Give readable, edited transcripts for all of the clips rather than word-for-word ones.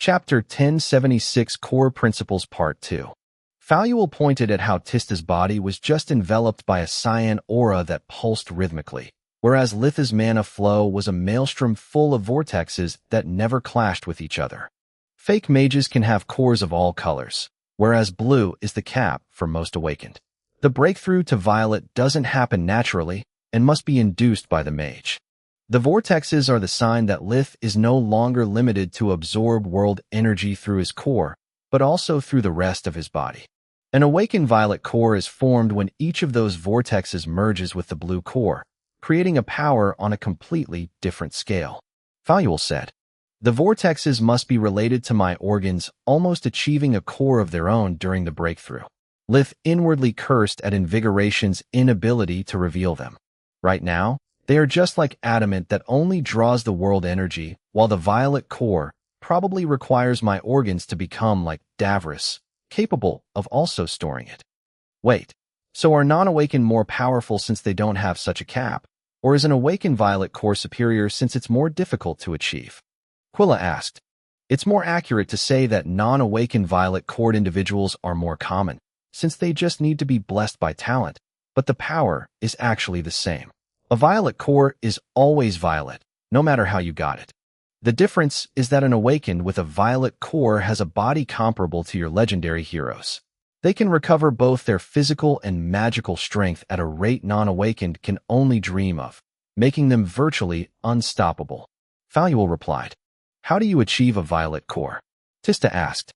Chapter 1076 Core Principles Part 2. Faluel pointed at how Tista's body was just enveloped by a cyan aura that pulsed rhythmically, whereas Litha's mana flow was a maelstrom full of vortexes that never clashed with each other. Fake mages can have cores of all colors, whereas blue is the cap for most awakened. The breakthrough to violet doesn't happen naturally and must be induced by the mage. The vortexes are the sign that Lith is no longer limited to absorb world energy through his core, but also through the rest of his body. An awakened violet core is formed when each of those vortexes merges with the blue core, creating a power on a completely different scale. Faluel said, "The vortexes must be related to my organs, almost achieving a core of their own during the breakthrough." Lith inwardly cursed at Invigoration's inability to reveal them. Right now, they are just like adamant that only draws the world energy, while the violet core probably requires my organs to become like Davros, capable of also storing it. Wait, so are non-awakened more powerful since they don't have such a cap, or is an awakened violet core superior since it's more difficult to achieve? Quilla asked. It's more accurate to say that non-awakened violet cored individuals are more common, since they just need to be blessed by talent, but the power is actually the same. A violet core is always violet, no matter how you got it. The difference is that an awakened with a violet core has a body comparable to your legendary heroes. They can recover both their physical and magical strength at a rate non-awakened can only dream of, making them virtually unstoppable. Faluel replied, "How do you achieve a violet core?" Tista asked.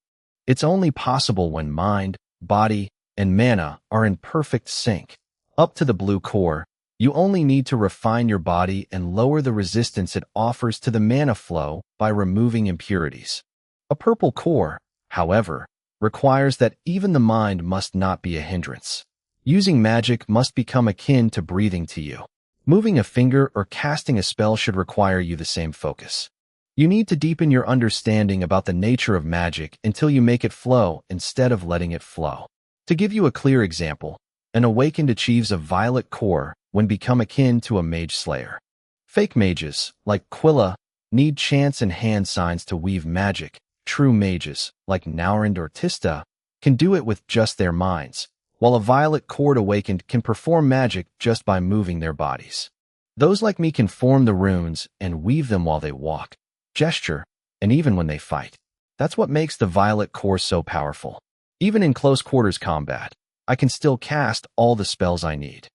"It's only possible when mind, body, and mana are in perfect sync. Up to the blue core, you only need to refine your body and lower the resistance it offers to the mana flow by removing impurities. A purple core, however, requires that even the mind must not be a hindrance. Using magic must become akin to breathing to you. Moving a finger or casting a spell should require you the same focus. You need to deepen your understanding about the nature of magic until you make it flow instead of letting it flow. To give you a clear example, an awakened achieves a violet core when become akin to a mage slayer. Fake mages, like Quilla, need chants and hand signs to weave magic. True mages, like Naurand or Tista, can do it with just their minds, while a violet cord awakened can perform magic just by moving their bodies. Those like me can form the runes and weave them while they walk, gesture, and even when they fight. That's what makes the violet core so powerful. Even in close quarters combat, I can still cast all the spells I need."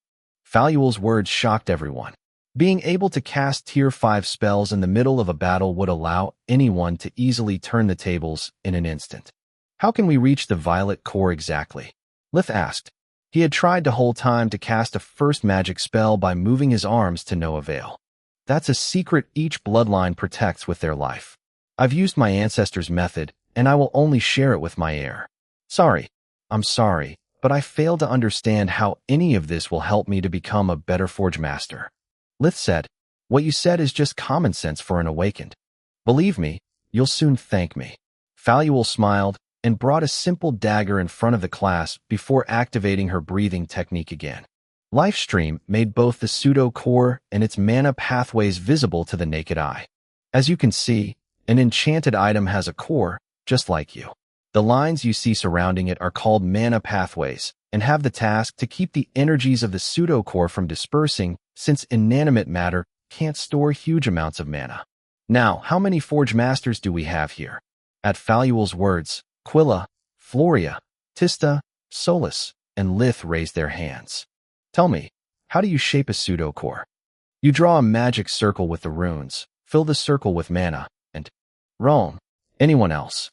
Faluel's words shocked everyone. Being able to cast Tier 5 spells in the middle of a battle would allow anyone to easily turn the tables in an instant. "How can we reach the violet core exactly?" Lith asked. He had tried the whole time to cast a first magic spell by moving his arms to no avail. "That's a secret each bloodline protects with their life. I've used my ancestors' method, and I will only share it with my heir. I'm sorry, but I fail to understand how any of this will help me to become a better forge master." Lith said, "What you said is just common sense for an awakened. Believe me, you'll soon thank me." Faluel smiled and brought a simple dagger in front of the class before activating her breathing technique again. Lifestream made both the pseudo-core and its mana pathways visible to the naked eye. As you can see, an enchanted item has a core, just like you. The lines you see surrounding it are called mana pathways and have the task to keep the energies of the pseudo-core from dispersing, since inanimate matter can't store huge amounts of mana. Now, how many Forge Masters do we have here? At Faluel's words, Quilla, Floria, Tista, Solus, and Lith raised their hands. "Tell me, how do you shape a pseudo-core?" "You draw a magic circle with the runes, fill the circle with mana, and roam." "Anyone else?"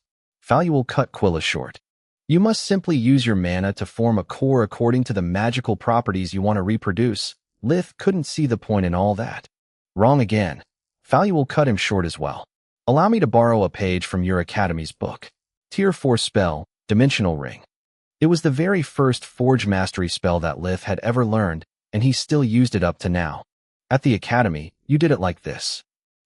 Faluel cut Quilla short. "You must simply use your mana to form a core according to the magical properties you want to reproduce." Lith couldn't see the point in all that. "Wrong again." Faluel cut him short as well. "Allow me to borrow a page from your academy's book. Tier 4 spell, Dimensional Ring." It was the very first Forge Mastery spell that Lith had ever learned, and he still used it up to now. "At the academy, you did it like this."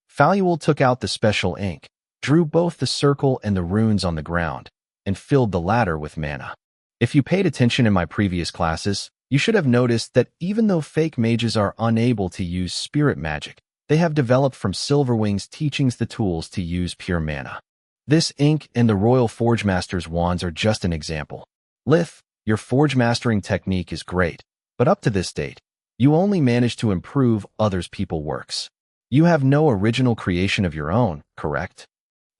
Faluel took out the special ink, drew both the circle and the runes on the ground, and filled the latter with mana. If you paid attention in my previous classes, you should have noticed that even though fake mages are unable to use spirit magic, they have developed from Silverwing's teachings the tools to use pure mana. This ink and the Royal Forge Master's wands are just an example. Lith, your forge mastering technique is great, but up to this date, you only managed to improve others' people's works. You have no original creation of your own, correct?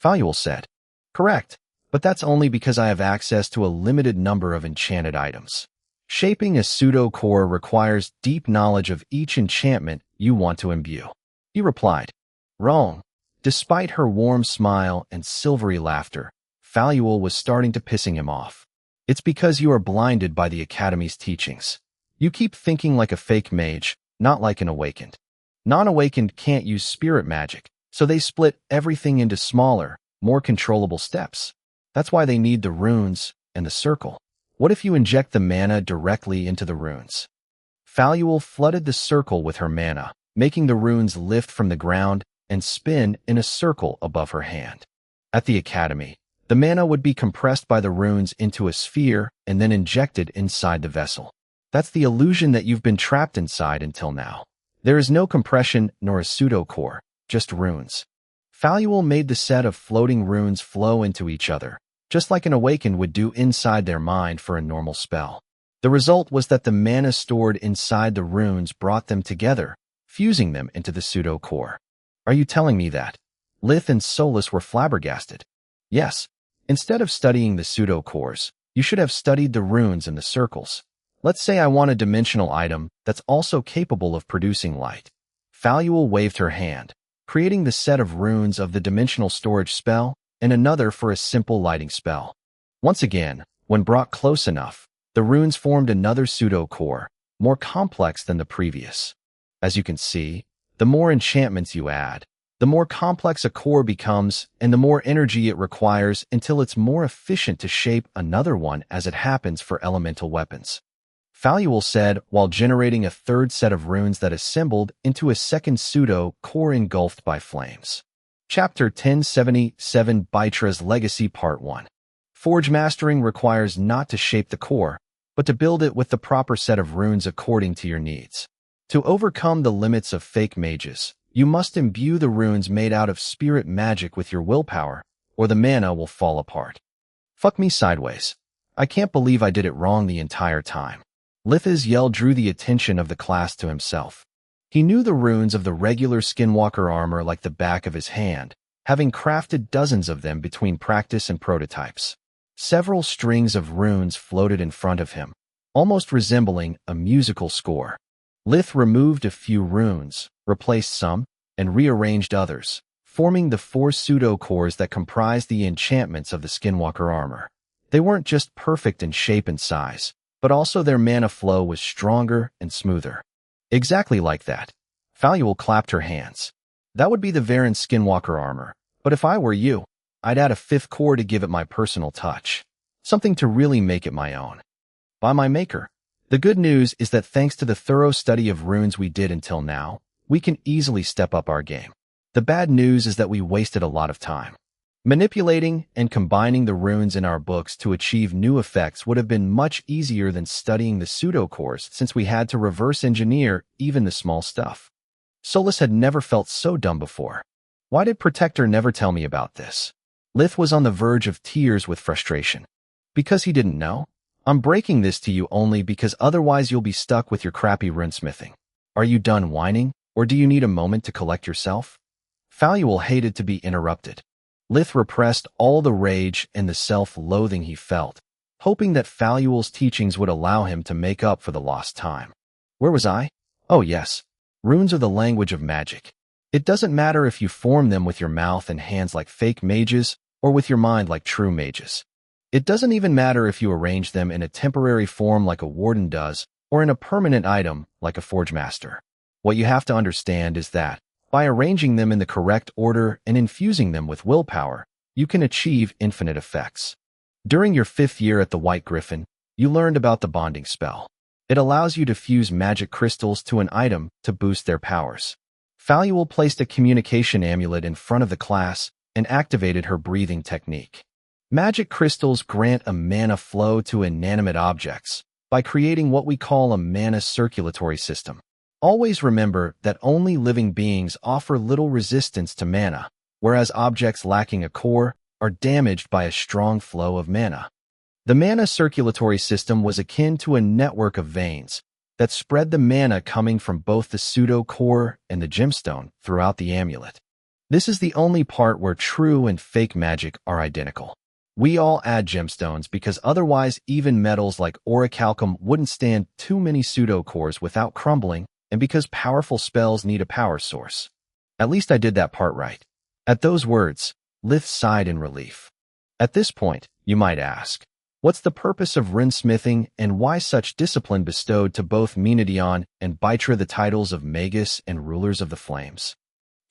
Faluel said. Correct, but that's only because I have access to a limited number of enchanted items. Shaping a pseudo-core requires deep knowledge of each enchantment you want to imbue. He replied. Wrong. Despite her warm smile and silvery laughter, Faluel was starting to pissing him off. It's because you are blinded by the Academy's teachings. You keep thinking like a fake mage, not like an awakened. Non-awakened can't use spirit magic, so they split everything into smaller, more controllable steps. That's why they need the runes and the circle. What if you inject the mana directly into the runes? Faluel flooded the circle with her mana, making the runes lift from the ground and spin in a circle above her hand. At the Academy, the mana would be compressed by the runes into a sphere and then injected inside the vessel. That's the illusion that you've been trapped inside until now. There is no compression nor a pseudo-core, just runes. Faluel made the set of floating runes flow into each other, just like an awakened would do inside their mind for a normal spell. The result was that the mana stored inside the runes brought them together, fusing them into the pseudo-core. Are you telling me that? Lith and Solus were flabbergasted. Yes. Instead of studying the pseudo-cores, you should have studied the runes and the circles. Let's say I want a dimensional item that's also capable of producing light. Faluel waved her hand, creating the set of runes of the dimensional storage spell and another for a simple lighting spell. Once again, when brought close enough, the runes formed another pseudo-core, more complex than the previous. As you can see, the more enchantments you add, the more complex a core becomes and the more energy it requires until it's more efficient to shape another one as it happens for elemental weapons. Faluel said while generating a third set of runes that assembled into a second pseudo-core engulfed by flames. Chapter 1077 Bytra's Legacy Part 1. Forge mastering requires not to shape the core, but to build it with the proper set of runes according to your needs. To overcome the limits of fake mages, you must imbue the runes made out of spirit magic with your willpower, or the mana will fall apart. Fuck me sideways. I can't believe I did it wrong the entire time. Lith's yell drew the attention of the class to himself. He knew the runes of the regular skinwalker armor like the back of his hand, having crafted dozens of them between practice and prototypes. Several strings of runes floated in front of him, almost resembling a musical score. Lith removed a few runes, replaced some, and rearranged others, forming the 4 pseudo-cores that comprised the enchantments of the skinwalker armor. They weren't just perfect in shape and size, but also their mana flow was stronger and smoother. Exactly like that. Faluel clapped her hands. That would be the Varen skinwalker armor, but if I were you, I'd add a 5th core to give it my personal touch. Something to really make it my own. By my maker. The good news is that thanks to the thorough study of runes we did until now, we can easily step up our game. The bad news is that we wasted a lot of time. Manipulating and combining the runes in our books to achieve new effects would have been much easier than studying the pseudo-cores since we had to reverse engineer even the small stuff. Solus had never felt so dumb before. Why did Protector never tell me about this? Lith was on the verge of tears with frustration. Because he didn't know? I'm breaking this to you only because otherwise you'll be stuck with your crappy runesmithing. Are you done whining, or do you need a moment to collect yourself? Faluel hated to be interrupted. Lith repressed all the rage and the self-loathing he felt, hoping that Faluel's teachings would allow him to make up for the lost time. Where was I? Oh yes. Runes are the language of magic. It doesn't matter if you form them with your mouth and hands like fake mages, or with your mind like true mages. It doesn't even matter if you arrange them in a temporary form like a warden does, or in a permanent item like a forge master. What you have to understand is that, by arranging them in the correct order and infusing them with willpower, you can achieve infinite effects. During your 5th year at the White Griffin, you learned about the bonding spell. It allows you to fuse magic crystals to an item to boost their powers. Faluel placed a communication amulet in front of the class and activated her breathing technique. Magic crystals grant a mana flow to inanimate objects by creating what we call a mana circulatory system. Always remember that only living beings offer little resistance to mana, whereas objects lacking a core are damaged by a strong flow of mana. The mana circulatory system was akin to a network of veins that spread the mana coming from both the pseudo-core and the gemstone throughout the amulet. This is the only part where true and fake magic are identical. We all add gemstones because otherwise even metals like orichalcum wouldn't stand too many pseudo-cores without crumbling, and because powerful spells need a power source. At least I did that part right. At those words, Lith sighed in relief. At this point, you might ask, what's the purpose of runesmithing and why such discipline bestowed to both Menadion and Bytra the titles of Magus and Rulers of the Flames?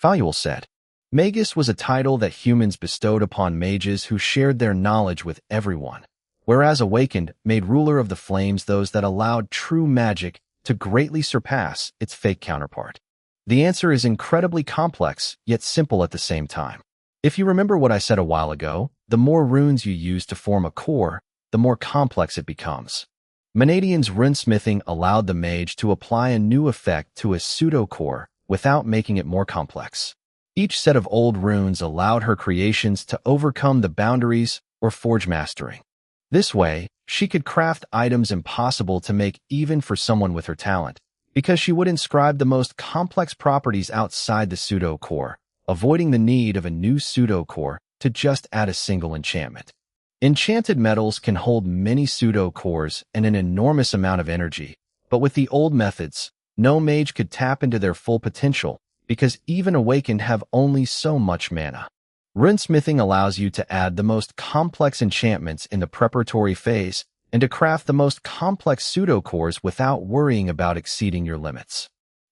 Faluel said, Magus was a title that humans bestowed upon mages who shared their knowledge with everyone, whereas Awakened made Ruler of the Flames those that allowed true magic to greatly surpass its fake counterpart. The answer is incredibly complex, yet simple at the same time. If you remember what I said a while ago, the more runes you use to form a core, the more complex it becomes. Menadion's runesmithing allowed the mage to apply a new effect to a pseudo-core without making it more complex. Each set of old runes allowed her creations to overcome the boundaries or forge mastering. This way, she could craft items impossible to make even for someone with her talent, because she would inscribe the most complex properties outside the pseudo-core, avoiding the need of a new pseudo-core to just add a single enchantment. Enchanted metals can hold many pseudo-cores and an enormous amount of energy, but with the old methods, no mage could tap into their full potential because even Awakened have only so much mana. Runesmithing allows you to add the most complex enchantments in the preparatory phase and to craft the most complex pseudo-cores without worrying about exceeding your limits.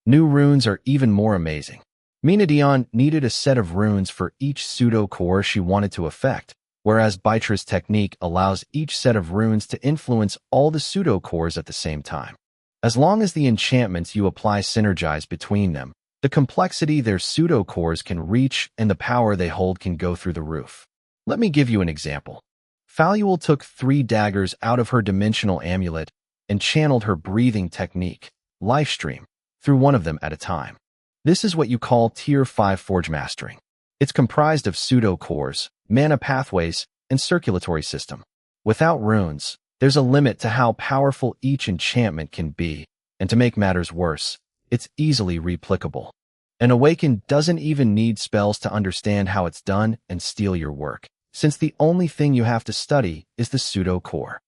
New runes are even more amazing. Menadion needed a set of runes for each pseudo-core she wanted to affect, whereas Bytra's technique allows each set of runes to influence all the pseudo-cores at the same time. As long as the enchantments you apply synergize between them, the complexity their pseudo-cores can reach and the power they hold can go through the roof. Let me give you an example. Faluel took 3 daggers out of her dimensional amulet and channeled her breathing technique, Lifestream, through one of them at a time. This is what you call Tier 5 Forge Mastering. It's comprised of pseudo-cores, mana pathways, and circulatory system. Without runes, there's a limit to how powerful each enchantment can be, and to make matters worse, it's easily replicable. An Awakened doesn't even need spells to understand how it's done and steal your work, since the only thing you have to study is the pseudo-core.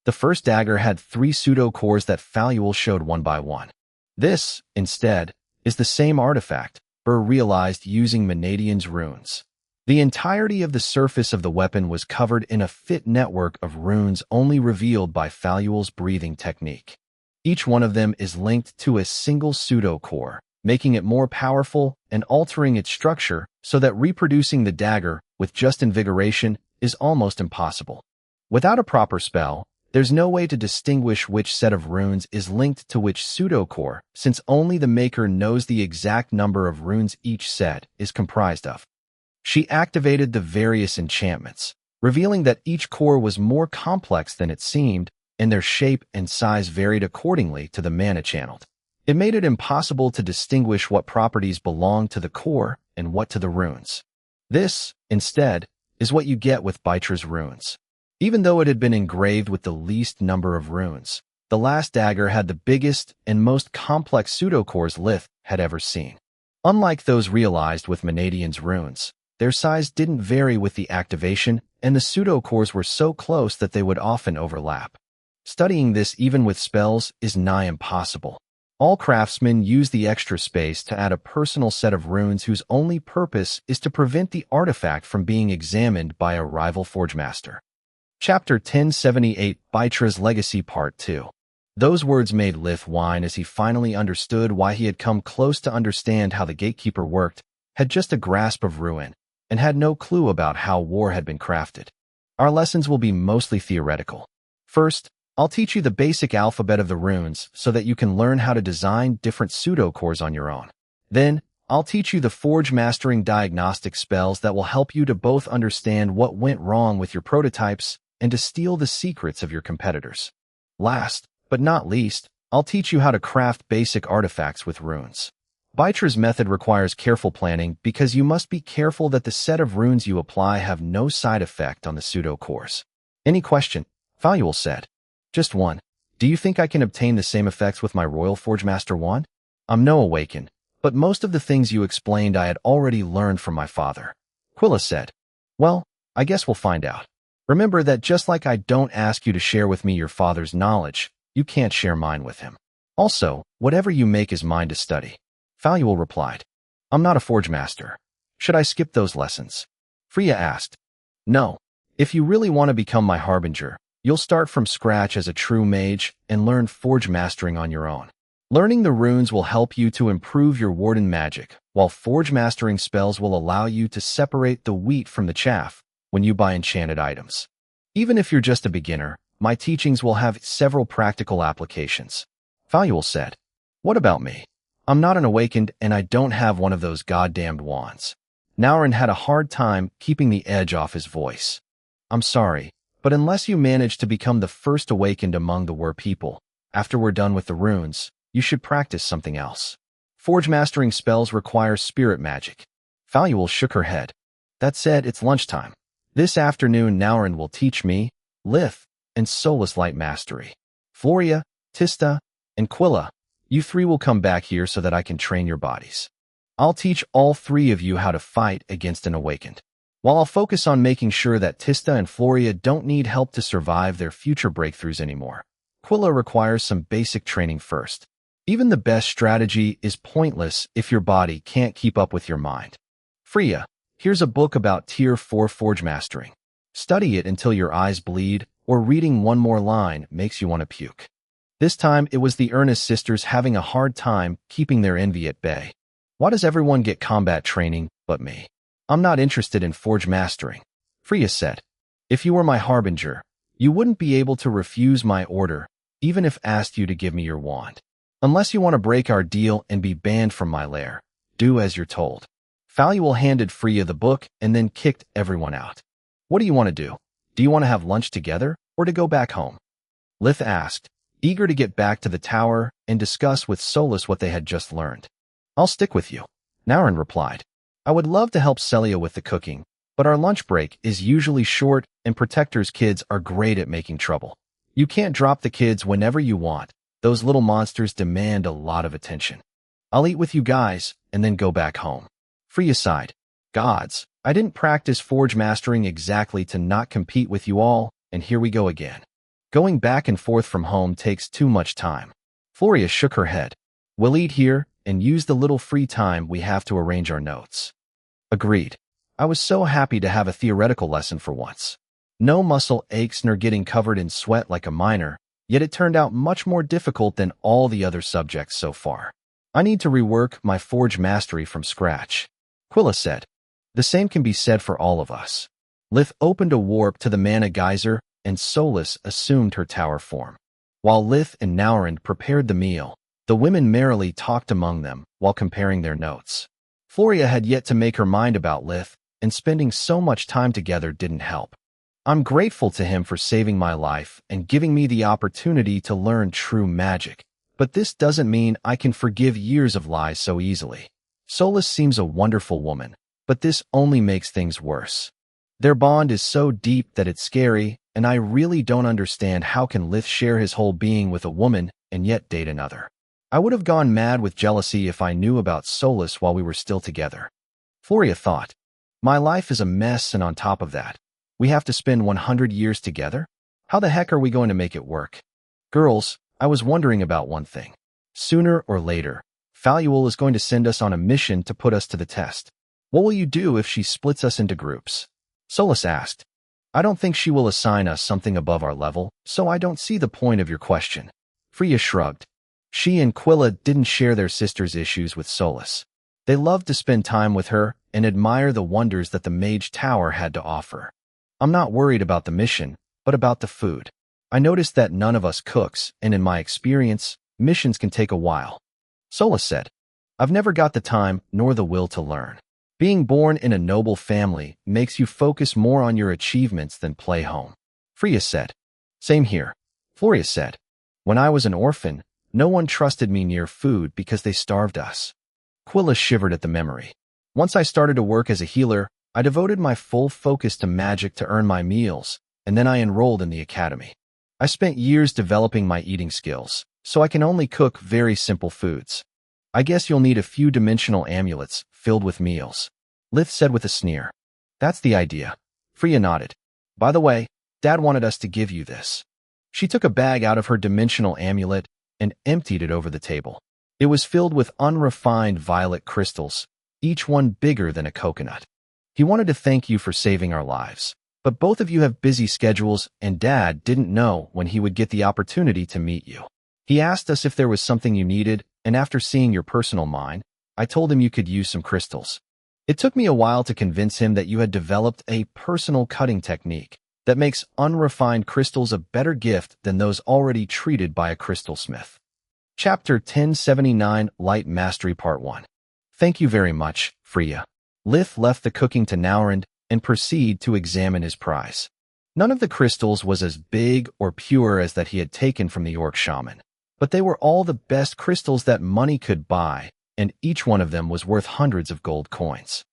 The first dagger had 3 pseudo-cores that Faluel showed one by one. This, instead, is the same artifact Burr realized using Menadion's runes. The entirety of the surface of the weapon was covered in a fit network of runes only revealed by Faluel's breathing technique. Each one of them is linked to a single pseudo-core, making it more powerful and altering its structure so that reproducing the dagger with just invigoration is almost impossible. Without a proper spell, there's no way to distinguish which set of runes is linked to which pseudo-core, since only the maker knows the exact number of runes each set is comprised of. She activated the various enchantments, revealing that each core was more complex than it seemed, and their shape and size varied accordingly to the mana channeled. It made it impossible to distinguish what properties belonged to the core and what to the runes. This, instead, is what you get with Bytra's runes. Even though it had been engraved with the least number of runes, the last dagger had the biggest and most complex pseudo-cores Lith had ever seen. Unlike those realized with Menadion's runes, their size didn't vary with the activation, and the pseudo-cores were so close that they would often overlap. Studying this even with spells is nigh impossible. All craftsmen use the extra space to add a personal set of runes whose only purpose is to prevent the artifact from being examined by a rival forge master. Chapter 1078, Bytra's Legacy Part 2. Those words made Lith whine as he finally understood why he had come close to understand how the gatekeeper worked, had just a grasp of ruin, and had no clue about how war had been crafted. Our lessons will be mostly theoretical. First, I'll teach you the basic alphabet of the runes so that you can learn how to design different pseudo-cores on your own. Then, I'll teach you the forge mastering diagnostic spells that will help you to both understand what went wrong with your prototypes and to steal the secrets of your competitors. Last, but not least, I'll teach you how to craft basic artifacts with runes. Bytra's method requires careful planning because you must be careful that the set of runes you apply have no side effect on the pseudo-cores. Any question? Faluel said. Just one. Do you think I can obtain the same effects with my Royal Forgemaster wand? I'm no awakened, but most of the things you explained I had already learned from my father. Quilla said. Well, I guess we'll find out. Remember that just like I don't ask you to share with me your father's knowledge, you can't share mine with him. Also, whatever you make is mine to study. Faluel replied. I'm not a Forgemaster. Should I skip those lessons? Freya asked. No. If you really want to become my Harbinger, you'll start from scratch as a true mage and learn Forge Mastering on your own. Learning the runes will help you to improve your Warden magic, while Forge Mastering spells will allow you to separate the wheat from the chaff when you buy enchanted items. Even if you're just a beginner, my teachings will have several practical applications. Faluel said. What about me? I'm not an awakened and I don't have one of those goddamned wands. Naurin had a hard time keeping the edge off his voice. I'm sorry, but unless you manage to become the first awakened among the Were people, after we're done with the runes, you should practice something else. Forge Mastering spells require spirit magic. Faluel shook her head. That said, it's lunchtime. This afternoon Naurin will teach me, Lith, and Solus Light Mastery. Floria, Tista, and Quilla, you three will come back here so that I can train your bodies. I'll teach all three of you how to fight against an awakened. While I'll focus on making sure that Tista and Floria don't need help to survive their future breakthroughs anymore, Quilla requires some basic training first. Even the best strategy is pointless if your body can't keep up with your mind. Freya, here's a book about Tier 4 Forge Mastering. Study it until your eyes bleed, or reading one more line makes you want to puke. This time, it was the Ernest sisters having a hard time keeping their envy at bay. Why does everyone get combat training but me? I'm not interested in Forge Mastering. Freya said. If you were my Harbinger, you wouldn't be able to refuse my order, even if asked you to give me your wand. Unless you want to break our deal and be banned from my lair, do as you're told. Faluel handed Freya the book and then kicked everyone out. What do you want to do? Do you want to have lunch together, or to go back home? Lith asked, eager to get back to the tower and discuss with Solus what they had just learned. I'll stick with you, Naurin replied. I would love to help Celia with the cooking, but our lunch break is usually short and Protector's kids are great at making trouble. You can't drop the kids whenever you want. Those little monsters demand a lot of attention. I'll eat with you guys and then go back home. Freya sighed. Gods, I didn't practice Forge Mastering exactly to not compete with you all, and here we go again. Going back and forth from home takes too much time. Floria shook her head. We'll eat here and use the little free time we have to arrange our notes. Agreed. I was so happy to have a theoretical lesson for once. No muscle aches nor getting covered in sweat like a miner, yet it turned out much more difficult than all the other subjects so far. I need to rework my Forge Mastery from scratch. Quilla said. The same can be said for all of us. Lith opened a warp to the mana geyser and Solus assumed her tower form. While Lith and Naurin prepared the meal, the women merrily talked among them while comparing their notes. Floria had yet to make her mind about Lith, and spending so much time together didn't help. I'm grateful to him for saving my life and giving me the opportunity to learn true magic, but this doesn't mean I can forgive years of lies so easily. Solus seems a wonderful woman, but this only makes things worse. Their bond is so deep that it's scary, and I really don't understand how can Lith share his whole being with a woman and yet date another. I would have gone mad with jealousy if I knew about Solus while we were still together. Floria thought, my life is a mess, and on top of that, we have to spend 100 years together? How the heck are we going to make it work? Girls, I was wondering about one thing. Sooner or later, Faluel is going to send us on a mission to put us to the test. What will you do if she splits us into groups? Solus asked. I don't think she will assign us something above our level, so I don't see the point of your question. Freya shrugged. She and Quilla didn't share their sister's issues with Solus. They loved to spend time with her and admire the wonders that the Mage Tower had to offer. I'm not worried about the mission, but about the food. I noticed that none of us cooks, and in my experience, missions can take a while. Solus said, I've never got the time nor the will to learn. Being born in a noble family makes you focus more on your achievements than play home. Freya said. Same here. Floria said. When I was an orphan, no one trusted me near food because they starved us. Quilla shivered at the memory. Once I started to work as a healer, I devoted my full focus to magic to earn my meals, and then I enrolled in the academy. I spent years developing my eating skills, so I can only cook very simple foods. I guess you'll need a few dimensional amulets filled with meals, Lith said with a sneer. That's the idea. Freya nodded. By the way, Dad wanted us to give you this. She took a bag out of her dimensional amulet and emptied it over the table. It was filled with unrefined violet crystals, each one bigger than a coconut. He wanted to thank you for saving our lives, but both of you have busy schedules and Dad didn't know when he would get the opportunity to meet you. He asked us if there was something you needed, and after seeing your personal mine, I told him you could use some crystals. It took me a while to convince him that you had developed a personal cutting technique that makes unrefined crystals a better gift than those already treated by a crystal smith. Chapter 1079 Light Mastery Part 1. Thank you very much, Freya. Lith left the cooking to Naurand and proceeded to examine his prize. None of the crystals was as big or pure as that he had taken from the orc shaman, but they were all the best crystals that money could buy, and each one of them was worth hundreds of gold coins.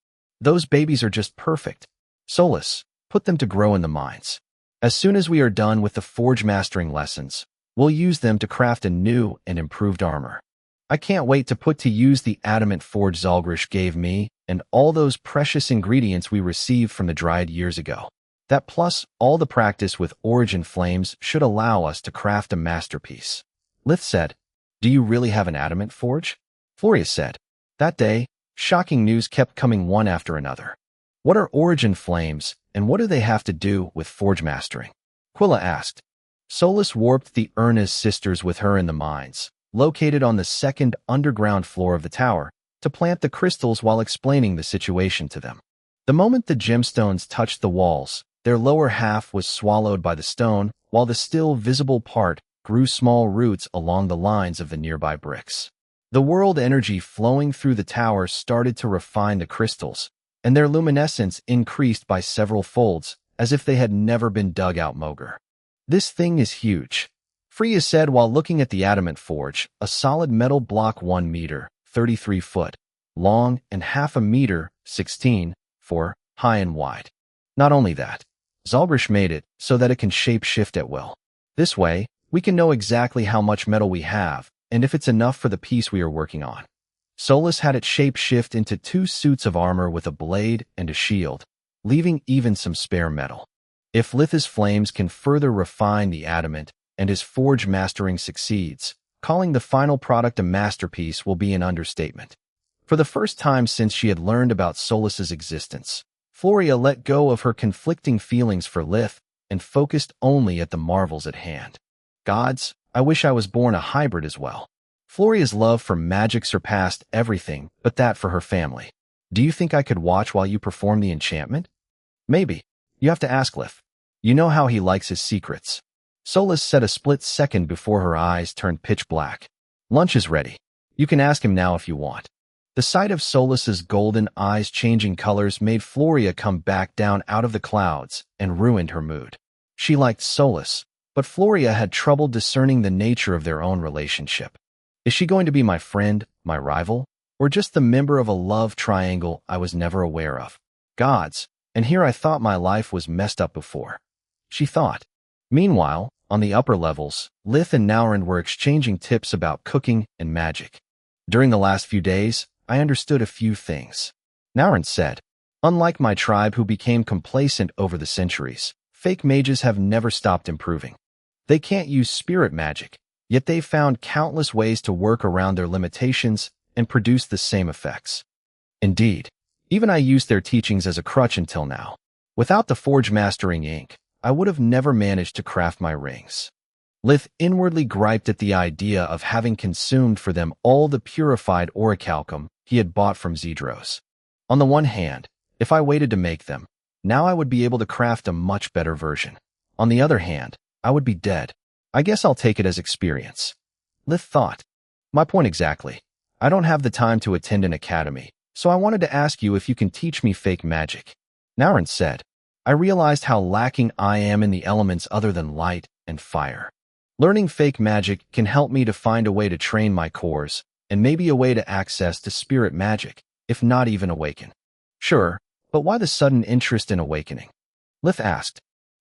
Those babies are just perfect. Solus, put them to grow in the mines. As soon as we are done with the forge mastering lessons, we'll use them to craft a new and improved armor. I can't wait to put to use the adamant forge Zalgrish gave me and all those precious ingredients we received from the Dryad years ago. That plus all the practice with origin flames should allow us to craft a masterpiece. Lith said, Do you really have an adamant forge? Floria said. That day, shocking news kept coming one after another. What are origin flames, and what do they have to do with forge mastering? Quilla asked. Solus warped the Erna's sisters with her in the mines, located on the second underground floor of the tower, to plant the crystals while explaining the situation to them. The moment the gemstones touched the walls, their lower half was swallowed by the stone, while the still visible part grew small roots along the lines of the nearby bricks. The world energy flowing through the tower started to refine the crystals, and their luminescence increased by several folds, as if they had never been dug out Mogre. This thing is huge, Freya said while looking at the adamant forge, a solid metal block 1 meter, 33 foot, long and half a meter, 16, 4, high and wide. Not only that, Zalgrish made it so that it can shape-shift at will. This way, we can know exactly how much metal we have, and if it's enough for the piece we are working on. Solus had it shape-shift into 2 suits of armor with a blade and a shield, leaving even some spare metal. If Lith's flames can further refine the adamant, and his forge mastering succeeds, calling the final product a masterpiece will be an understatement. For the first time since she had learned about Solus's existence, Floria let go of her conflicting feelings for Lith and focused only at the marvels at hand. Gods, I wish I was born a hybrid as well. Floria's love for magic surpassed everything but that for her family. Do you think I could watch while you perform the enchantment? Maybe. You have to ask Lith. You know how he likes his secrets. Solus said a split second before her eyes turned pitch black. Lunch is ready. You can ask him now if you want. The sight of Solus's golden eyes changing colors made Floria come back down out of the clouds and ruined her mood. She liked Solus, but Floria had trouble discerning the nature of their own relationship. Is she going to be my friend, my rival, or just the member of a love triangle I was never aware of? Gods, and here I thought my life was messed up before. She thought. Meanwhile, on the upper levels, Lith and Naurand were exchanging tips about cooking and magic. During the last few days, I understood a few things. Naurand said, unlike my tribe who became complacent over the centuries, fake mages have never stopped improving. They can't use spirit magic, yet they've found countless ways to work around their limitations and produce the same effects. Indeed, even I used their teachings as a crutch until now. Without the forge mastering ink, I would have never managed to craft my rings. Lith inwardly griped at the idea of having consumed for them all the purified orichalcum he had bought from Zedros. On the one hand, if I waited to make them, now I would be able to craft a much better version. On the other hand, I would be dead. I guess I'll take it as experience. Lith thought. My point exactly. I don't have the time to attend an academy, so I wanted to ask you if you can teach me fake magic. Naurand said. I realized how lacking I am in the elements other than light and fire. Learning fake magic can help me to find a way to train my cores and maybe a way to access to spirit magic, if not even awaken. Sure, but why the sudden interest in awakening? Lith asked.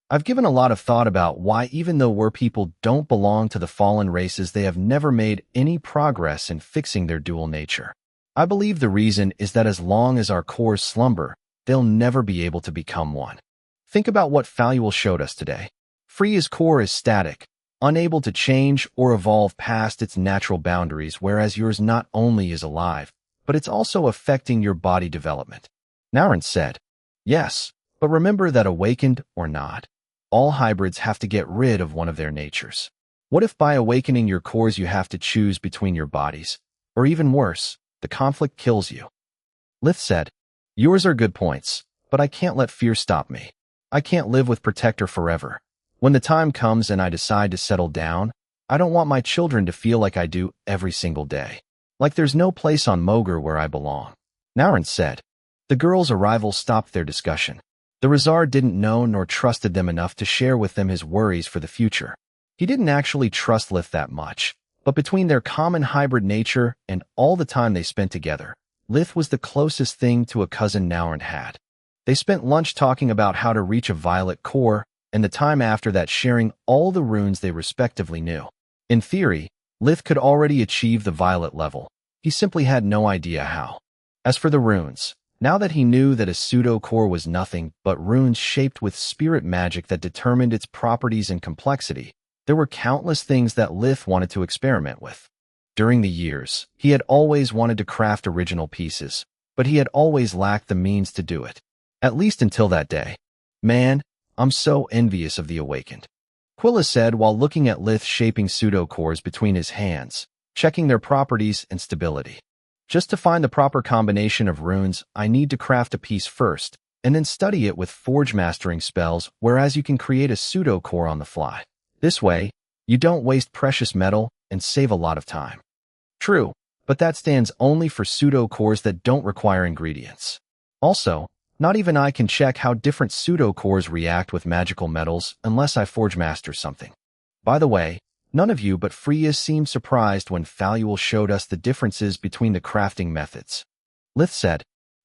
I've given a lot of thought about why even though we're people don't belong to the fallen races, they have never made any progress in fixing their dual nature. I believe the reason is that as long as our cores slumber, they'll never be able to become one. Think about what Faluel showed us today. Freya's core is static, unable to change or evolve past its natural boundaries, whereas yours not only is alive, but it's also affecting your body development. Nauren said, yes, but remember that awakened or not, all hybrids have to get rid of one of their natures. What if by awakening your cores you have to choose between your bodies? Or even worse, the conflict kills you. Lith said, yours are good points, but I can't let fear stop me. I can't live with Protector forever. When the time comes and I decide to settle down, I don't want my children to feel like I do every single day. Like there's no place on Mogur where I belong. Nauren said. The girls' arrival stopped their discussion. The Razar didn't know nor trusted them enough to share with them his worries for the future. He didn't actually trust Lith that much, but between their common hybrid nature and all the time they spent together, Lith was the closest thing to a cousin Nauren had. They spent lunch talking about how to reach a violet core, and the time after that sharing all the runes they respectively knew. In theory, Lith could already achieve the violet level. He simply had no idea how. As for the runes, now that he knew that a pseudo-core was nothing but runes shaped with spirit magic that determined its properties and complexity, there were countless things that Lith wanted to experiment with. During the years, he had always wanted to craft original pieces, but he had always lacked the means to do it. At least until that day. Man, I'm so envious of the awakened. Quilla said while looking at Lith shaping pseudo-cores between his hands, checking their properties and stability. Just to find the proper combination of runes, I need to craft a piece first, and then study it with forge mastering spells, whereas you can create a pseudo-core on the fly. This way, you don't waste precious metal and save a lot of time. True, but that stands only for pseudo-cores that don't require ingredients. Also, not even I can check how different pseudo-cores react with magical metals unless I forge master something. By the way, none of you but Freya seemed surprised when Faluel showed us the differences between the crafting methods. Lith said,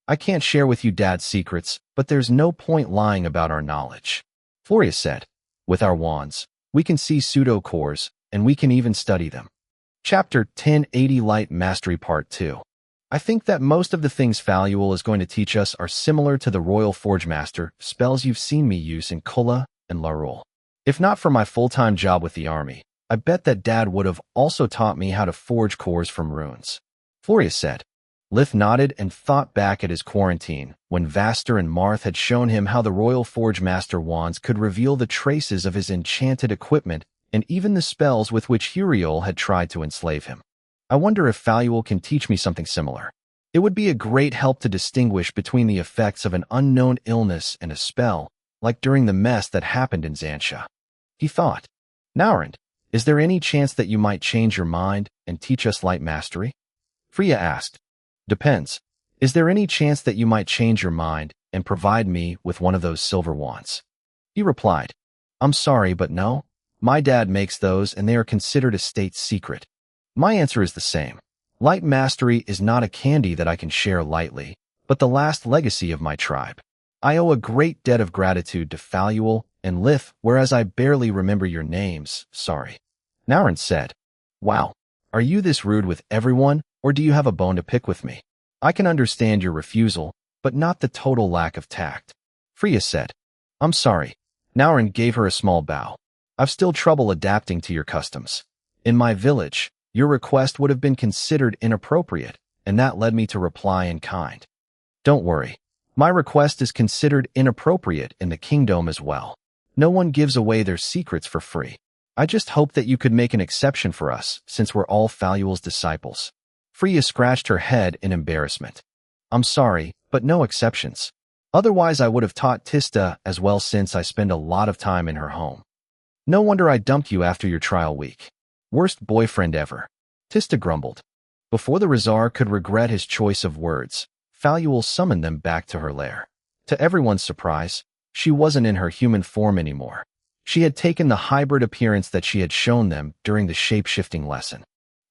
I can't share with you Dad's secrets, but there's no point lying about our knowledge. Floria said, with our wands, we can see pseudo-cores, and we can even study them. Chapter 1080 Light Mastery Part 2. I think that most of the things Faluel is going to teach us are similar to the Royal Forge Master spells you've seen me use in Kulla and Larul. If not for my full-time job with the army, I bet that Dad would have also taught me how to forge cores from runes. Floria said. Lith nodded and thought back at his quarantine, when Vaster and Marth had shown him how the Royal Forge Master wands could reveal the traces of his enchanted equipment and even the spells with which Huriel had tried to enslave him. I wonder if Faluel can teach me something similar. It would be a great help to distinguish between the effects of an unknown illness and a spell, like during the mess that happened in Xantia. He thought, Nauren, is there any chance that you might change your mind and teach us light mastery? Freya asked. Depends. Is there any chance that you might change your mind and provide me with one of those silver wands? He replied, I'm sorry, but no. My dad makes those and they are considered a state secret. My answer is the same. Light mastery is not a candy that I can share lightly, but the last legacy of my tribe. I owe a great debt of gratitude to Faluel and Lith, whereas I barely remember your names, sorry. Nauren said, Wow, are you this rude with everyone, or do you have a bone to pick with me? I can understand your refusal, but not the total lack of tact. Freya said, I'm sorry. Nauren gave her a small bow. I've still trouble adapting to your customs. In my village, your request would have been considered inappropriate, and that led me to reply in kind. Don't worry. My request is considered inappropriate in the kingdom as well. No one gives away their secrets for free. I just hope that you could make an exception for us, since we're all Faluel's disciples. Freya scratched her head in embarrassment. I'm sorry, but no exceptions. Otherwise I would have taught Tista as well, since I spend a lot of time in her home. No wonder I dumped you after your trial week. Worst boyfriend ever. Tista grumbled. Before the Razar could regret his choice of words, Faluel summoned them back to her lair. To everyone's surprise, she wasn't in her human form anymore. She had taken the hybrid appearance that she had shown them during the shape-shifting lesson.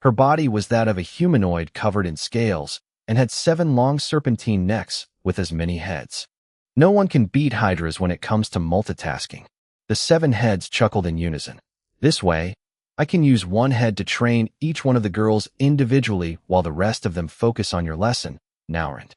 Her body was that of a humanoid covered in scales and had 7 long serpentine necks with as many heads. No one can beat hydras when it comes to multitasking. The 7 heads chuckled in unison. This way, I can use one head to train each one of the girls individually while the rest of them focus on your lesson, Naurand.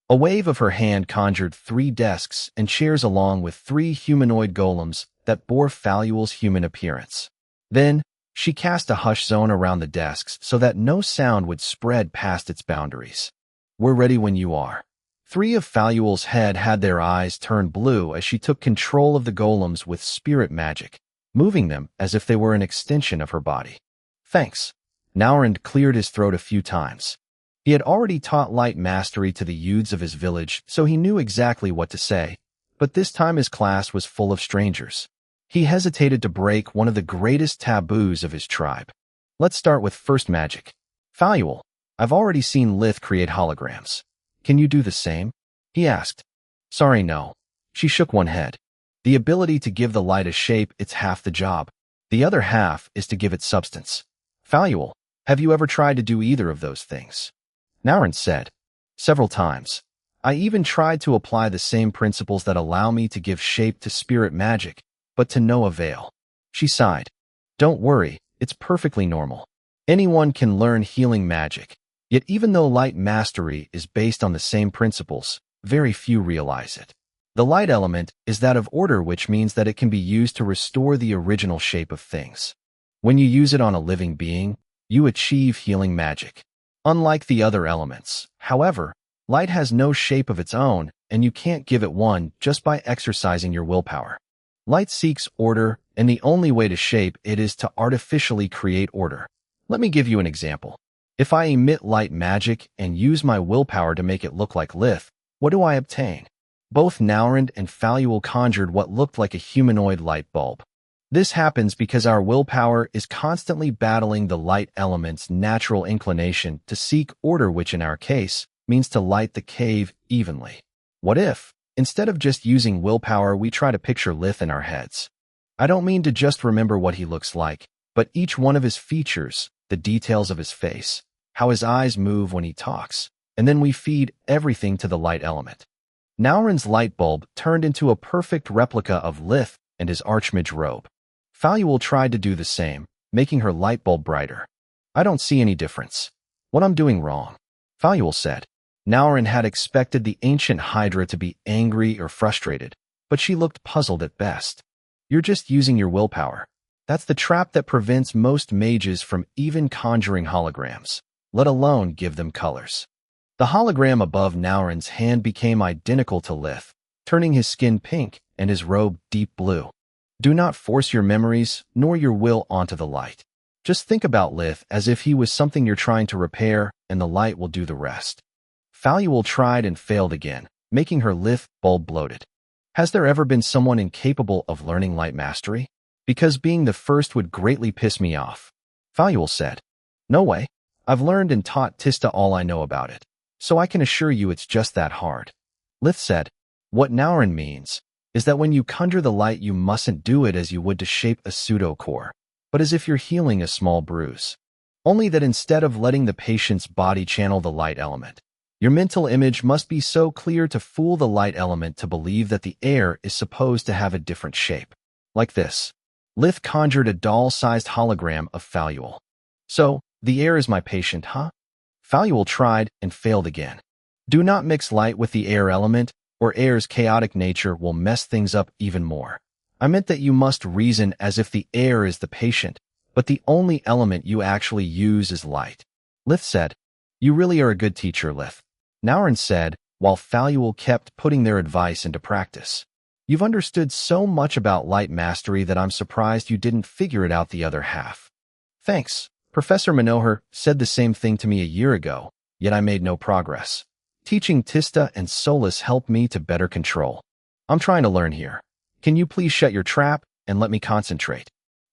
A wave of her hand conjured 3 desks and chairs along with 3 humanoid golems that bore Faluel's human appearance. Then, she cast a hush zone around the desks so that no sound would spread past its boundaries. We're ready when you are. 3 of Faluel's head had their eyes turn blue as she took control of the golems with spirit magic, moving them as if they were an extension of her body. Thanks. Naurand cleared his throat a few times. He had already taught light mastery to the youths of his village, so he knew exactly what to say, but this time his class was full of strangers. He hesitated to break one of the greatest taboos of his tribe. Let's start with first magic. Faluel, I've already seen Lith create holograms. Can you do the same? He asked. Sorry, no. She shook one head. The ability to give the light a shape, it's half the job. The other half is to give it substance. Faluel, have you ever tried to do either of those things? Naurand said. Several times. I even tried to apply the same principles that allow me to give shape to spirit magic, but to no avail. She sighed. Don't worry, it's perfectly normal. Anyone can learn healing magic, yet even though light mastery is based on the same principles, very few realize it. The light element is that of order, which means that it can be used to restore the original shape of things. When you use it on a living being, you achieve healing magic. Unlike the other elements, however, light has no shape of its own, and you can't give it one just by exercising your willpower. Light seeks order, and the only way to shape it is to artificially create order. Let me give you an example. If I emit light magic and use my willpower to make it look like Lith, what do I obtain? Both Naurand and Faluel conjured what looked like a humanoid light bulb. This happens because our willpower is constantly battling the light element's natural inclination to seek order, which in our case means to light the cave evenly. What if, instead of just using willpower, we try to picture Lith in our heads? I don't mean to just remember what he looks like, but each one of his features, the details of his face, how his eyes move when he talks, and then we feed everything to the light element. Naurand's light bulb turned into a perfect replica of Lith and his archmage robe. Faluel tried to do the same, making her light bulb brighter. I don't see any difference. What I'm doing wrong? Faluel said. Naurand had expected the ancient Hydra to be angry or frustrated, but she looked puzzled at best. You're just using your willpower. That's the trap that prevents most mages from even conjuring holograms, let alone give them colors. The hologram above Naurand's hand became identical to Lith, turning his skin pink and his robe deep blue. Do not force your memories nor your will onto the light. Just think about Lith as if he was something you're trying to repair, and the light will do the rest. Faluel tried and failed again, making her Lith bulb bloated. Has there ever been someone incapable of learning light mastery? Because being the first would greatly piss me off. Faluel said. No way. I've learned and taught Tista all I know about it, so I can assure you it's just that hard. Lith said. What Naurand means is that when you conjure the light, you mustn't do it as you would to shape a pseudo-core, but as if you're healing a small bruise. Only that instead of letting the patient's body channel the light element, your mental image must be so clear to fool the light element to believe that the air is supposed to have a different shape. Like this. Lith conjured a doll-sized hologram of Faluel. So, the air is my patient, huh? Faluel tried and failed again. Do not mix light with the air element, or air's chaotic nature will mess things up even more. I meant that you must reason as if the air is the patient, but the only element you actually use is light. Lith said. You really are a good teacher, Lith. Naurand said, while Faluel kept putting their advice into practice. You've understood so much about light mastery that I'm surprised you didn't figure it out the other half. Thanks. Professor Manohar said the same thing to me a year ago, yet I made no progress. Teaching Tista and Solus helped me to better control. I'm trying to learn here. Can you please shut your trap and let me concentrate?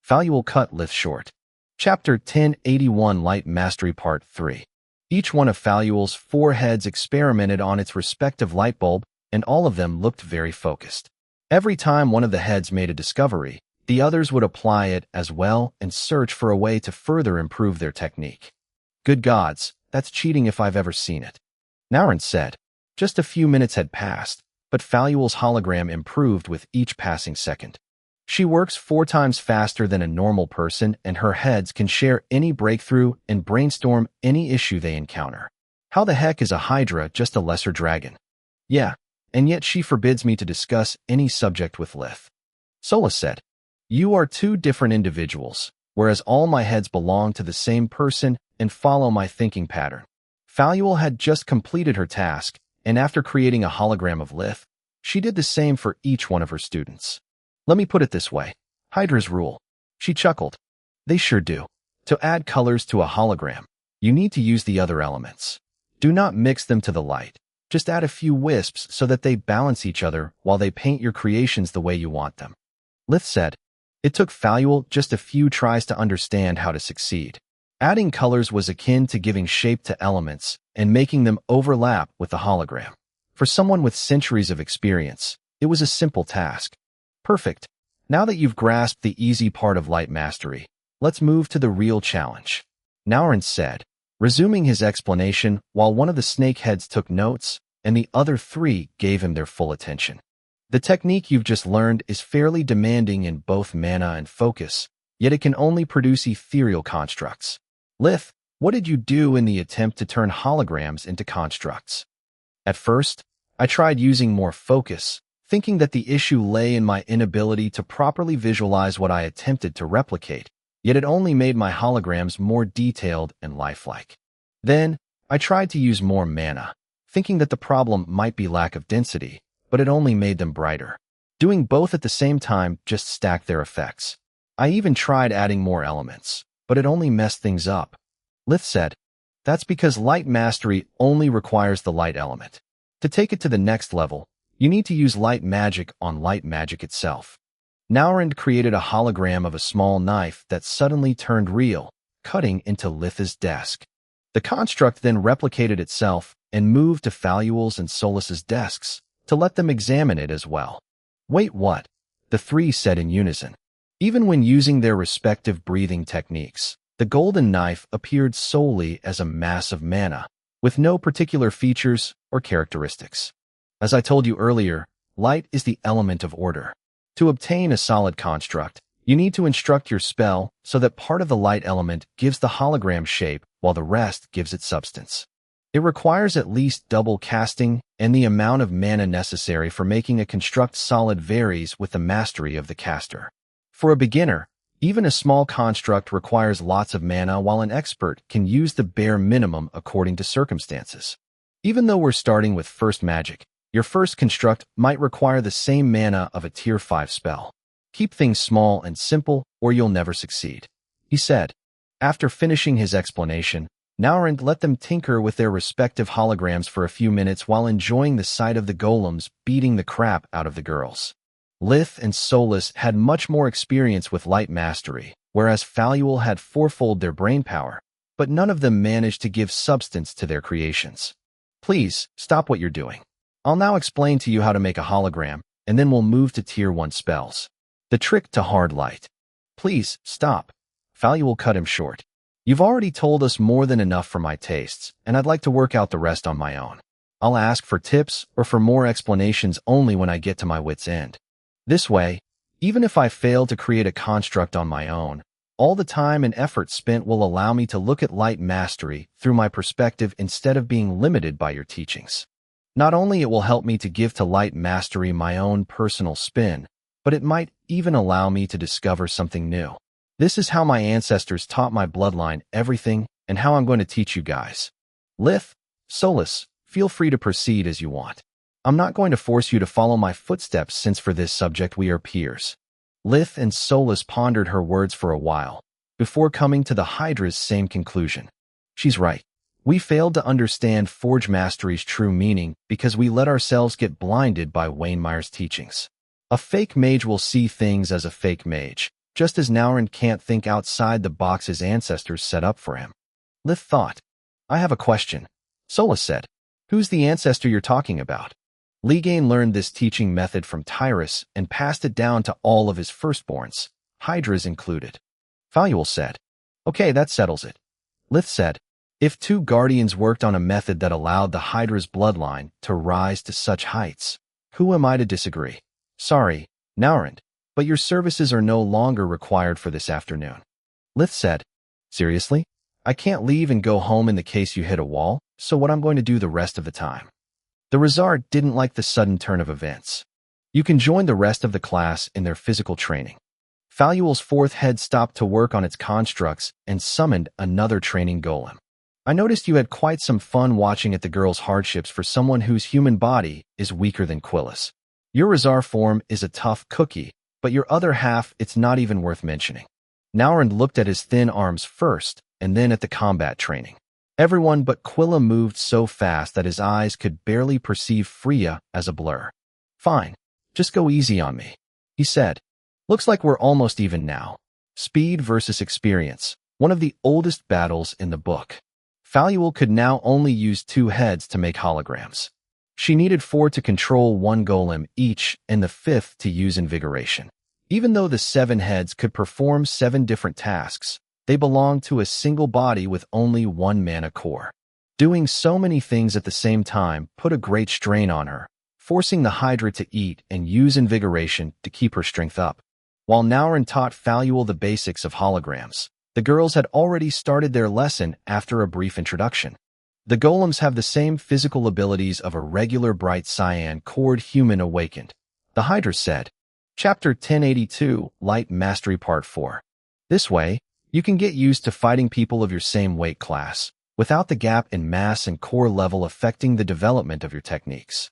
Faluel cut Lith short. Chapter 1081 Light Mastery Part 3. Each one of Faluel's 4 heads experimented on its respective light bulb, and all of them looked very focused. Every time one of the heads made a discovery, the others would apply it as well and search for a way to further improve their technique. Good gods, that's cheating if I've ever seen it. Naurin said. Just a few minutes had passed, but Faluel's hologram improved with each passing second. She works 4 times faster than a normal person, and her heads can share any breakthrough and brainstorm any issue they encounter. How the heck is a Hydra just a lesser dragon? Yeah, and yet she forbids me to discuss any subject with Lith. Solus said, You are 2 different individuals, whereas all my heads belong to the same person and follow my thinking pattern. Faluel had just completed her task, and after creating a hologram of Lith, she did the same for each one of her students. Let me put it this way. Hydras rule. She chuckled. They sure do. To add colors to a hologram, you need to use the other elements. Do not mix them to the light. Just add a few wisps so that they balance each other while they paint your creations the way you want them. Lith said. It took Faluel just a few tries to understand how to succeed. Adding colors was akin to giving shape to elements and making them overlap with the hologram. For someone with centuries of experience, it was a simple task. Perfect. Now that you've grasped the easy part of light mastery, let's move to the real challenge. Naurin said, resuming his explanation while one of the snakeheads took notes and the other 3 gave him their full attention. The technique you've just learned is fairly demanding in both mana and focus, yet it can only produce ethereal constructs. Lith, what did you do in the attempt to turn holograms into constructs? At first, I tried using more focus, thinking that the issue lay in my inability to properly visualize what I attempted to replicate, yet it only made my holograms more detailed and lifelike. Then, I tried to use more mana, thinking that the problem might be lack of density, but it only made them brighter. Doing both at the same time just stacked their effects. I even tried adding more elements, but it only messed things up. Lith said, That's because light mastery only requires the light element. To take it to the next level, you need to use light magic on light magic itself. Naurin created a hologram of a small knife that suddenly turned real, cutting into Lith's desk. The construct then replicated itself and moved to Faluel's and Solus's desks to let them examine it as well. Wait, what? The 3 said in unison. Even when using their respective breathing techniques, the golden knife appeared solely as a mass of mana, with no particular features or characteristics. As I told you earlier, light is the element of order. To obtain a solid construct, you need to instruct your spell so that part of the light element gives the hologram shape while the rest gives it substance. It requires at least double casting, and the amount of mana necessary for making a construct solid varies with the mastery of the caster. For a beginner, even a small construct requires lots of mana, while an expert can use the bare minimum according to circumstances. Even though we're starting with first magic, your first construct might require the same mana of a tier 5 spell. Keep things small and simple, or you'll never succeed, he said. After finishing his explanation, Naurin let them tinker with their respective holograms for a few minutes while enjoying the sight of the golems beating the crap out of the girls. Lith and Solus had much more experience with light mastery, whereas Faluel had 4-fold their brain power, but none of them managed to give substance to their creations. Please, stop what you're doing. I'll now explain to you how to make a hologram, and then we'll move to tier 1 spells. The trick to hard light. Please, stop. Faluel cut him short. You've already told us more than enough for my tastes, and I'd like to work out the rest on my own. I'll ask for tips or for more explanations only when I get to my wit's end. This way, even if I fail to create a construct on my own, all the time and effort spent will allow me to look at light mastery through my perspective instead of being limited by your teachings. Not only it will help me to give to light mastery my own personal spin, but it might even allow me to discover something new. This is how my ancestors taught my bloodline everything and how I'm going to teach you guys. Lith, Solus, feel free to proceed as you want. I'm not going to force you to follow my footsteps since for this subject we are peers. Lith and Solus pondered her words for a while, before coming to the Hydra's same conclusion. She's right. We failed to understand Forge Mastery's true meaning because we let ourselves get blinded by Wainmeyer's teachings. A fake mage will see things as a fake mage, just as Naurin can't think outside the box his ancestors set up for him. Lith thought. I have a question. Solus said. Who's the ancestor you're talking about? Ligane learned this teaching method from Tyrus and passed it down to all of his firstborns, Hydras included. Faluel said. Okay, that settles it. Lith said. If two guardians worked on a method that allowed the Hydra's bloodline to rise to such heights, who am I to disagree? Sorry, Naurand, but your services are no longer required for this afternoon. Lith said, Seriously? I can't leave and go home in the case you hit a wall, so what I'm going to do the rest of the time. The Rizard didn't like the sudden turn of events. You can join the rest of the class in their physical training. Faluel's fourth head stopped to work on its constructs and summoned another training golem. I noticed you had quite some fun watching at the girl's hardships for someone whose human body is weaker than Quilla's. Your Rizar form is a tough cookie, but your other half it's not even worth mentioning. Naurand looked at his thin arms first, and then at the combat training. Everyone but Quilla moved so fast that his eyes could barely perceive Freya as a blur. Fine, just go easy on me, he said. Looks like we're almost even now. Speed versus experience, one of the oldest battles in the book. Faluel could now only use 2 heads to make holograms. She needed 4 to control 1 golem each and the 5th to use invigoration. Even though the 7 heads could perform 7 different tasks, they belonged to a single body with only 1 mana core. Doing so many things at the same time put a great strain on her, forcing the Hydra to eat and use invigoration to keep her strength up. While Naurand taught Faluel the basics of holograms, the girls had already started their lesson after a brief introduction. The golems have the same physical abilities of a regular bright cyan-cored human awakened. The Hydra said, Chapter 1082, Light Mastery Part 4. This way, you can get used to fighting people of your same weight class, without the gap in mass and core level affecting the development of your techniques.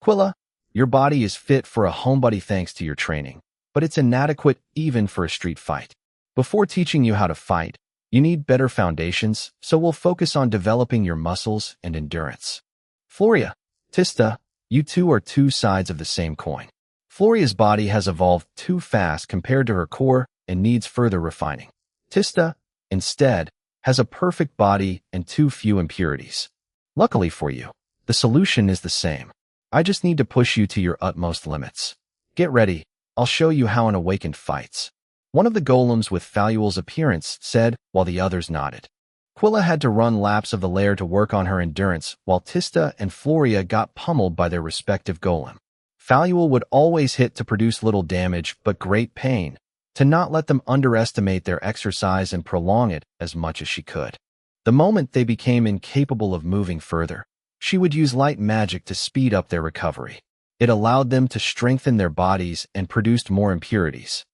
Quilla, your body is fit for a homebody thanks to your training, but it's inadequate even for a street fight. Before teaching you how to fight, you need better foundations, so we'll focus on developing your muscles and endurance. Floria, Tista, you two are 2 sides of the same coin. Floria's body has evolved too fast compared to her core and needs further refining. Tista, instead, has a perfect body and too few impurities. Luckily for you, the solution is the same. I just need to push you to your utmost limits. Get ready, I'll show you how an awakened fights. One of the golems with Faluel's appearance said, while the others nodded. Quilla had to run laps of the lair to work on her endurance, while Tista and Floria got pummeled by their respective golem. Faluel would always hit to produce little damage but great pain, to not let them underestimate their exercise and prolong it as much as she could. The moment they became incapable of moving further, she would use light magic to speed up their recovery. It allowed them to strengthen their bodies and produced more impurities.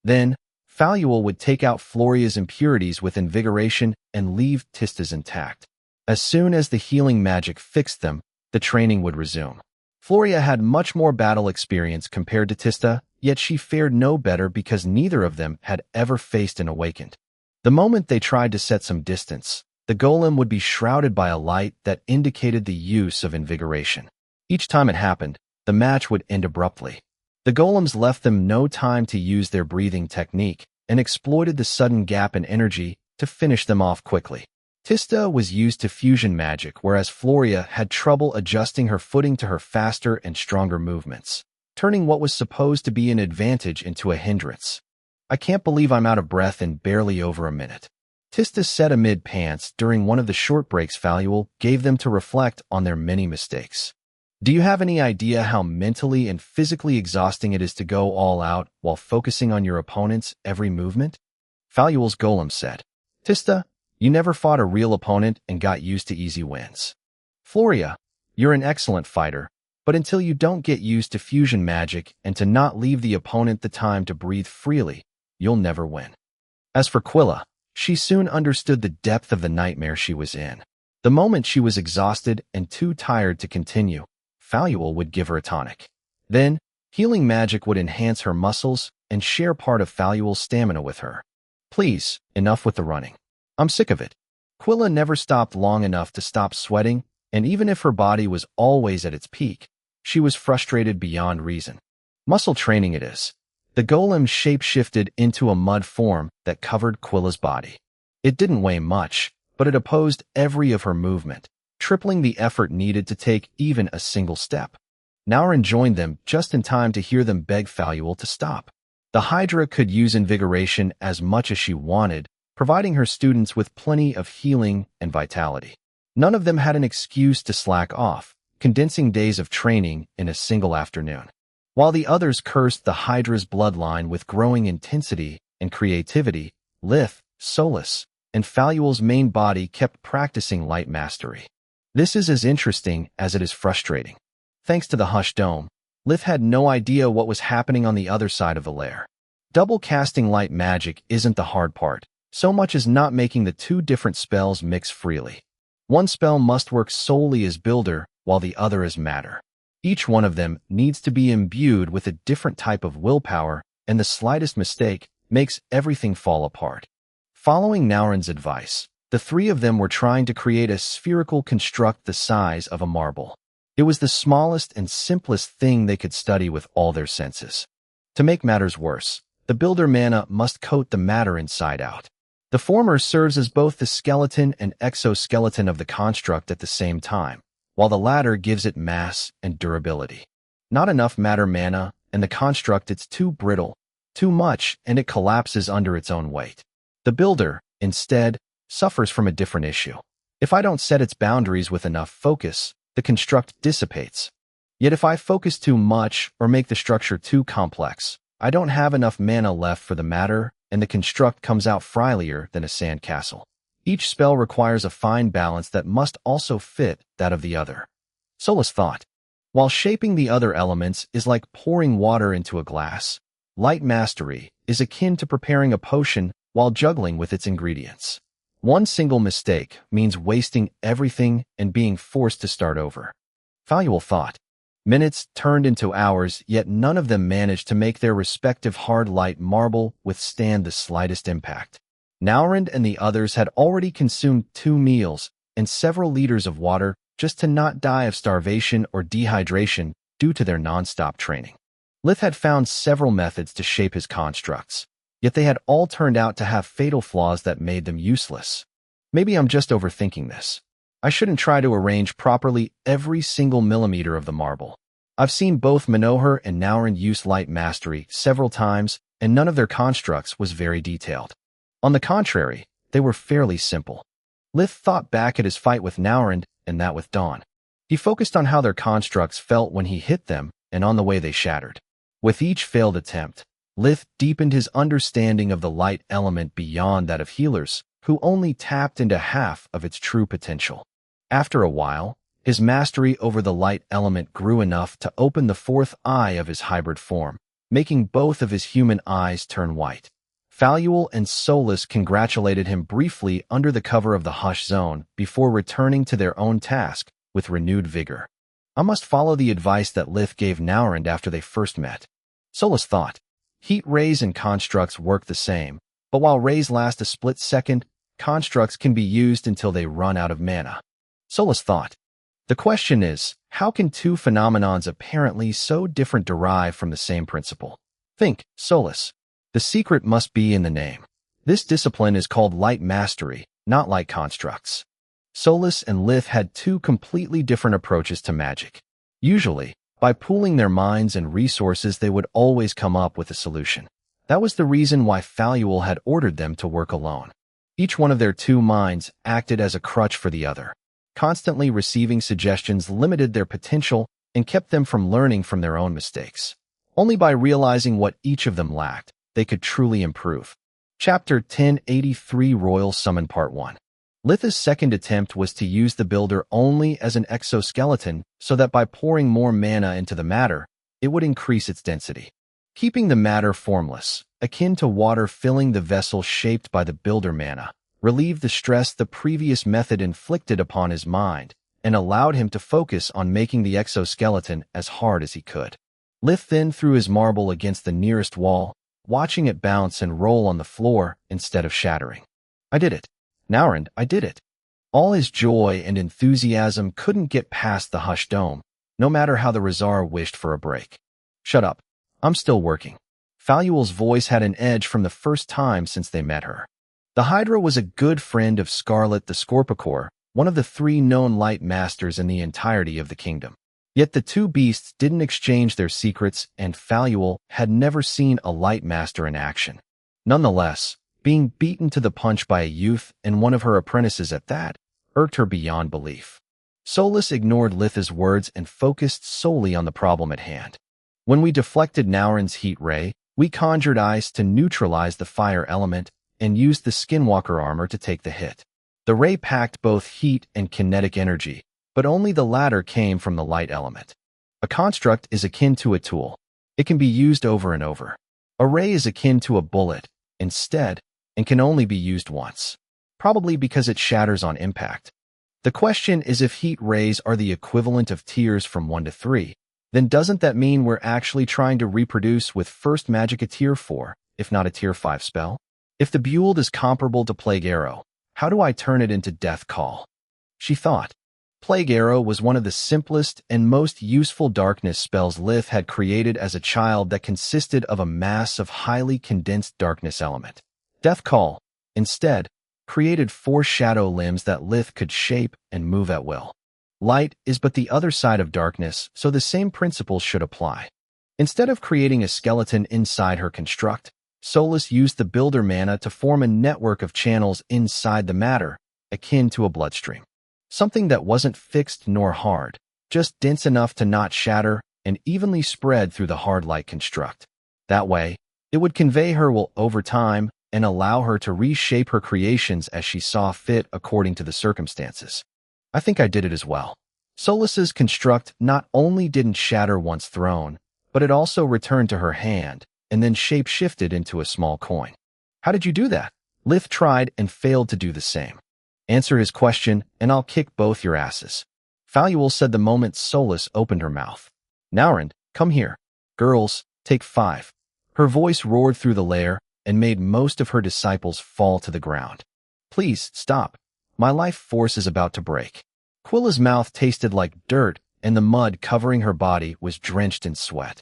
Then, Faluel would take out Floria's impurities with invigoration and leave Tista's intact. As soon as the healing magic fixed them, the training would resume. Floria had much more battle experience compared to Tista, yet she fared no better because neither of them had ever faced an awakened. The moment they tried to set some distance, the golem would be shrouded by a light that indicated the use of invigoration. Each time it happened, the match would end abruptly. The golems left them no time to use their breathing technique and exploited the sudden gap in energy to finish them off quickly. Tista was used to fusion magic, whereas Floria had trouble adjusting her footing to her faster and stronger movements, turning what was supposed to be an advantage into a hindrance. I can't believe I'm out of breath in barely over a minute. Tista said amid pants during one of the short breaks Faluel gave them to reflect on their many mistakes. Do you have any idea how mentally and physically exhausting it is to go all out while focusing on your opponent's every movement? Faluel's golem said. Tista, you never fought a real opponent and got used to easy wins. Floria, you're an excellent fighter, but until you don't get used to fusion magic and to not leave the opponent the time to breathe freely, you'll never win. As for Quilla, she soon understood the depth of the nightmare she was in. The moment she was exhausted and too tired to continue, Faluel would give her a tonic. Then, healing magic would enhance her muscles and share part of Faluel's stamina with her. Please, enough with the running. I'm sick of it. Quilla never stopped long enough to stop sweating, and even if her body was always at its peak, she was frustrated beyond reason. Muscle training it is. The golem shape-shifted into a mud form that covered Quilla's body. It didn't weigh much, but it opposed every of her movement, tripling the effort needed to take even a single step. Naurand joined them just in time to hear them beg Faluel to stop. The Hydra could use invigoration as much as she wanted, providing her students with plenty of healing and vitality. None of them had an excuse to slack off, condensing days of training in a single afternoon. While the others cursed the Hydra's bloodline with growing intensity and creativity, Lith, Solus, and Faluel's main body kept practicing light mastery. This is as interesting as it is frustrating. Thanks to the Hush Dome, Lith had no idea what was happening on the other side of the lair. Double casting light magic isn't the hard part, so much as not making the two different spells mix freely. One spell must work solely as builder, while the other as matter. Each one of them needs to be imbued with a different type of willpower, and the slightest mistake makes everything fall apart. Following Naurin's advice, the three of them were trying to create a spherical construct the size of a marble. It was the smallest and simplest thing they could study with all their senses. To make matters worse, the builder mana must coat the matter inside out. The former serves as both the skeleton and exoskeleton of the construct at the same time, while the latter gives it mass and durability. Not enough matter mana, and the construct it's too brittle. Too much, and it collapses under its own weight. The builder, instead, suffers from a different issue. If I don't set its boundaries with enough focus, the construct dissipates. Yet if I focus too much or make the structure too complex, I don't have enough mana left for the matter, and the construct comes out frilier than a sand castle. Each spell requires a fine balance that must also fit that of the other. Solus thought. While shaping the other elements is like pouring water into a glass, light mastery is akin to preparing a potion while juggling with its ingredients. One single mistake means wasting everything and being forced to start over. Faluel thought. Minutes turned into hours, yet none of them managed to make their respective hard light marble withstand the slightest impact. Naurin and the others had already consumed 2 meals and several liters of water just to not die of starvation or dehydration due to their non-stop training. Lith had found several methods to shape his constructs, yet they had all turned out to have fatal flaws that made them useless. Maybe I'm just overthinking this. I shouldn't try to arrange properly every single millimeter of the marble. I've seen both Manohar and Naurin use light mastery several times, and none of their constructs was very detailed. On the contrary, they were fairly simple. Lith thought back at his fight with Naurin and that with Dawn. He focused on how their constructs felt when he hit them and on the way they shattered. With each failed attempt, Lith deepened his understanding of the light element beyond that of healers, who only tapped into half of its true potential. After a while, his mastery over the light element grew enough to open the fourth eye of his hybrid form, making both of his human eyes turn white. Faluel and Solus congratulated him briefly under the cover of the Hush Zone before returning to their own task with renewed vigor. I must follow the advice that Lith gave Naurin after they first met. Solus thought. Heat rays and constructs work the same, but while rays last a split second, constructs can be used until they run out of mana. Solus thought. The question is, how can two phenomenons apparently so different derive from the same principle? Think, Solus. The secret must be in the name. This discipline is called light mastery, not light constructs. Solus and Lith had two completely different approaches to magic. Usually, by pooling their minds and resources, they would always come up with a solution. That was the reason why Faluel had ordered them to work alone. Each one of their two minds acted as a crutch for the other. Constantly receiving suggestions limited their potential and kept them from learning from their own mistakes. Only by realizing what each of them lacked, they could truly improve. Chapter 1083 Royal Summon Part 1. Lith's second attempt was to use the builder only as an exoskeleton so that by pouring more mana into the matter, it would increase its density. Keeping the matter formless, akin to water filling the vessel shaped by the builder mana, relieved the stress the previous method inflicted upon his mind and allowed him to focus on making the exoskeleton as hard as he could. Lith then threw his marble against the nearest wall, watching it bounce and roll on the floor instead of shattering. I did it. Naurin, I did it. All his joy and enthusiasm couldn't get past the Hush Dome, no matter how the Razar wished for a break. Shut up. I'm still working. Faluel's voice had an edge from the first time since they met her. The Hydra was a good friend of Scarlet the Scorpicore, one of the 3 known light masters in the entirety of the kingdom. Yet the two beasts didn't exchange their secrets, and Faluel had never seen a light master in action. Nonetheless, Being beaten to the punch by a youth and one of her apprentices at that irked her beyond belief. Solus ignored Litha's words and focused solely on the problem at hand. When we deflected Naurin's heat ray, we conjured ice to neutralize the fire element and used the skinwalker armor to take the hit. The ray packed both heat and kinetic energy, but only the latter came from the light element. A construct is akin to a tool. It can be used over and over. A ray is akin to a bullet, instead, and can only be used once, probably because it shatters on impact. The question is, if heat rays are the equivalent of tiers from 1 to 3, then doesn't that mean we're actually trying to reproduce with first magic a tier 4, if not a tier 5 spell? If the build is comparable to Plague Arrow, how do I turn it into Death Call? She thought. Plague Arrow was one of the simplest and most useful darkness spells Lith had created as a child that consisted of a mass of highly condensed darkness element. Death Call, instead, created 4 shadow limbs that Lith could shape and move at will. Light is but the other side of darkness, so the same principles should apply. Instead of creating a skeleton inside her construct, Solus used the builder mana to form a network of channels inside the matter, akin to a bloodstream. Something that wasn't fixed nor hard, just dense enough to not shatter and evenly spread through the hard light construct. That way, it would convey her will over time and allow her to reshape her creations as she saw fit according to the circumstances. I think I did it as well. Solus's construct not only didn't shatter once thrown, but it also returned to her hand and then shape-shifted into a small coin. How did you do that? Lith tried and failed to do the same. Answer his question, and I'll kick both your asses. Faluel said the moment Solus opened her mouth. Naurin, come here. Girls, take 5. Her voice roared through the lair and made most of her disciples fall to the ground. Please, stop. My life force is about to break. Quilla's mouth tasted like dirt, and the mud covering her body was drenched in sweat.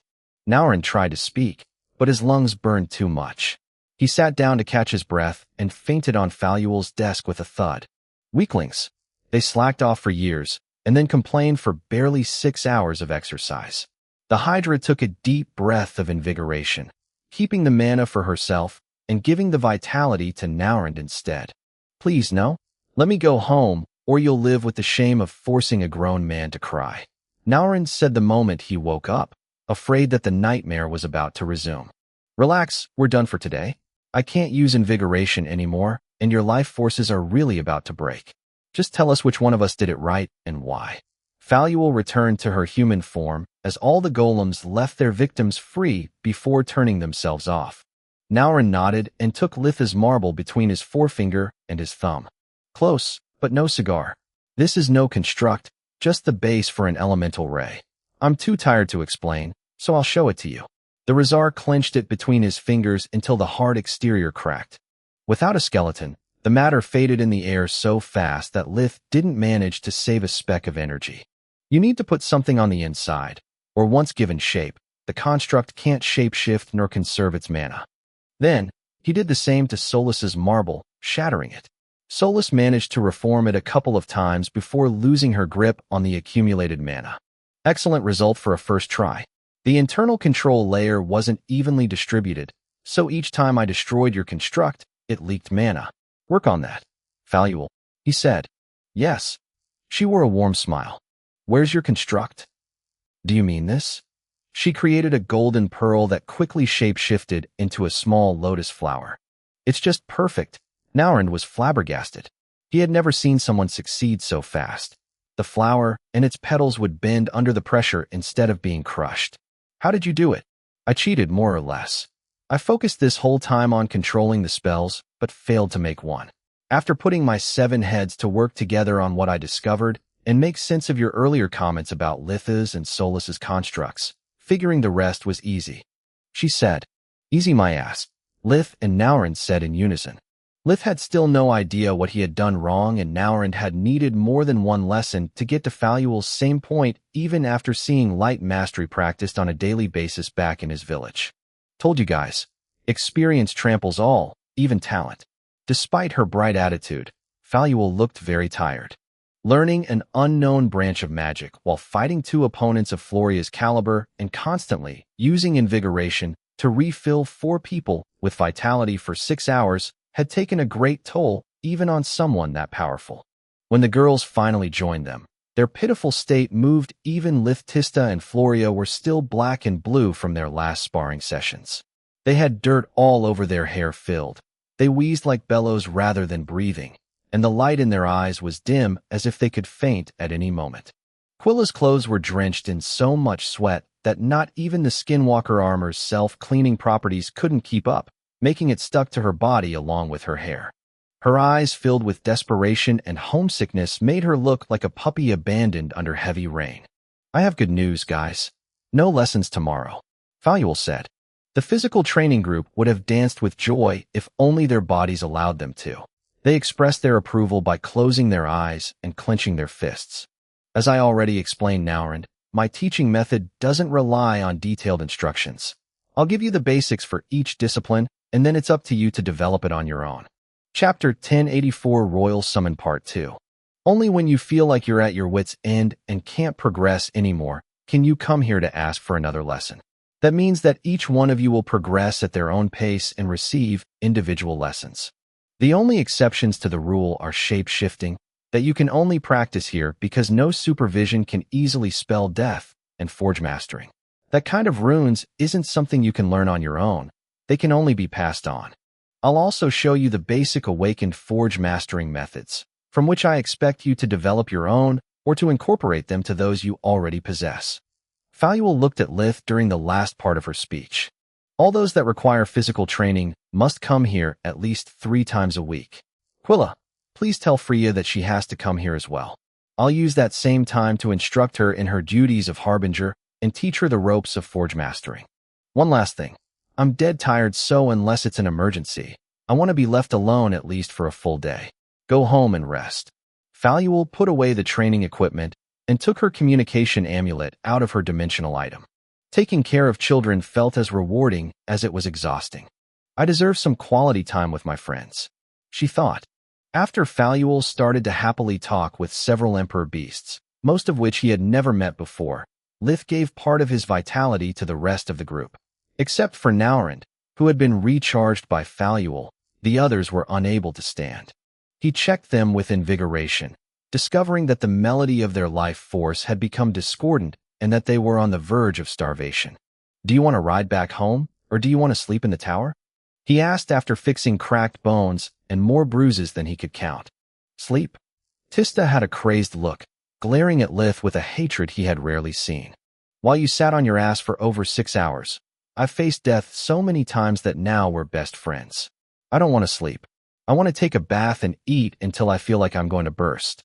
Naurin tried to speak, but his lungs burned too much. He sat down to catch his breath and fainted on Faluel's desk with a thud. Weaklings. They slacked off for years, and then complained for barely 6 hours of exercise. The Hydra took a deep breath of invigoration, keeping the mana for herself and giving the vitality to Naurin instead. Please, no. Let me go home, or you'll live with the shame of forcing a grown man to cry. Naurin said the moment he woke up, afraid that the nightmare was about to resume. Relax, we're done for today. I can't use invigoration anymore, and your life forces are really about to break. Just tell us which one of us did it right and why. Faluel returned to her human form as all the golems left their victims free before turning themselves off. Naurin nodded and took Litha's marble between his forefinger and his thumb. Close, but no cigar. This is no construct, just the base for an elemental ray. I'm too tired to explain, so I'll show it to you. The Razar clenched it between his fingers until the hard exterior cracked. Without a skeleton, the matter faded in the air so fast that Lith didn't manage to save a speck of energy. You need to put something on the inside, or once given shape, the construct can't shapeshift nor conserve its mana. Then, he did the same to Solus's marble, shattering it. Solus managed to reform it a couple of times before losing her grip on the accumulated mana. Excellent result for a first try. The internal control layer wasn't evenly distributed, so each time I destroyed your construct, it leaked mana. Work on that. Faluel, he said. Yes. She wore a warm smile. Where's your construct? Do you mean this? She created a golden pearl that quickly shape-shifted into a small lotus flower. It's just perfect. Naurin was flabbergasted. He had never seen someone succeed so fast. The flower and its petals would bend under the pressure instead of being crushed. How did you do it? I cheated more or less. I focused this whole time on controlling the spells, but failed to make one. After putting my 7 heads to work together on what I discovered and make sense of your earlier comments about Litha's and Solus's constructs, figuring the rest was easy. She said. Easy my ass. Lith and Naurin said in unison. Lith had still no idea what he had done wrong, and Naurin had needed more than one lesson to get to Faluel's same point even after seeing light mastery practiced on a daily basis back in his village. Told you guys, experience tramples all, even talent. Despite her bright attitude, Faluel looked very tired. Learning an unknown branch of magic while fighting 2 opponents of Floria's caliber and constantly using invigoration to refill 4 people with vitality for 6 hours had taken a great toll even on someone that powerful. When the girls finally joined them, their pitiful state moved. Even Tista and Floria were still black and blue from their last sparring sessions. They had dirt all over their hair filled. They wheezed like bellows rather than breathing, and the light in their eyes was dim as if they could faint at any moment. Quilla's clothes were drenched in so much sweat that not even the Skinwalker armor's self-cleaning properties couldn't keep up, making it stuck to her body along with her hair. Her eyes, filled with desperation and homesickness, made her look like a puppy abandoned under heavy rain. "I have good news, guys. No lessons tomorrow," Faluel said. The physical training group would have danced with joy if only their bodies allowed them to. They expressed their approval by closing their eyes and clenching their fists. "As I already explained, Nowrand, my teaching method doesn't rely on detailed instructions. I'll give you the basics for each discipline, and then it's up to you to develop it on your own." Chapter 1084, Royal Summon Part 2. Only when you feel like you're at your wit's end and can't progress anymore can you come here to ask for another lesson. That means that each one of you will progress at their own pace and receive individual lessons. The only exceptions to the rule are shape-shifting, that you can only practice here because no supervision can easily spell death, and forge mastering. That kind of runes isn't something you can learn on your own. They can only be passed on. I'll also show you the basic awakened forge mastering methods, from which I expect you to develop your own or to incorporate them to those you already possess. Faluel looked at Lith during the last part of her speech. All those that require physical training must come here at least 3 times a week. "Quilla, please tell Freya that she has to come here as well. I'll use that same time to instruct her in her duties of Harbinger and teach her the ropes of forge mastering. One last thing. I'm dead tired, so unless it's an emergency, I want to be left alone at least for a full day. Go home and rest." Faluel put away the training equipment and took her communication amulet out of her dimensional item. Taking care of children felt as rewarding as it was exhausting. "I deserve some quality time with my friends," she thought. After Faluel started to happily talk with several Emperor beasts, most of which he had never met before, Lith gave part of his vitality to the rest of the group. Except for Nowrand, who had been recharged by Faluel, the others were unable to stand. He checked them with invigoration, discovering that the melody of their life force had become discordant and that they were on the verge of starvation. "Do you want to ride back home, or do you want to sleep in the tower?" he asked after fixing cracked bones and more bruises than he could count. "Sleep?" Tista had a crazed look, glaring at Lith with a hatred he had rarely seen. "While you sat on your ass for over 6 hours, I've faced death so many times that now we're best friends. I don't want to sleep. I want to take a bath and eat until I feel like I'm going to burst.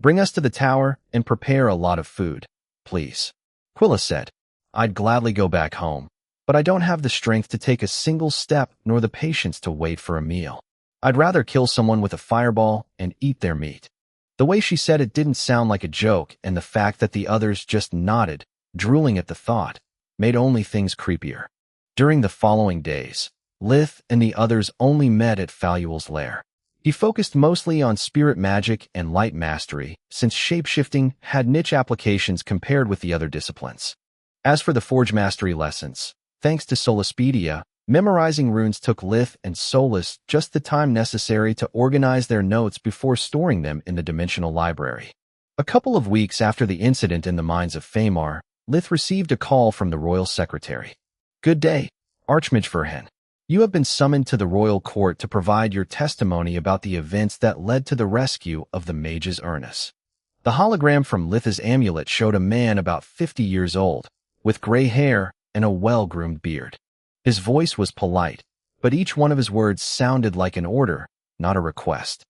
Bring us to the tower and prepare a lot of food, please," Quilla said. "I'd gladly go back home, but I don't have the strength to take a single step nor the patience to wait for a meal. I'd rather kill someone with a fireball and eat their meat." The way she said it didn't sound like a joke, and the fact that the others just nodded, drooling at the thought, made only things creepier. During the following days, Lith and the others only met at Faluel's lair. He focused mostly on spirit magic and light mastery, since shapeshifting had niche applications compared with the other disciplines. As for the forge mastery lessons, thanks to Solaspedia, memorizing runes took Lith and Solus just the time necessary to organize their notes before storing them in the dimensional library. A couple of weeks after the incident in the mines of Famar, Lith received a call from the royal secretary. "Good day, Archmage Verhen. You have been summoned to the royal court to provide your testimony about the events that led to the rescue of the Magus Ernest." The hologram from Lith's amulet showed a man about 50 years old, with gray hair and a well-groomed beard. His voice was polite, but each one of his words sounded like an order, not a request.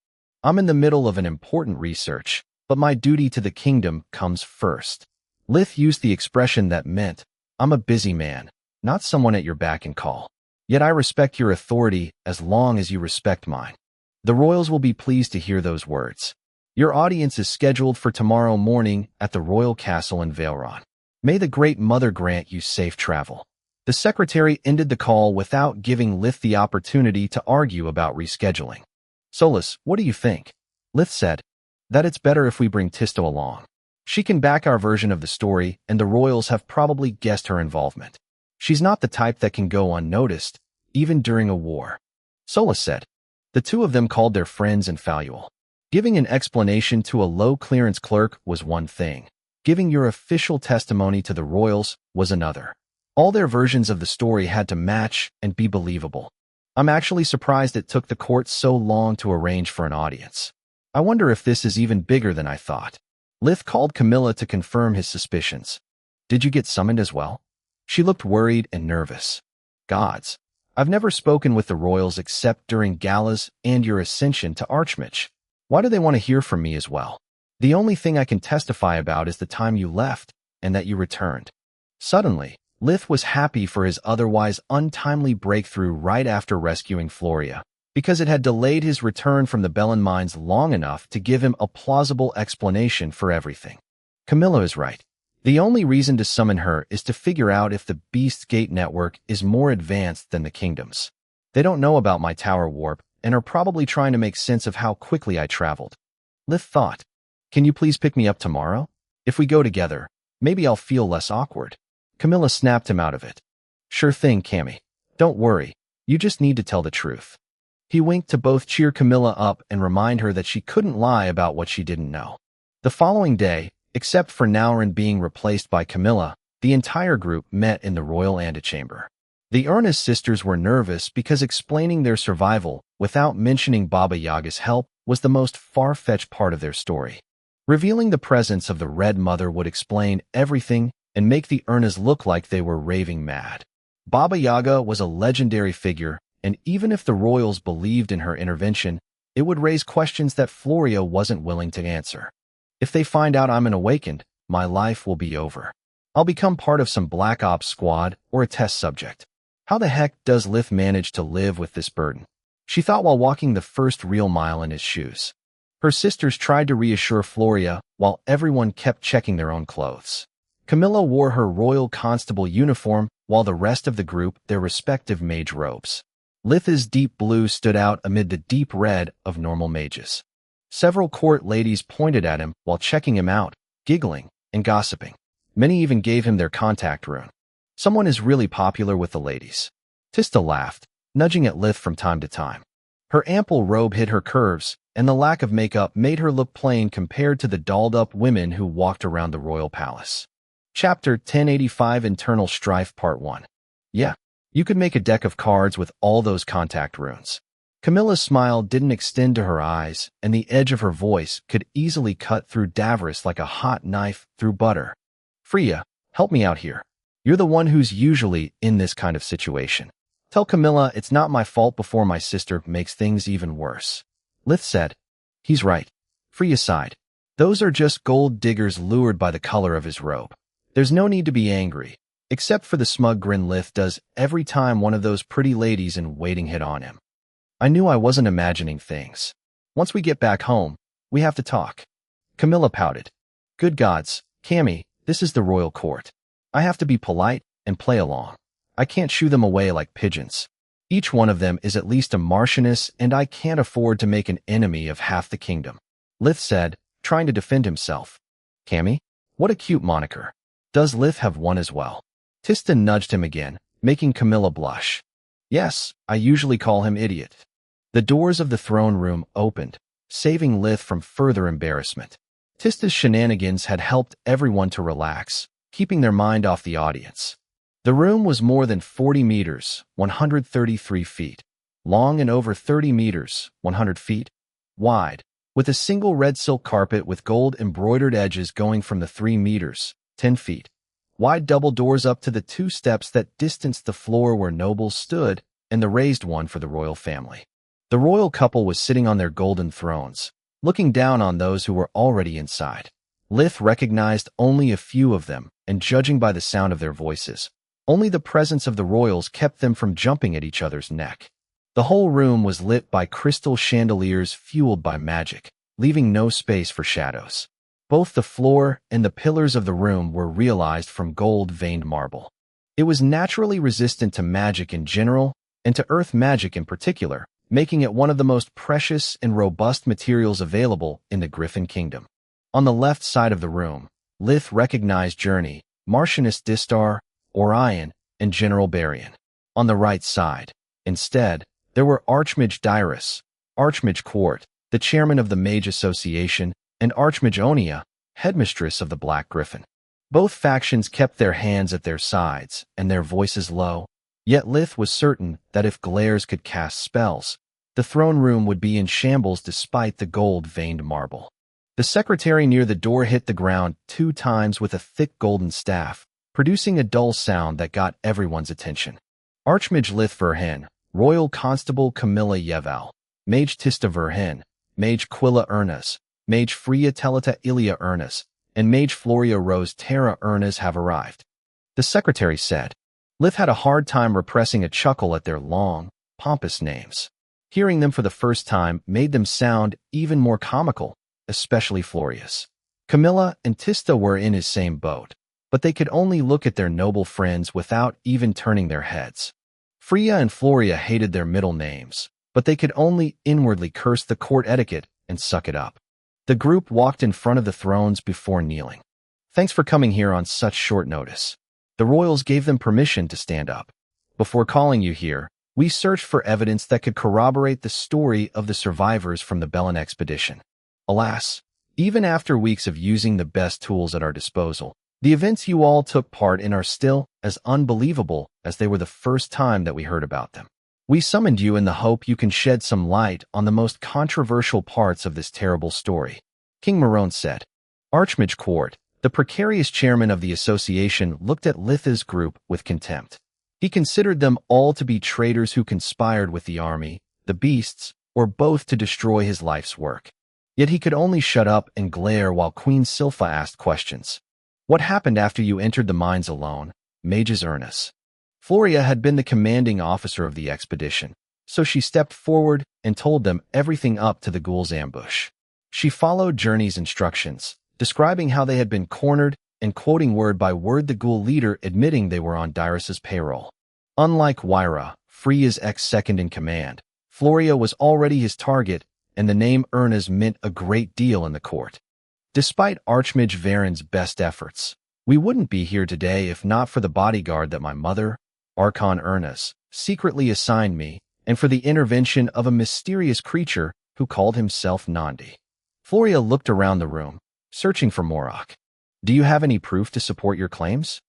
"I'm in the middle of an important research, but my duty to the kingdom comes first." Lith used the expression that meant, "I'm a busy man, not someone at your beck and call. Yet I respect your authority as long as you respect mine." The royals will be pleased to hear those words. "Your audience is scheduled for tomorrow morning at the royal castle in Valeron. May the Great Mother grant you safe travel." The secretary ended the call without giving Lith the opportunity to argue about rescheduling. "Solus, what do you think?" Lith said. "That it's better if we bring Tisto along. She can back our version of the story, and the royals have probably guessed her involvement. She's not the type that can go unnoticed, even during a war." Solus said. The two of them called their friends infallible. Giving an explanation to a low-clearance clerk was one thing. Giving your official testimony to the royals was another. All their versions of the story had to match and be believable. I'm actually surprised it took the court so long to arrange for an audience. I wonder if this is even bigger than I thought. Lith called Camilla to confirm his suspicions. Did you get summoned as well? She looked worried and nervous. Gods. I've never spoken with the royals except during galas and your ascension to Archmage. Why do they want to hear from me as well? The only thing I can testify about is the time you left and that you returned. Suddenly, Lith was happy for his otherwise untimely breakthrough right after rescuing Floria, because it had delayed his return from the Bellin mines long enough to give him a plausible explanation for everything. Camilla is right. The only reason to summon her is to figure out if the Beast Gate network is more advanced than the kingdoms. They don't know about my tower warp and are probably trying to make sense of how quickly I traveled. Lith thought, can you please pick me up tomorrow? If we go together, maybe I'll feel less awkward. Camilla snapped him out of it. Sure thing, Cammy. Don't worry. You just need to tell the truth. He winked to both cheer Camilla up and remind her that she couldn't lie about what she didn't know. The following day, except for Naurin being replaced by Camilla, the entire group met in the royal antechamber. The Ernest sisters were nervous because explaining their survival without mentioning Baba Yaga's help was the most far-fetched part of their story. Revealing the presence of the Red Mother would explain everything and make the Ernest look like they were raving mad. Baba Yaga was a legendary figure, and even if the royals believed in her intervention, it would raise questions that Floria wasn't willing to answer. If they find out I'm an awakened, my life will be over. I'll become part of some Black Ops squad or a test subject. How the heck does Lith manage to live with this burden? She thought while walking the first real mile in his shoes. Her sisters tried to reassure Floria while everyone kept checking their own clothes. Camilla wore her royal constable uniform while the rest of the group their respective mage robes. Lith's deep blue stood out amid the deep red of normal mages. Several court ladies pointed at him while checking him out, giggling and gossiping. Many even gave him their contact rune. Someone is really popular with the ladies. Tista laughed, nudging at Lith from time to time. Her ample robe hid her curves, and the lack of makeup made her look plain compared to the dolled-up women who walked around the royal palace. Chapter 1085 Internal Strife Part 1. Yeah, you could make a deck of cards with all those contact runes. Camilla's smile didn't extend to her eyes, and the edge of her voice could easily cut through Davros like a hot knife through butter. Freya, help me out here. You're the one who's usually in this kind of situation. Tell Camilla it's not my fault before my sister makes things even worse. Lith said. He's right. Freya sighed. Those are just gold diggers lured by the color of his robe. There's no need to be angry, except for the smug grin Lith does every time one of those pretty ladies in waiting hit on him. I knew I wasn't imagining things. Once we get back home, we have to talk. Camilla pouted. Good gods, Cammy, this is the royal court. I have to be polite and play along. I can't shoo them away like pigeons. Each one of them is at least a Marchioness, and I can't afford to make an enemy of half the kingdom. Lith said, trying to defend himself. Cammy? What a cute moniker. Does Lith have one as well? Tista nudged him again, making Camilla blush. Yes, I usually call him Idiot. The doors of the throne room opened, saving Lith from further embarrassment. Tista's shenanigans had helped everyone to relax, keeping their mind off the audience. The room was more than 40 meters, 133 feet, long and over 30 meters, 100 feet, wide, with a single red silk carpet with gold embroidered edges going from the 3 meters, 10 feet, wide double doors up to the 2 steps that distanced the floor where nobles stood and the raised one for the royal family. The royal couple was sitting on their golden thrones, looking down on those who were already inside. Lith recognized only a few of them, and judging by the sound of their voices, only the presence of the royals kept them from jumping at each other's neck. The whole room was lit by crystal chandeliers fueled by magic, leaving no space for shadows. Both the floor and the pillars of the room were realized from gold-veined marble. It was naturally resistant to magic in general, and to earth magic in particular, making it one of the most precious and robust materials available in the Griffin Kingdom. On the left side of the room, Lith recognized Journey, Marchioness Distar, Orion, and General Barian. On the right side, instead, there were Archmage Dyrus, Archmage Court, the chairman of the Mage Association, and Archmage Onia, headmistress of the Black Griffin. Both factions kept their hands at their sides and their voices low, yet Lith was certain that if glares could cast spells, the throne room would be in shambles despite the gold-veined marble. The secretary near the door hit the ground 2 times with a thick golden staff, producing a dull sound that got everyone's attention. Archmage Lith Verhen, Royal Constable Camilla Yeval, Mage Tista Verhen, Mage Quilla Ernas, Mage Freya Telita Ilia Ernas, and Mage Floria Rose Terra Ernas have arrived. The secretary said. Lith had a hard time repressing a chuckle at their long, pompous names. Hearing them for the first time made them sound even more comical, especially Floria's. Camilla and Tista were in his same boat, but they could only look at their noble friends without even turning their heads. Freya and Floria hated their middle names, but they could only inwardly curse the court etiquette and suck it up. The group walked in front of the thrones before kneeling. Thanks for coming here on such short notice. The royals gave them permission to stand up. Before calling you here, we searched for evidence that could corroborate the story of the survivors from the Bellin expedition. Alas, even after weeks of using the best tools at our disposal, the events you all took part in are still as unbelievable as they were the first time that we heard about them. We summoned you in the hope you can shed some light on the most controversial parts of this terrible story, King Marone said. Archmage Court, the precarious chairman of the association, looked at Litha's group with contempt. He considered them all to be traitors who conspired with the army, the beasts, or both to destroy his life's work. Yet he could only shut up and glare while Queen Silpha asked questions. What happened after you entered the mines alone, Magus Ernest? Floria had been the commanding officer of the expedition, so she stepped forward and told them everything up to the ghoul's ambush. She followed Journey's instructions, describing how they had been cornered and quoting word by word the ghoul leader admitting they were on Dyrus's payroll. Unlike Wyra, Freya's ex-second-in-command, Floria was already his target, and the name Ernas meant a great deal in the court. Despite Archmage Varen's best efforts, we wouldn't be here today if not for the bodyguard that my mother, Archon Ernas, secretly assigned me, and for the intervention of a mysterious creature who called himself Nandi. Floria looked around the room, searching for Morok. Do you have any proof to support your claims?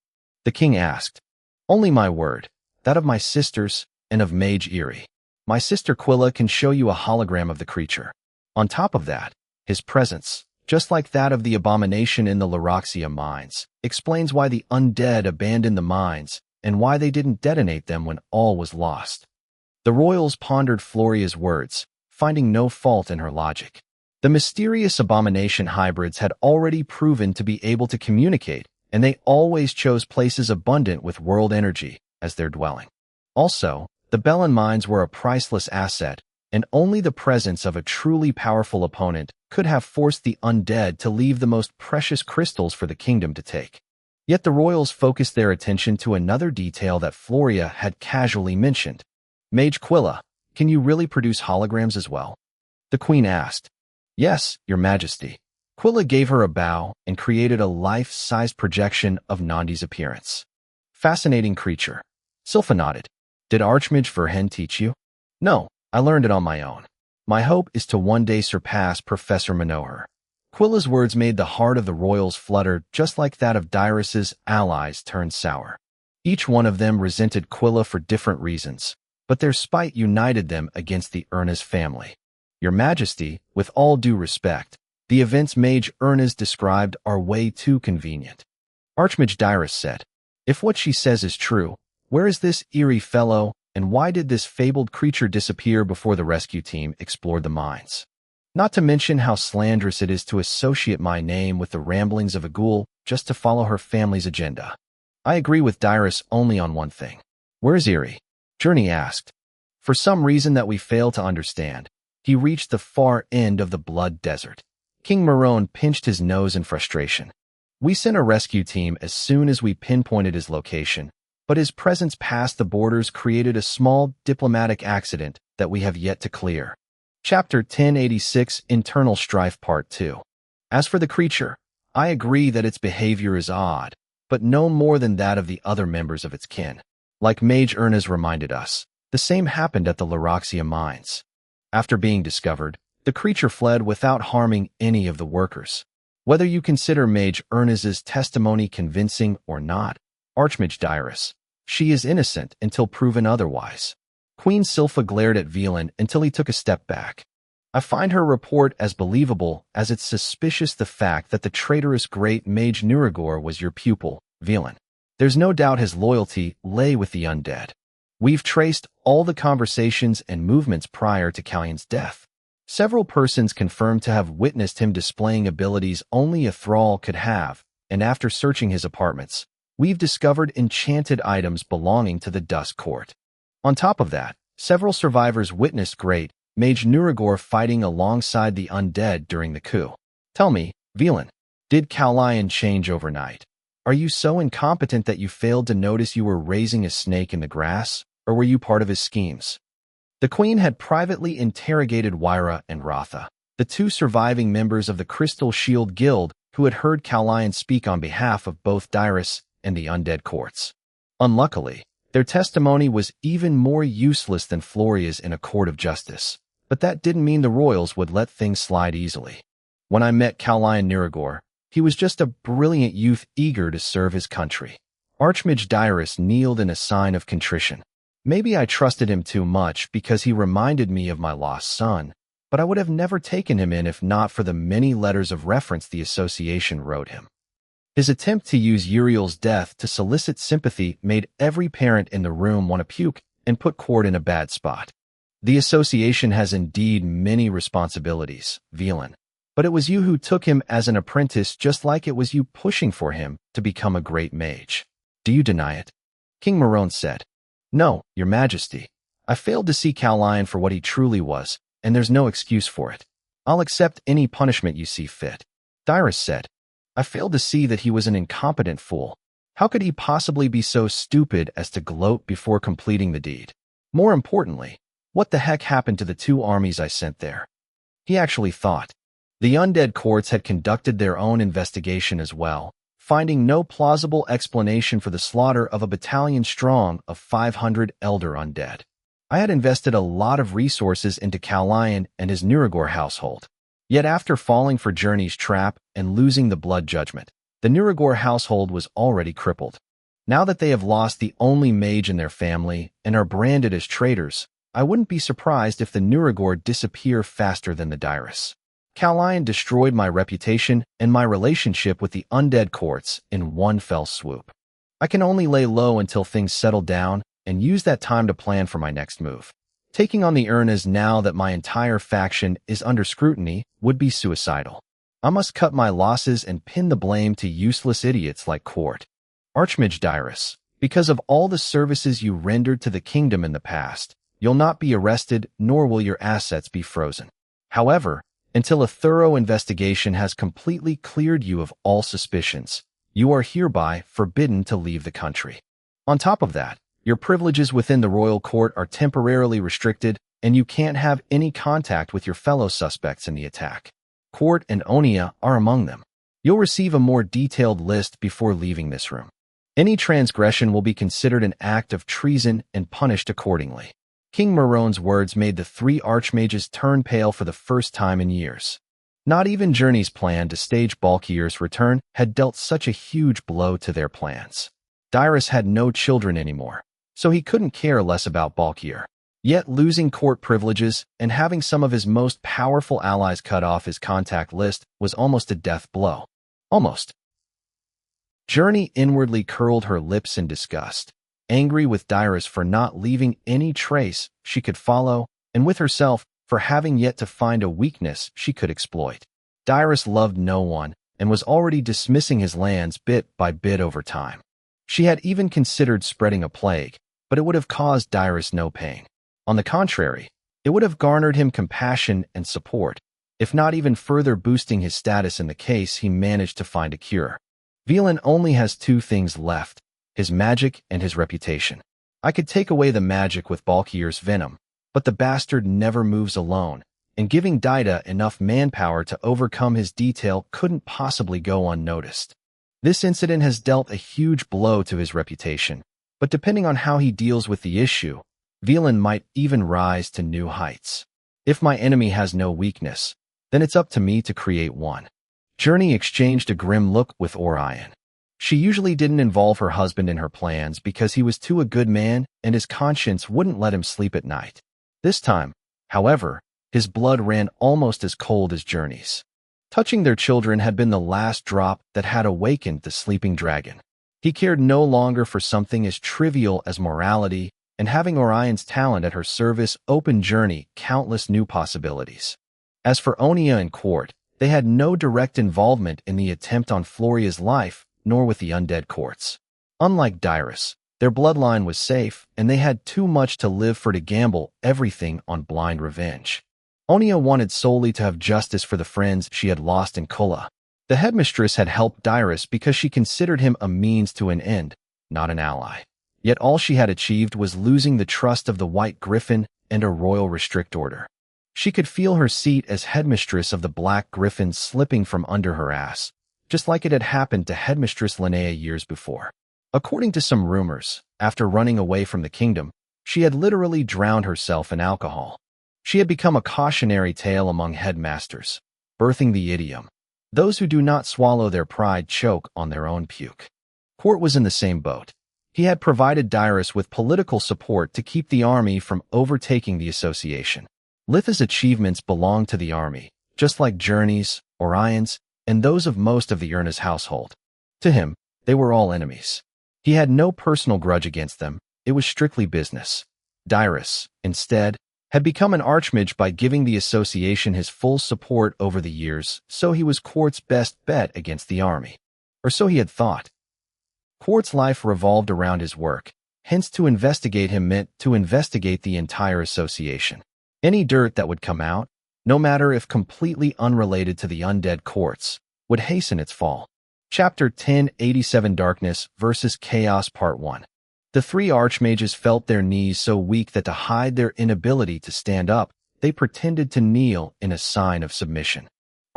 The king asked. Only my word, that of my sisters, and of Mage Eerie. My sister Quilla can show you a hologram of the creature. On top of that, his presence, just like that of the abomination in the Lyroxia mines, explains why the undead abandoned the mines and why they didn't detonate them when all was lost. The royals pondered Floria's words, finding no fault in her logic. The mysterious abomination hybrids had already proven to be able to communicate, and they always chose places abundant with world energy as their dwelling. Also, the Bellin mines were a priceless asset, and only the presence of a truly powerful opponent could have forced the undead to leave the most precious crystals for the kingdom to take. Yet the royals focused their attention to another detail that Floria had casually mentioned. Mage Quilla, can you really produce holograms as well? The queen asked. Yes, your majesty. Quilla gave her a bow and created a life-sized projection of Nandi's appearance. Fascinating creature. Silpha nodded. Did Archmage Verhen teach you? No, I learned it on my own. My hope is to one day surpass Professor Manohar. Quilla's words made the heart of the royals flutter just like that of Dyrus's allies turned sour. Each one of them resented Quilla for different reasons, but their spite united them against the Ernas family. Your Majesty, with all due respect, the events Mage Ernas described are way too convenient. Archmage Dyrus said, if what she says is true, where is this eerie fellow, and why did this fabled creature disappear before the rescue team explored the mines? Not to mention how slanderous it is to associate my name with the ramblings of a ghoul just to follow her family's agenda. I agree with Dyrus only on one thing. Where's Eerie? Journey asked. For some reason that we fail to understand, he reached the far end of the Blood Desert. King Marone pinched his nose in frustration. We sent a rescue team as soon as we pinpointed his location, but his presence past the borders created a small diplomatic accident that we have yet to clear. Chapter 1086, Internal Strife Part 2. As for the creature, I agree that its behavior is odd, but no more than that of the other members of its kin. Like Mage Ernas reminded us, the same happened at the Lyroxia mines. After being discovered, the creature fled without harming any of the workers. Whether you consider Mage Ernest's testimony convincing or not, Archmage Dyrus, she is innocent until proven otherwise. Queen Sylpha glared at Velan until he took a step back. I find her report as believable as it's suspicious the fact that the traitorous great Mage Nuragor was your pupil, Velan. There's no doubt his loyalty lay with the undead. We've traced all the conversations and movements prior to Callion's death. Several persons confirmed to have witnessed him displaying abilities only a thrall could have, and after searching his apartments, we've discovered enchanted items belonging to the Dusk Court. On top of that, several survivors witnessed great Mage Nuragor fighting alongside the undead during the coup. Tell me, Velan, did Callion change overnight? Are you so incompetent that you failed to notice you were raising a snake in the grass, or were you part of his schemes? The Queen had privately interrogated Wyra and Rotha, the two surviving members of the Crystal Shield Guild who had heard Callion speak on behalf of both Dyrus and the undead courts. Unluckily, their testimony was even more useless than Floria's in a court of justice, but that didn't mean the royals would let things slide easily. When I met Callion Nuragor, he was just a brilliant youth eager to serve his country. Archmage Dyrus kneeled in a sign of contrition. Maybe I trusted him too much because he reminded me of my lost son, but I would have never taken him in if not for the many letters of reference the association wrote him. His attempt to use Uriel's death to solicit sympathy made every parent in the room want to puke and put Cord in a bad spot. The association has indeed many responsibilities, Velan, but it was you who took him as an apprentice just like it was you pushing for him to become a great mage. Do you deny it? King Marone said. No, Your Majesty. I failed to see Callion for what he truly was, and there's no excuse for it. I'll accept any punishment you see fit. Dyrus said. I failed to see that he was an incompetent fool. How could he possibly be so stupid as to gloat before completing the deed? More importantly, what the heck happened to the two armies I sent there? He actually thought. The undead courts had conducted their own investigation as well, finding no plausible explanation for the slaughter of a battalion strong of 500 elder undead. I had invested a lot of resources into Callion and his Nuragor household. Yet after falling for Journey's trap and losing the blood judgment, the Nuragor household was already crippled. Now that they have lost the only mage in their family and are branded as traitors, I wouldn't be surprised if the Nuragor disappear faster than the Dyrus. Callion destroyed my reputation and my relationship with the undead courts in one fell swoop. I can only lay low until things settle down and use that time to plan for my next move. Taking on the Urnas now that my entire faction is under scrutiny would be suicidal. I must cut my losses and pin the blame to useless idiots like Court. Archmage Dyrus, because of all the services you rendered to the kingdom in the past, you'll not be arrested nor will your assets be frozen. However, until a thorough investigation has completely cleared you of all suspicions, you are hereby forbidden to leave the country. On top of that, your privileges within the royal court are temporarily restricted, and you can't have any contact with your fellow suspects in the attack. Court and Onia are among them. You'll receive a more detailed list before leaving this room. Any transgression will be considered an act of treason and punished accordingly. King Marone's words made the three archmages turn pale for the first time in years. Not even Journey's plan to stage Balkir's return had dealt such a huge blow to their plans. Dyrus had no children anymore, so he couldn't care less about Balkir. Yet losing court privileges and having some of his most powerful allies cut off his contact list was almost a death blow. Almost. Journey inwardly curled her lips in disgust, angry with Dyrus for not leaving any trace she could follow, and with herself for having yet to find a weakness she could exploit. Dyrus loved no one and was already dismissing his lands bit by bit over time. She had even considered spreading a plague, but it would have caused Dyrus no pain. On the contrary, it would have garnered him compassion and support, if not even further boosting his status in the case he managed to find a cure. Velan only has two things left: his magic and his reputation. I could take away the magic with Balkir's venom, but the bastard never moves alone, and giving Daida enough manpower to overcome his detail couldn't possibly go unnoticed. This incident has dealt a huge blow to his reputation, but depending on how he deals with the issue, Velan might even rise to new heights. If my enemy has no weakness, then it's up to me to create one. Journey exchanged a grim look with Orion. She usually didn't involve her husband in her plans because he was too a good man and his conscience wouldn't let him sleep at night. This time, however, his blood ran almost as cold as Journey's. Touching their children had been the last drop that had awakened the sleeping dragon. He cared no longer for something as trivial as morality, and having Orion's talent at her service opened Journey countless new possibilities. As for Onia and Court, they had no direct involvement in the attempt on Floria's life, nor with the undead courts. Unlike Dyrus, their bloodline was safe, and they had too much to live for to gamble everything on blind revenge. Onia wanted solely to have justice for the friends she had lost in Kulla. The headmistress had helped Dyrus because she considered him a means to an end, not an ally. Yet all she had achieved was losing the trust of the White Griffin and a royal restrict order. She could feel her seat as headmistress of the Black Griffin slipping from under her ass, just like it had happened to headmistress Linnea years before. According to some rumors, after running away from the kingdom, she had literally drowned herself in alcohol. She had become a cautionary tale among headmasters, birthing the idiom, "Those who do not swallow their pride choke on their own puke." Court was in the same boat. He had provided Dyrus with political support to keep the army from overtaking the association. Litha's achievements belonged to the army, just like Journey's, Orion's, and those of most of the Urna's household. To him, they were all enemies. He had no personal grudge against them, it was strictly business. Dyrus, instead, had become an archmage by giving the association his full support over the years, so he was Court's best bet against the army. Or so he had thought. Court's life revolved around his work, hence to investigate him meant to investigate the entire association. Any dirt that would come out, no matter if completely unrelated to the undead courts, would hasten its fall. Chapter 1087 Darkness versus Chaos Part 1. The three archmages felt their knees so weak that to hide their inability to stand up, they pretended to kneel in a sign of submission.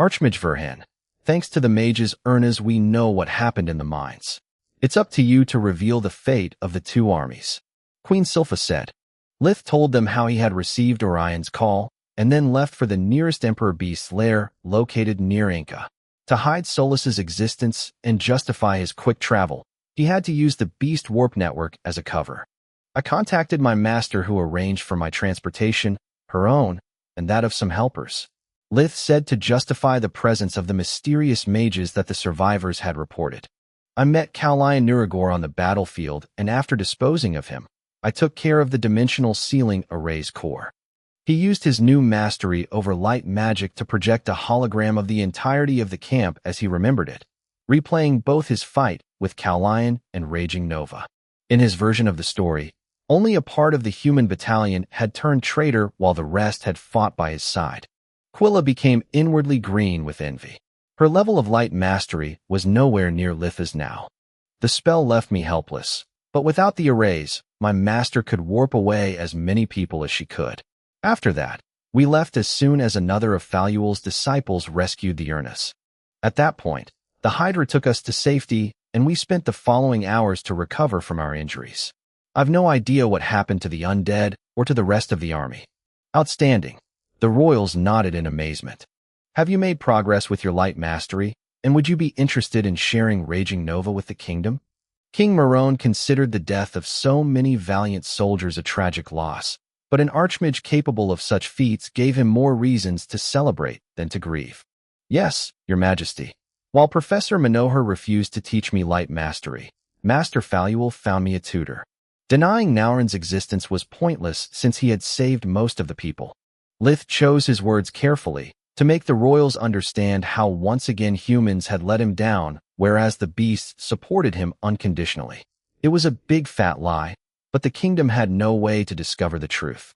Archmage Verhan, thanks to the mages Urnas, we know what happened in the mines. It's up to you to reveal the fate of the two armies. Queen Sylpha said. Lith told them how he had received Orion's call, and then left for the nearest Emperor Beast's lair, located near Inca. To hide Solus's existence and justify his quick travel, he had to use the Beast Warp Network as a cover. I contacted my master who arranged for my transportation, her own, and that of some helpers. Lith said to justify the presence of the mysterious mages that the survivors had reported. I met Calian Nuragor on the battlefield, and after disposing of him, I took care of the dimensional ceiling array's core. He used his new mastery over light magic to project a hologram of the entirety of the camp as he remembered it, replaying both his fight with Calian and Raging Nova. In his version of the story, only a part of the human battalion had turned traitor while the rest had fought by his side. Quilla became inwardly green with envy. Her level of light mastery was nowhere near Litha's now. The spell left me helpless, but without the arrays, my master could warp away as many people as she could. After that, we left as soon as another of Faluel's disciples rescued the Urnas. At that point, the Hydra took us to safety, and we spent the following hours to recover from our injuries. I've no idea what happened to the undead or to the rest of the army. Outstanding. The royals nodded in amazement. Have you made progress with your light mastery, and would you be interested in sharing Raging Nova with the kingdom? King Marone considered the death of so many valiant soldiers a tragic loss, but an archmage capable of such feats gave him more reasons to celebrate than to grieve. Yes, your majesty. While Professor Manohar refused to teach me light mastery, Master Faluel found me a tutor. Denying Naurin's existence was pointless since he had saved most of the people. Lith chose his words carefully to make the royals understand how once again humans had let him down, whereas the beasts supported him unconditionally. It was a big fat lie, but the kingdom had no way to discover the truth.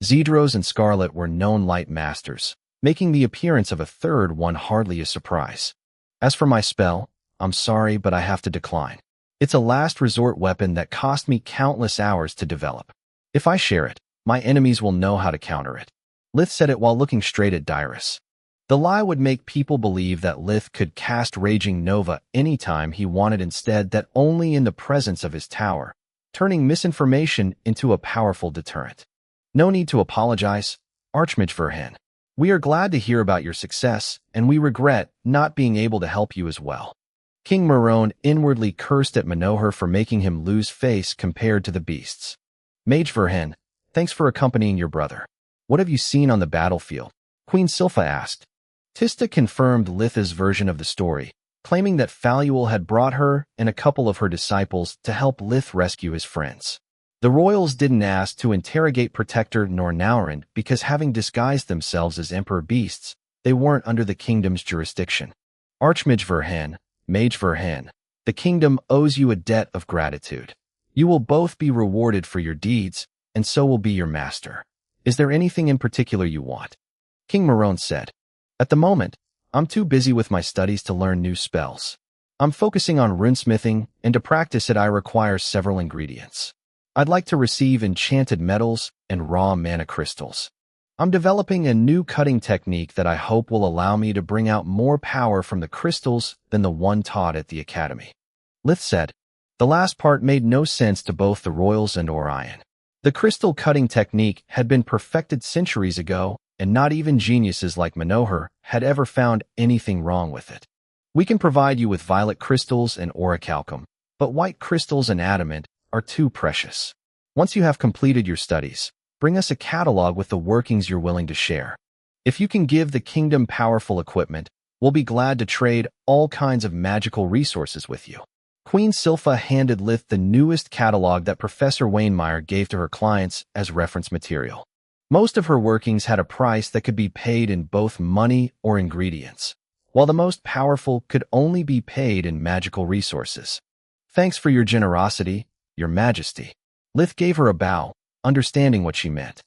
Zedros and Scarlet were known light masters, making the appearance of a third one hardly a surprise. As for my spell, I'm sorry, but I have to decline. It's a last resort weapon that cost me countless hours to develop. If I share it, my enemies will know how to counter it. Lith said it while looking straight at Dyrus. The lie would make people believe that Lith could cast Raging Nova anytime he wanted, instead that only in the presence of his tower, turning misinformation into a powerful deterrent. No need to apologize. Archmage Verhen. We are glad to hear about your success, and we regret not being able to help you as well. King Marone inwardly cursed at Manohar for making him lose face compared to the beasts. Mage Verhen, thanks for accompanying your brother. What have you seen on the battlefield? Queen Silpha asked. Tista confirmed Litha's version of the story, claiming that Faluel had brought her and a couple of her disciples to help Lith rescue his friends. The royals didn't ask to interrogate Protector nor Naurin because, having disguised themselves as Emperor beasts, they weren't under the kingdom's jurisdiction. Archmage Verhen, Mage Verhen, the kingdom owes you a debt of gratitude. You will both be rewarded for your deeds, and so will be your master. Is there anything in particular you want? King Marone said. At the moment, I'm too busy with my studies to learn new spells. I'm focusing on runesmithing, and to practice it I require several ingredients. I'd like to receive enchanted metals and raw mana crystals. I'm developing a new cutting technique that I hope will allow me to bring out more power from the crystals than the one taught at the academy. Lith said. The last part made no sense to both the royals and Orion. The crystal cutting technique had been perfected centuries ago, and not even geniuses like Manohar had ever found anything wrong with it. We can provide you with violet crystals and orichalcum, but white crystals and adamant are too precious. Once you have completed your studies, bring us a catalog with the workings you're willing to share. If you can give the kingdom powerful equipment, we'll be glad to trade all kinds of magical resources with you. Queen Silpha handed Lith the newest catalog that Professor Wainmeyer gave to her clients as reference material. Most of her workings had a price that could be paid in both money or ingredients, while the most powerful could only be paid in magical resources. Thanks for your generosity, Your Majesty. Lith gave her a bow, understanding what she meant.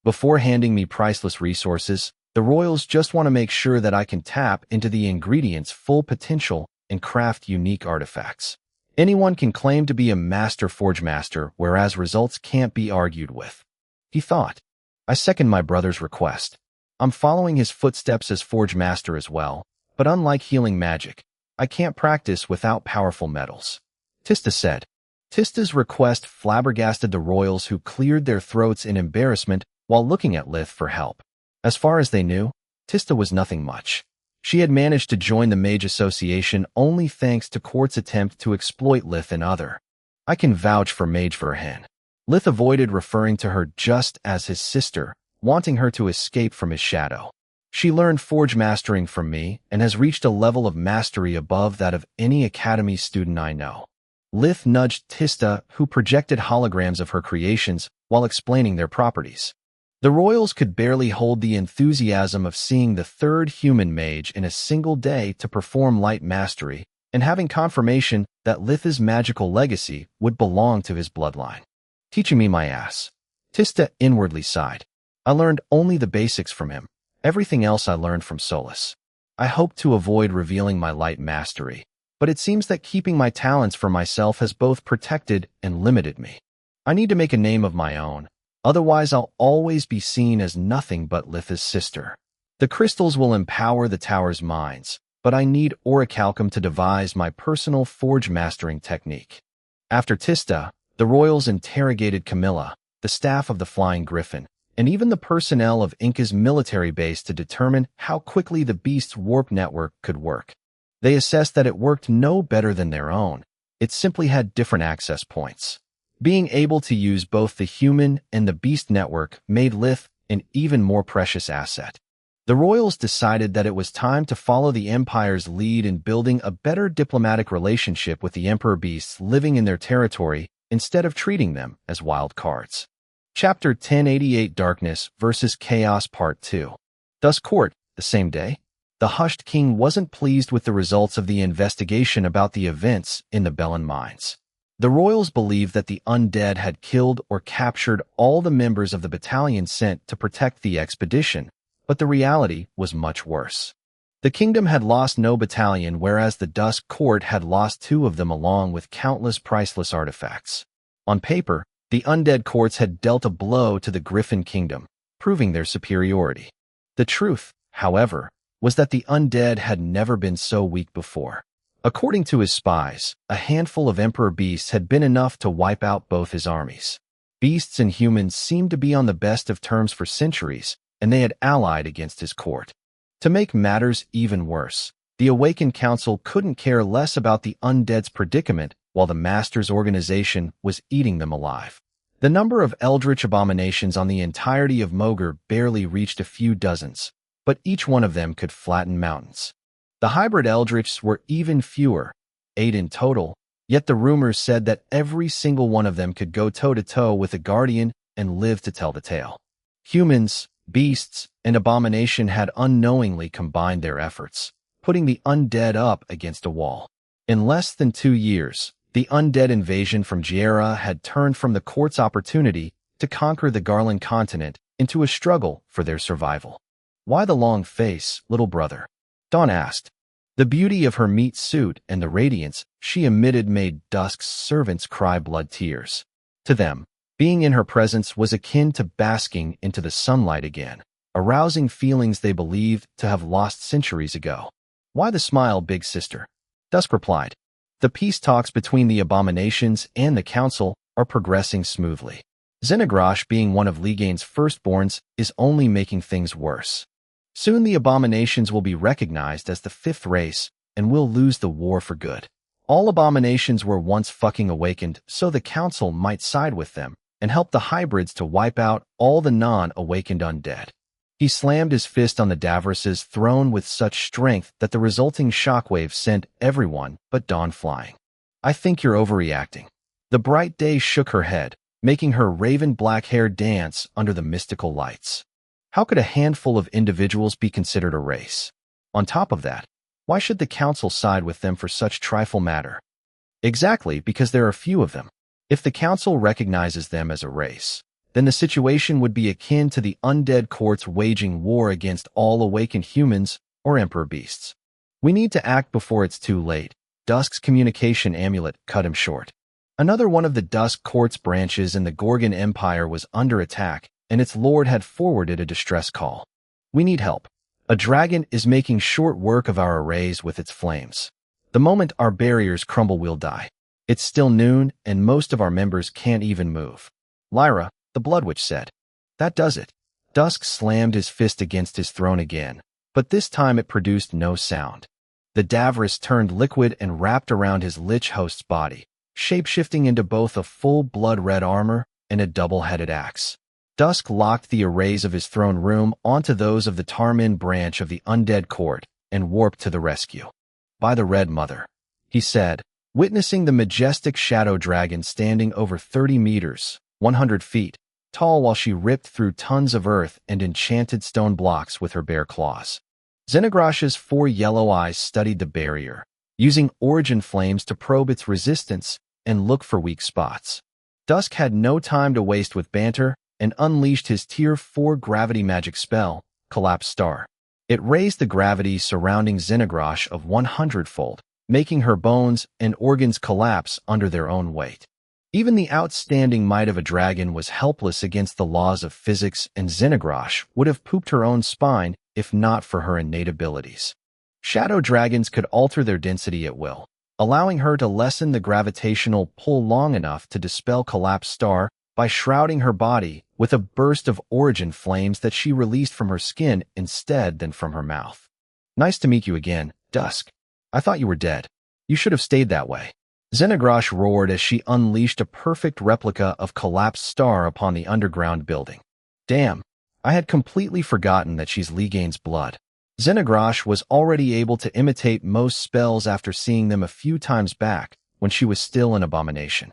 Before handing me priceless resources, the royals just want to make sure that I can tap into the ingredients' full potential and craft unique artifacts. Anyone can claim to be a master forge master, whereas results can't be argued with. He thought. I second my brother's request. I'm following his footsteps as forge master as well, but unlike healing magic, I can't practice without powerful metals. Tista said. Tista's request flabbergasted the royals, who cleared their throats in embarrassment while looking at Lith for help. As far as they knew, Tista was nothing much. She had managed to join the Mage Association only thanks to Quart's attempt to exploit Lith and other. I can vouch for Mage Verhen. Lith avoided referring to her just as his sister, wanting her to escape from his shadow. She learned forge mastering from me and has reached a level of mastery above that of any academy student I know. Lith nudged Tista, who projected holograms of her creations while explaining their properties. The royals could barely hold the enthusiasm of seeing the third human mage in a single day to perform light mastery and having confirmation that Litha's magical legacy would belong to his bloodline. Teaching me my ass. Tista inwardly sighed. I learned only the basics from him. Everything else I learned from Solus. I hoped to avoid revealing my light mastery, but it seems that keeping my talents for myself has both protected and limited me. I need to make a name of my own, otherwise I'll always be seen as nothing but Litha's sister. The crystals will empower the tower's minds, but I need orichalcum to devise my personal forge mastering technique. After Tista, the royals interrogated Camilla, the staff of the Flying Griffin, and even the personnel of Inca's military base to determine how quickly the beast's warp network could work. They assessed that it worked no better than their own. It simply had different access points. Being able to use both the human and the beast network made Lith an even more precious asset. The royals decided that it was time to follow the Empire's lead in building a better diplomatic relationship with the Emperor beasts living in their territory instead of treating them as wild cards. Chapter 1088 Darkness vs. Chaos Part 2. Thus Court, the same day. The Hushed King wasn't pleased with the results of the investigation about the events in the Bellin mines. The royals believed that the undead had killed or captured all the members of the battalion sent to protect the expedition, but the reality was much worse. The kingdom had lost no battalion, whereas the Dusk Court had lost 2 of them along with countless priceless artifacts. On paper, the undead courts had dealt a blow to the Griffin Kingdom, proving their superiority. The truth, however, was that the undead had never been so weak before. According to his spies, a handful of Emperor beasts had been enough to wipe out both his armies. Beasts and humans seemed to be on the best of terms for centuries, and they had allied against his court. To make matters even worse, the Awakened Council couldn't care less about the undead's predicament while the Master's organization was eating them alive. The number of eldritch abominations on the entirety of Mogar barely reached a few dozens, but each one of them could flatten mountains. The hybrid eldritchs were even fewer, 8 in total, yet the rumors said that every single one of them could go toe-to-toe with a guardian and live to tell the tale. Humans, beasts, and abomination had unknowingly combined their efforts, putting the undead up against a wall. In less than 2 years, the undead invasion from Giera had turned from the court's opportunity to conquer the Garland continent into a struggle for their survival. "Why the long face, little brother?" Dawn asked. The beauty of her meat suit and the radiance she emitted made Dusk's servants cry blood tears. To them, being in her presence was akin to basking into the sunlight again, arousing feelings they believed to have lost centuries ago. "Why the smile, big sister?" Dusk replied. "The peace talks between the abominations and the council are progressing smoothly. Xenogrash, being one of Ligane's firstborns, is only making things worse. Soon the abominations will be recognized as the 5th race, and we'll lose the war for good. All abominations were once fucking awakened, so the council might side with them and help the hybrids to wipe out all the non-awakened undead." He slammed his fist on the Davros' throne with such strength that the resulting shockwave sent everyone but Dawn flying. "I think you're overreacting." The bright day shook her head, making her raven black hair dance under the mystical lights. How could a handful of individuals be considered a race? On top of that, why should the council side with them for such trifle matter? Exactly, because there are few of them. If the council recognizes them as a race, then the situation would be akin to the undead courts waging war against all awakened humans or emperor beasts. "We need to act before it's too late." Dusk's communication amulet cut him short. Another one of the Dusk court's branches in the Gorgon Empire was under attack, and its lord had forwarded a distress call. "We need help. A dragon is making short work of our arrays with its flames. The moment our barriers crumble, we'll die. It's still noon, and most of our members can't even move." "Lyra," the Blood Witch said. "That does it." Dusk slammed his fist against his throne again, but this time it produced no sound. The Davros turned liquid and wrapped around his lich host's body, shape-shifting into both a full blood-red armor and a double-headed axe. Dusk locked the arrays of his throne room onto those of the Tarmin branch of the undead court and warped to the rescue. "By the Red Mother," he said, witnessing the majestic shadow dragon standing over 30 meters, 100 feet, tall while she ripped through tons of earth and enchanted stone blocks with her bare claws. Xenogrash's 4 yellow eyes studied the barrier, using origin flames to probe its resistance and look for weak spots. Dusk had no time to waste with banter and unleashed his Tier 4 gravity magic spell, Collapse Star. It raised the gravity surrounding Xenogrash of 100-fold, making her bones and organs collapse under their own weight. Even the outstanding might of a dragon was helpless against the laws of physics, and Xenogrash would have pooped her own spine if not for her innate abilities. Shadow dragons could alter their density at will, allowing her to lessen the gravitational pull long enough to dispel Collapse Star by shrouding her body with a burst of origin flames that she released from her skin instead than from her mouth. "Nice to meet you again, Dusk. I thought you were dead. You should have stayed that way." Xenogrash roared as she unleashed a perfect replica of Collapse Star upon the underground building. "Damn, I had completely forgotten that she's Ligane's blood." Xenogrash was already able to imitate most spells after seeing them a few times back when she was still an abomination.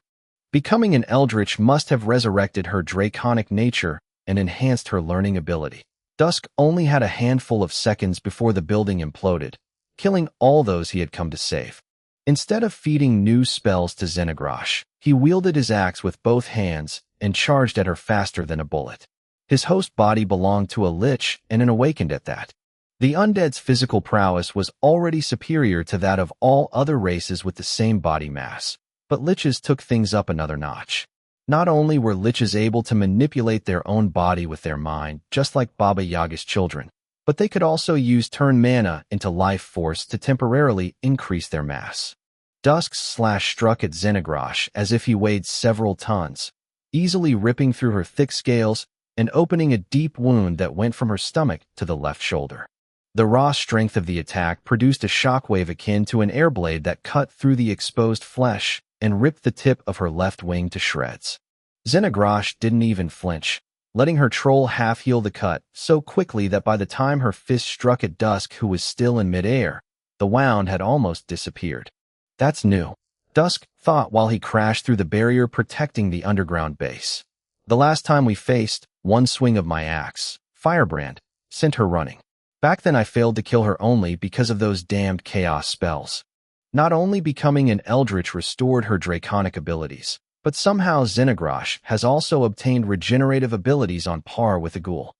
Becoming an eldritch must have resurrected her draconic nature and enhanced her learning ability. Dusk only had a handful of seconds before the building imploded, killing all those he had come to save. Instead of feeding new spells to Xenogrash, he wielded his axe with both hands and charged at her faster than a bullet. His host body belonged to a lich and an awakened at that. The undead's physical prowess was already superior to that of all other races with the same body mass, but liches took things up another notch. Not only were liches able to manipulate their own body with their mind, just like Baba Yaga's children, but they could also use turn mana into life force to temporarily increase their mass. Dusk's slash struck at Xenogrash as if he weighed several tons, easily ripping through her thick scales and opening a deep wound that went from her stomach to the left shoulder. The raw strength of the attack produced a shockwave akin to an air blade that cut through the exposed flesh and ripped the tip of her left wing to shreds. Xenogrash didn't even flinch, letting her troll half heal the cut so quickly that by the time her fist struck at Dusk, who was still in midair, the wound had almost disappeared. That's new, Dusk thought while he crashed through the barrier protecting the underground base. The last time we faced, one swing of my axe, Firebrand, sent her running. Back then I failed to kill her only because of those damned chaos spells. Not only becoming an eldritch restored her draconic abilities, but somehow Xenogrash has also obtained regenerative abilities on par with a ghoul.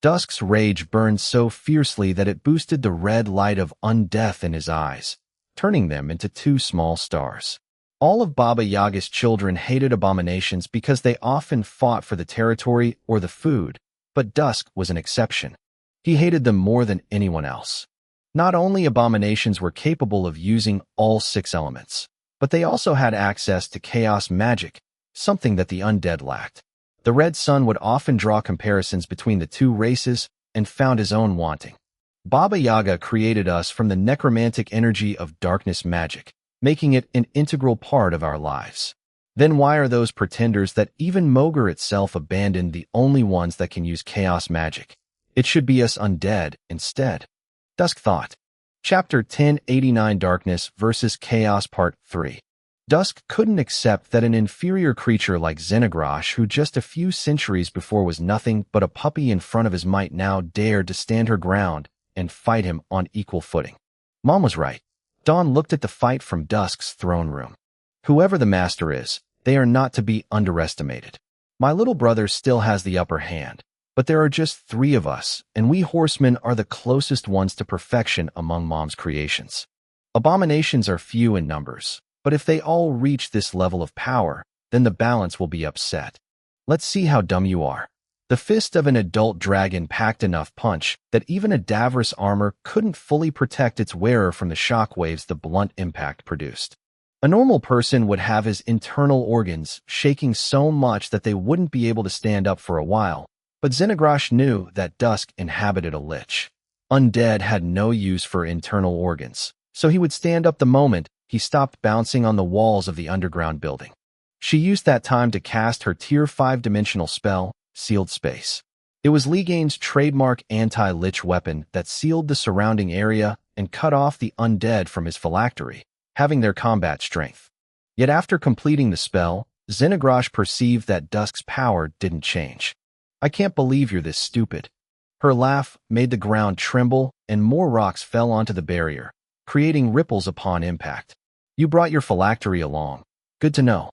Dusk's rage burned so fiercely that it boosted the red light of undeath in his eyes, turning them into 2 small stars. All of Baba Yaga's children hated abominations because they often fought for the territory or the food, but Dusk was an exception. He hated them more than anyone else. Not only abominations were capable of using all 6 elements, but they also had access to chaos magic, something that the undead lacked. The Red Sun would often draw comparisons between the 2 races and found his own wanting. Baba Yaga created us from the necromantic energy of darkness magic, making it an integral part of our lives. Then why are those pretenders that even Mogre itself abandoned the only ones that can use chaos magic? It should be us undead instead. Dusk thought. Chapter 1089 Darkness vs. Chaos Part 3. Dusk couldn't accept that an inferior creature like Xenogrash, who just a few centuries before was nothing but a puppy in front of his might, now dared to stand her ground and fight him on equal footing. Mom was right. Dawn looked at the fight from Dusk's throne room. Whoever the master is, they are not to be underestimated. My little brother still has the upper hand, but there are just 3 of us, and we horsemen are the closest ones to perfection among Mom's creations. Abominations are few in numbers, but if they all reach this level of power, then the balance will be upset. Let's see how dumb you are. The fist of an adult dragon packed enough punch that even a Davros armor couldn't fully protect its wearer from the shockwaves the blunt impact produced. A normal person would have his internal organs shaking so much that they wouldn't be able to stand up for a while, but Xenogrash knew that Dusk inhabited a lich. Undead had no use for internal organs, so he would stand up the moment he stopped bouncing on the walls of the underground building. She used that time to cast her Tier 5-dimensional spell, Sealed Space. It was Ligane's trademark anti-lich weapon that sealed the surrounding area and cut off the undead from his phylactery, having their combat strength. Yet after completing the spell, Xenogrash perceived that Dusk's power didn't change. I can't believe you're this stupid. Her laugh made the ground tremble and more rocks fell onto the barrier, creating ripples upon impact. You brought your phylactery along. Good to know.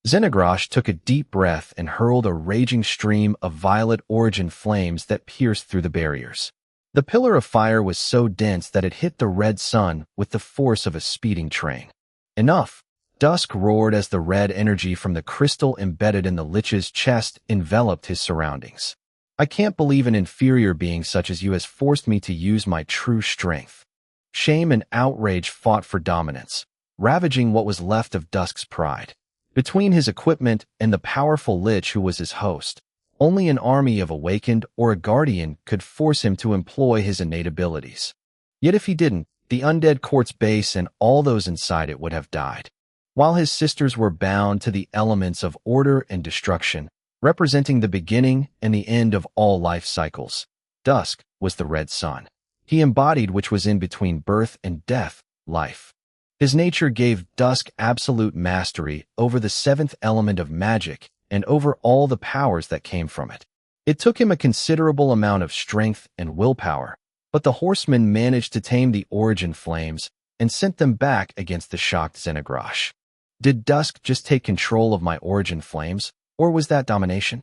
Xenogrash took a deep breath and hurled a raging stream of violet origin flames that pierced through the barriers. The pillar of fire was so dense that it hit the Red Sun with the force of a speeding train. Enough! Dusk roared as the red energy from the crystal embedded in the lich's chest enveloped his surroundings. I can't believe an inferior being such as you has forced me to use my true strength. Shame and outrage fought for dominance, ravaging what was left of Dusk's pride. Between his equipment and the powerful lich who was his host, only an army of awakened or a guardian could force him to employ his innate abilities. Yet if he didn't, the undead court's base and all those inside it would have died. While his sisters were bound to the elements of order and destruction, representing the beginning and the end of all life cycles, Dusk was the Red Sun. He embodied which was in between birth and death, life. His nature gave Dusk absolute mastery over the 7th element of magic and over all the powers that came from it. It took him a considerable amount of strength and willpower, but the horsemen managed to tame the origin flames and sent them back against the shocked Xenogrash. Did Dusk just take control of my origin flames, or was that domination?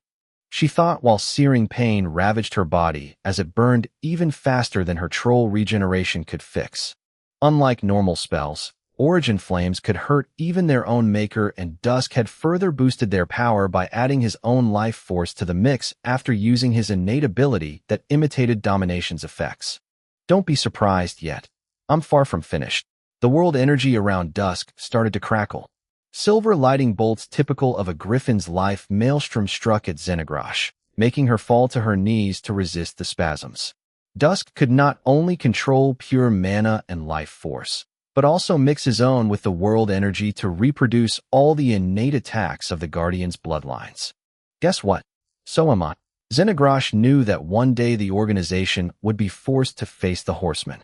She thought while searing pain ravaged her body as it burned even faster than her troll regeneration could fix. Unlike normal spells, origin flames could hurt even their own maker, and Dusk had further boosted their power by adding his own life force to the mix after using his innate ability that imitated domination's effects. Don't be surprised yet. I'm far from finished. The world energy around Dusk started to crackle. Silver lighting bolts typical of a griffin's life maelstrom struck at Xenogrash, making her fall to her knees to resist the spasms. Dusk could not only control pure mana and life force, but also mix his own with the world energy to reproduce all the innate attacks of the Guardian's bloodlines. Guess what? So am I. Xenogrosh knew that one day the organization would be forced to face the Horsemen.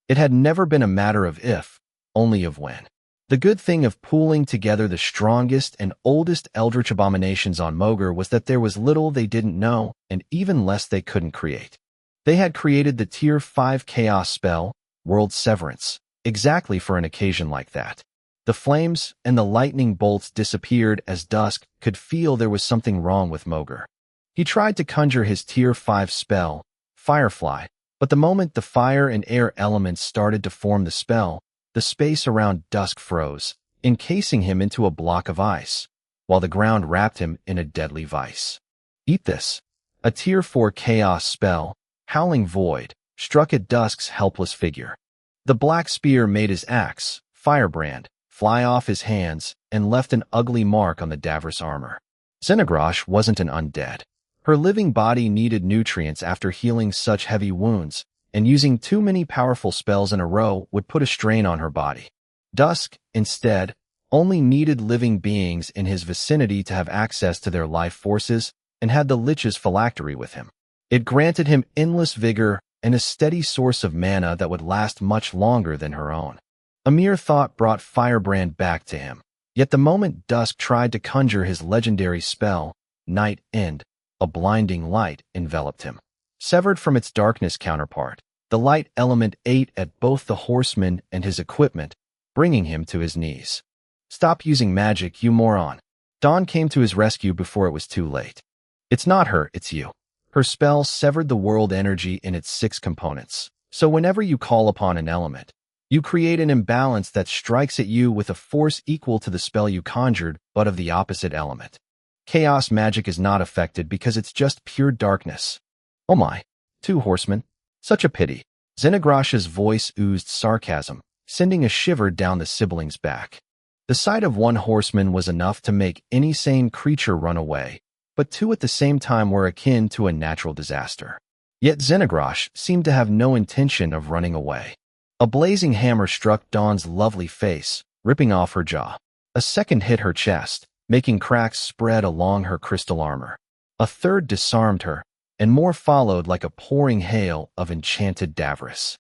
It had never been a matter of if, only of when. The good thing of pooling together the strongest and oldest eldritch abominations on Mogr was that there was little they didn't know and even less they couldn't create. They had created the Tier 5 Chaos spell, World Severance, exactly for an occasion like that. The flames and the lightning bolts disappeared as Dusk could feel there was something wrong with Mogr. He tried to conjure his Tier 5 spell, Firefly, but the moment the fire and air elements started to form the spell, the space around Dusk froze, encasing him into a block of ice, while the ground wrapped him in a deadly vice. Eat this. A Tier 4 Chaos spell, Howling Void, struck at Dusk's helpless figure. The black spear made his axe, Firebrand, fly off his hands and left an ugly mark on the Davros armor. Xenogrosh wasn't an undead. Her living body needed nutrients after healing such heavy wounds, and using too many powerful spells in a row would put a strain on her body. Dusk, instead, only needed living beings in his vicinity to have access to their life forces and had the Lich's phylactery with him. It granted him endless vigor and a steady source of mana that would last much longer than her own. A mere thought brought Firebrand back to him. Yet the moment Dusk tried to conjure his legendary spell, Night End, a blinding light enveloped him. Severed from its darkness counterpart, the light element ate at both the Horseman and his equipment, bringing him to his knees. "Stop using magic, you moron." Dawn came to his rescue before it was too late. "It's not her, it's you." Her spell severed the world energy in its 6 components, so whenever you call upon an element, you create an imbalance that strikes at you with a force equal to the spell you conjured, but of the opposite element. Chaos magic is not affected because it's just pure darkness. Oh my, 2 horsemen. Such a pity. Xenogrosh's voice oozed sarcasm, sending a shiver down the sibling's back. The sight of 1 horseman was enough to make any sane creature run away, but 2 at the same time were akin to a natural disaster. Yet Xenogrosh seemed to have no intention of running away. A blazing hammer struck Dawn's lovely face, ripping off her jaw. A second hit her chest, making cracks spread along her crystal armor. A third disarmed her, and more followed like a pouring hail of enchanted Davros.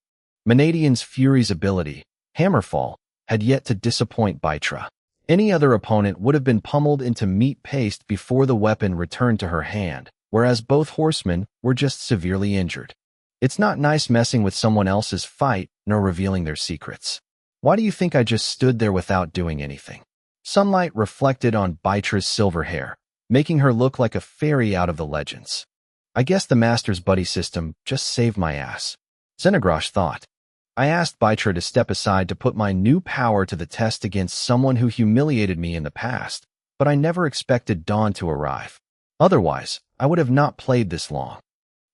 Manadian's Fury's ability, Hammerfall, had yet to disappoint Bytra. Any other opponent would have been pummeled into meat paste before the weapon returned to her hand, whereas both horsemen were just severely injured. It's not nice messing with someone else's fight nor revealing their secrets. Why do you think I just stood there without doing anything? Sunlight reflected on Bytra's silver hair, making her look like a fairy out of the legends. I guess the Master's buddy system just saved my ass. Xenogrosh thought. I asked Bytra to step aside to put my new power to the test against someone who humiliated me in the past, but I never expected Dawn to arrive. Otherwise, I would have not played this long.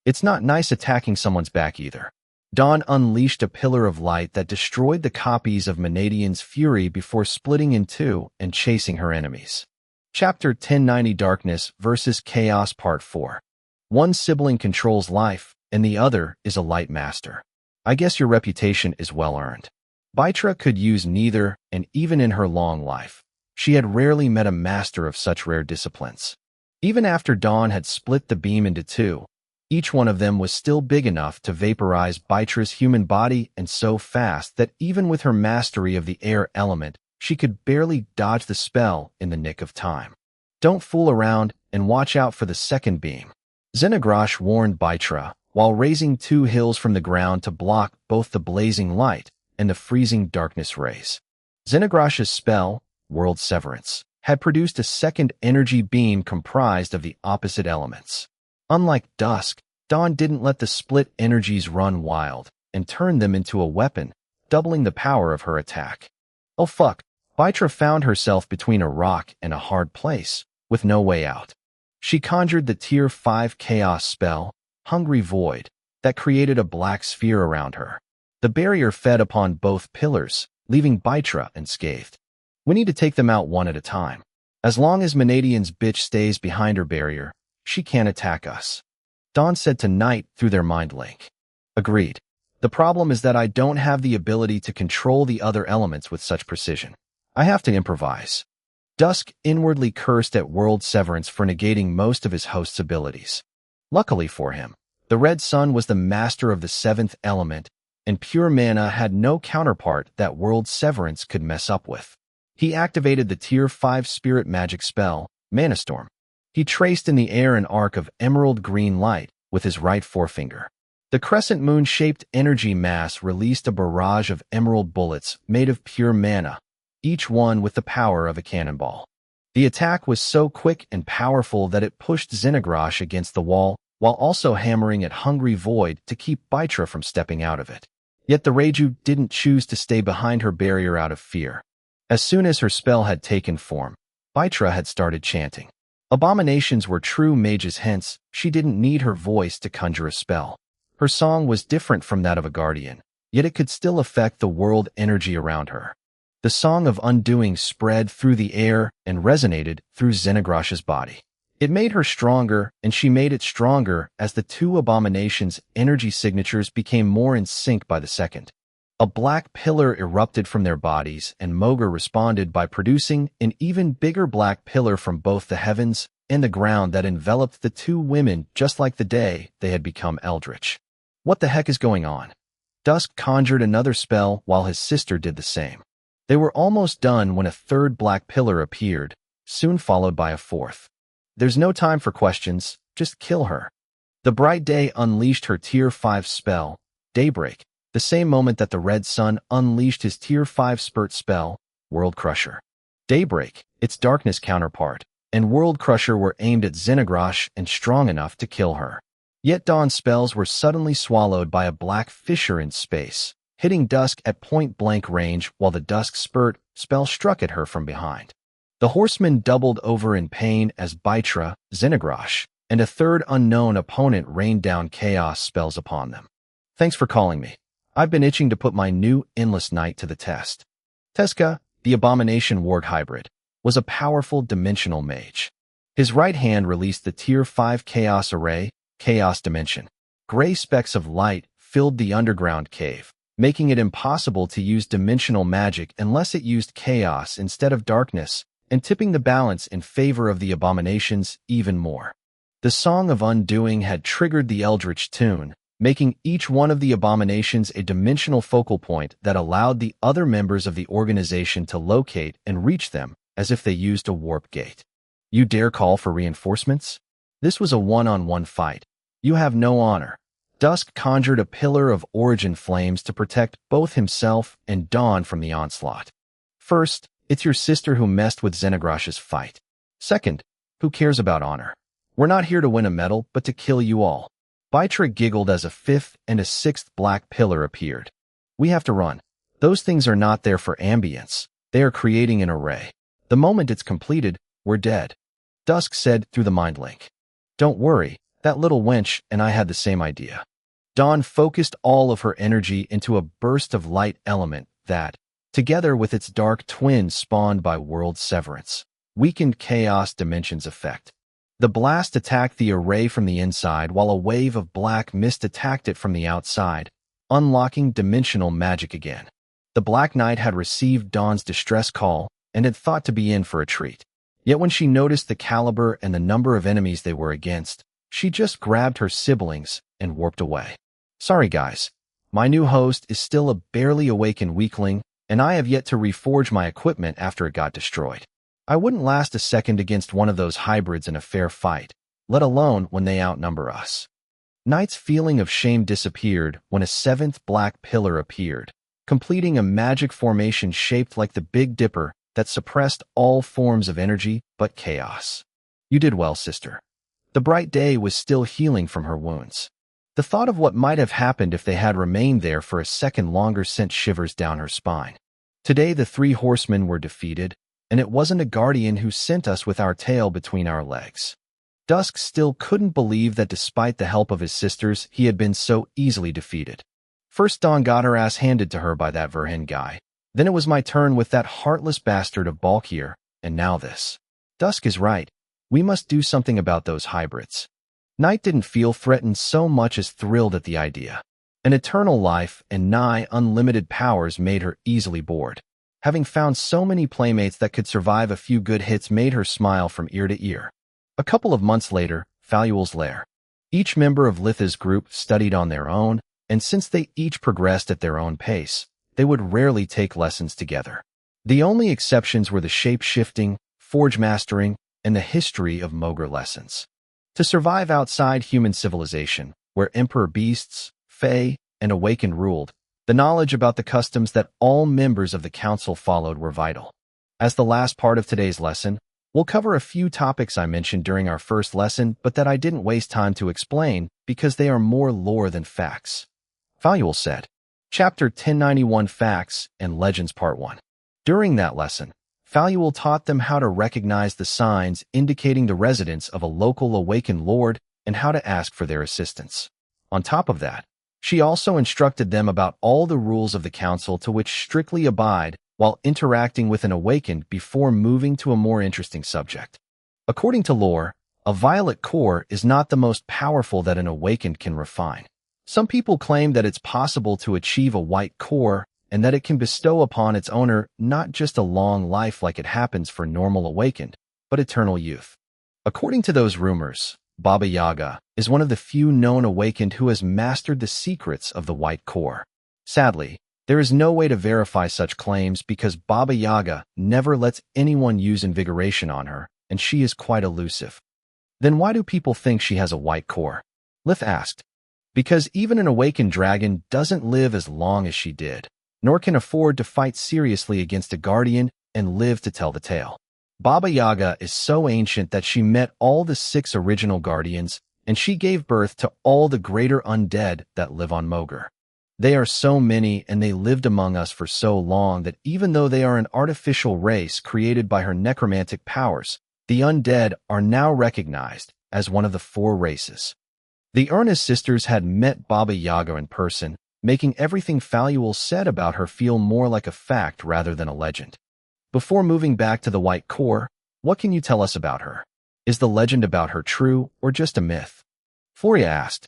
It's not nice attacking someone's back either. Dawn unleashed a pillar of light that destroyed the copies of Manadian's Fury before splitting in 2 and chasing her enemies. Chapter 1090 Darkness vs. Chaos Part 4. One sibling controls life, and the other is a light master. I guess your reputation is well earned. Bytra could use neither, and even in her long life, she had rarely met a master of such rare disciplines. Even after Dawn had split the beam into 2, each one of them was still big enough to vaporize Bytra's human body, and so fast that even with her mastery of the air element, she could barely dodge the spell in the nick of time. Don't fool around and watch out for the second beam. Xenogrosh warned Bytra, while raising 2 hills from the ground to block both the blazing light and the freezing darkness rays. Xenogrosh's spell, World Severance, had produced a second energy beam comprised of the opposite elements. Unlike Dusk, Dawn didn't let the split energies run wild and turned them into a weapon, doubling the power of her attack. Oh fuck, Bytra found herself between a rock and a hard place, with no way out. She conjured the Tier 5 Chaos spell, Hungry Void, that created a black sphere around her. The barrier fed upon both pillars, leaving Bytra unscathed. We need to take them out one at a time. As long as Manadian's bitch stays behind her barrier, she can't attack us. Dawn said to Night through their mind link. Agreed. The problem is that I don't have the ability to control the other elements with such precision. I have to improvise. Dusk inwardly cursed at World Severance for negating most of his host's abilities. Luckily for him, the Red Sun was the master of the seventh element, and pure mana had no counterpart that World Severance could mess up with. He activated the Tier 5 spirit magic spell, Mana Storm. He traced in the air an arc of emerald green light with his right forefinger. The crescent moon-shaped energy mass released a barrage of emerald bullets made of pure mana, each one with the power of a cannonball. The attack was so quick and powerful that it pushed Xenogrash against the wall, while also hammering at Hungry Void to keep Baitra from stepping out of it. Yet the Reiju didn't choose to stay behind her barrier out of fear. As soon as her spell had taken form, Baitra had started chanting. Abominations were true mages, hence, she didn't need her voice to conjure a spell. Her song was different from that of a guardian, yet it could still affect the world energy around her. The song of undoing spread through the air and resonated through Xenogrash's body. It made her stronger, and she made it stronger as the two abominations' energy signatures became more in sync by the second. A black pillar erupted from their bodies, and Mogar responded by producing an even bigger black pillar from both the heavens and the ground that enveloped the two women just like the day they had become eldritch. What the heck is going on? Dusk conjured another spell while his sister did the same. They were almost done when a third black pillar appeared, soon followed by a fourth. There's no time for questions, just kill her. The bright day unleashed her Tier 5 spell, Daybreak, the same moment that the Red Sun unleashed his Tier 5 spurt spell, World Crusher. Daybreak, its darkness counterpart, and World Crusher were aimed at Xenogrash and strong enough to kill her. Yet Dawn's spells were suddenly swallowed by a black fissure in space, hitting Dusk at point-blank range while the Dusk Spurt spell struck at her from behind. The horsemen doubled over in pain as Baitra, Xenogrash, and a third unknown opponent rained down chaos spells upon them. Thanks for calling me. I've been itching to put my new Endless Knight to the test. Teska, the Abomination Warg hybrid, was a powerful dimensional mage. His right hand released the Tier 5 Chaos Array, Chaos Dimension. Gray specks of light filled the underground cave, making it impossible to use dimensional magic unless it used chaos instead of darkness, and tipping the balance in favor of the abominations even more. The Song of Undoing had triggered the Eldritch tune, making each one of the abominations a dimensional focal point that allowed the other members of the organization to locate and reach them as if they used a warp gate. You dare call for reinforcements? This was a one-on-one fight. You have no honor. Dusk conjured a pillar of origin flames to protect both himself and Dawn from the onslaught. First, it's your sister who messed with Xenogrash's fight. Second, who cares about honor? We're not here to win a medal, but to kill you all. Baitra giggled as a fifth and a sixth black pillar appeared. We have to run. Those things are not there for ambience. They are creating an array. The moment it's completed, we're dead. Dusk said through the mind link. Don't worry, that little wench and I had the same idea. Dawn focused all of her energy into a burst of light element that, together with its dark twin spawned by World Severance, weakened Chaos Dimension's effect. The blast attacked the array from the inside while a wave of black mist attacked it from the outside, unlocking dimensional magic again. The Black Knight had received Dawn's distress call and had thought to be in for a treat. Yet when she noticed the caliber and the number of enemies they were against, she just grabbed her siblings and warped away. Sorry guys, my new host is still a barely awakened weakling, and I have yet to reforge my equipment after it got destroyed. I wouldn't last a second against one of those hybrids in a fair fight, let alone when they outnumber us. Knight's feeling of shame disappeared when a seventh black pillar appeared, completing a magic formation shaped like the Big Dipper that suppressed all forms of energy but chaos. You did well, sister. The bright day was still healing from her wounds. The thought of what might have happened if they had remained there for a second longer sent shivers down her spine. Today the three horsemen were defeated, and it wasn't a guardian who sent us with our tail between our legs. Dusk still couldn't believe that despite the help of his sisters, he had been so easily defeated. First Dawn got her ass handed to her by that Verhin guy. Then it was my turn with that heartless bastard of Balkier, and now this. Dusk is right. We must do something about those hybrids. Knight didn't feel threatened so much as thrilled at the idea. An eternal life and nigh unlimited powers made her easily bored. Having found so many playmates that could survive a few good hits made her smile from ear to ear. A couple of months later, Faluel's lair. Each member of Litha's group studied on their own, and since they each progressed at their own pace, they would rarely take lessons together. The only exceptions were the shape-shifting, forge mastering, and the history of Mogre lessons. To survive outside human civilization, where emperor beasts, fae, and awakened ruled, the knowledge about the customs that all members of the council followed were vital. As the last part of today's lesson, we'll cover a few topics I mentioned during our first lesson, but that I didn't waste time to explain because they are more lore than facts. Faluel said. Chapter 1091 Facts and Legends Part 1. During that lesson, Faluel taught them how to recognize the signs indicating the residence of a local awakened lord and how to ask for their assistance. On top of that, she also instructed them about all the rules of the council to which strictly abide while interacting with an awakened before moving to a more interesting subject. According to lore, a violet core is not the most powerful that an awakened can refine. Some people claim that it's possible to achieve a white core and that it can bestow upon its owner not just a long life like it happens for normal awakened, but eternal youth. According to those rumors, Baba Yaga is one of the few known awakened who has mastered the secrets of the white core. Sadly, there is no way to verify such claims because Baba Yaga never lets anyone use invigoration on her, and she is quite elusive. Then why do people think she has a white core? Lith asked. Because even an awakened dragon doesn't live as long as she did, nor can afford to fight seriously against a guardian and live to tell the tale. Baba Yaga is so ancient that she met all the 6 original guardians, and she gave birth to all the greater undead that live on Mogre. They are so many and they lived among us for so long that even though they are an artificial race created by her necromantic powers, the undead are now recognized as one of the 4 races. The Ernest sisters had met Baba Yaga in person, making everything Faluel said about her feel more like a fact rather than a legend. Before moving back to the white core, what can you tell us about her? Is the legend about her true or just a myth? Floria asked.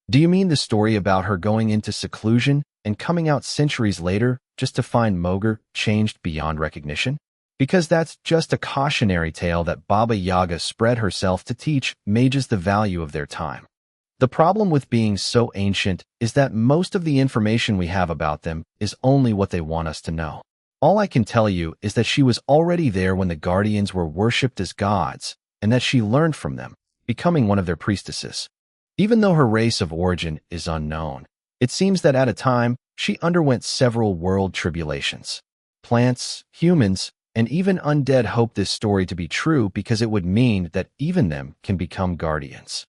Do you mean the story about her going into seclusion and coming out centuries later just to find Mogre changed beyond recognition? Because that's just a cautionary tale that Baba Yaga spread herself to teach mages the value of their time. The problem with being so ancient is that most of the information we have about them is only what they want us to know. All I can tell you is that she was already there when the Guardians were worshipped as gods, and that she learned from them, becoming one of their priestesses. Even though her race of origin is unknown, it seems that at a time, she underwent several world tribulations. Plants, humans, and even undead hope this story to be true because it would mean that even them can become guardians.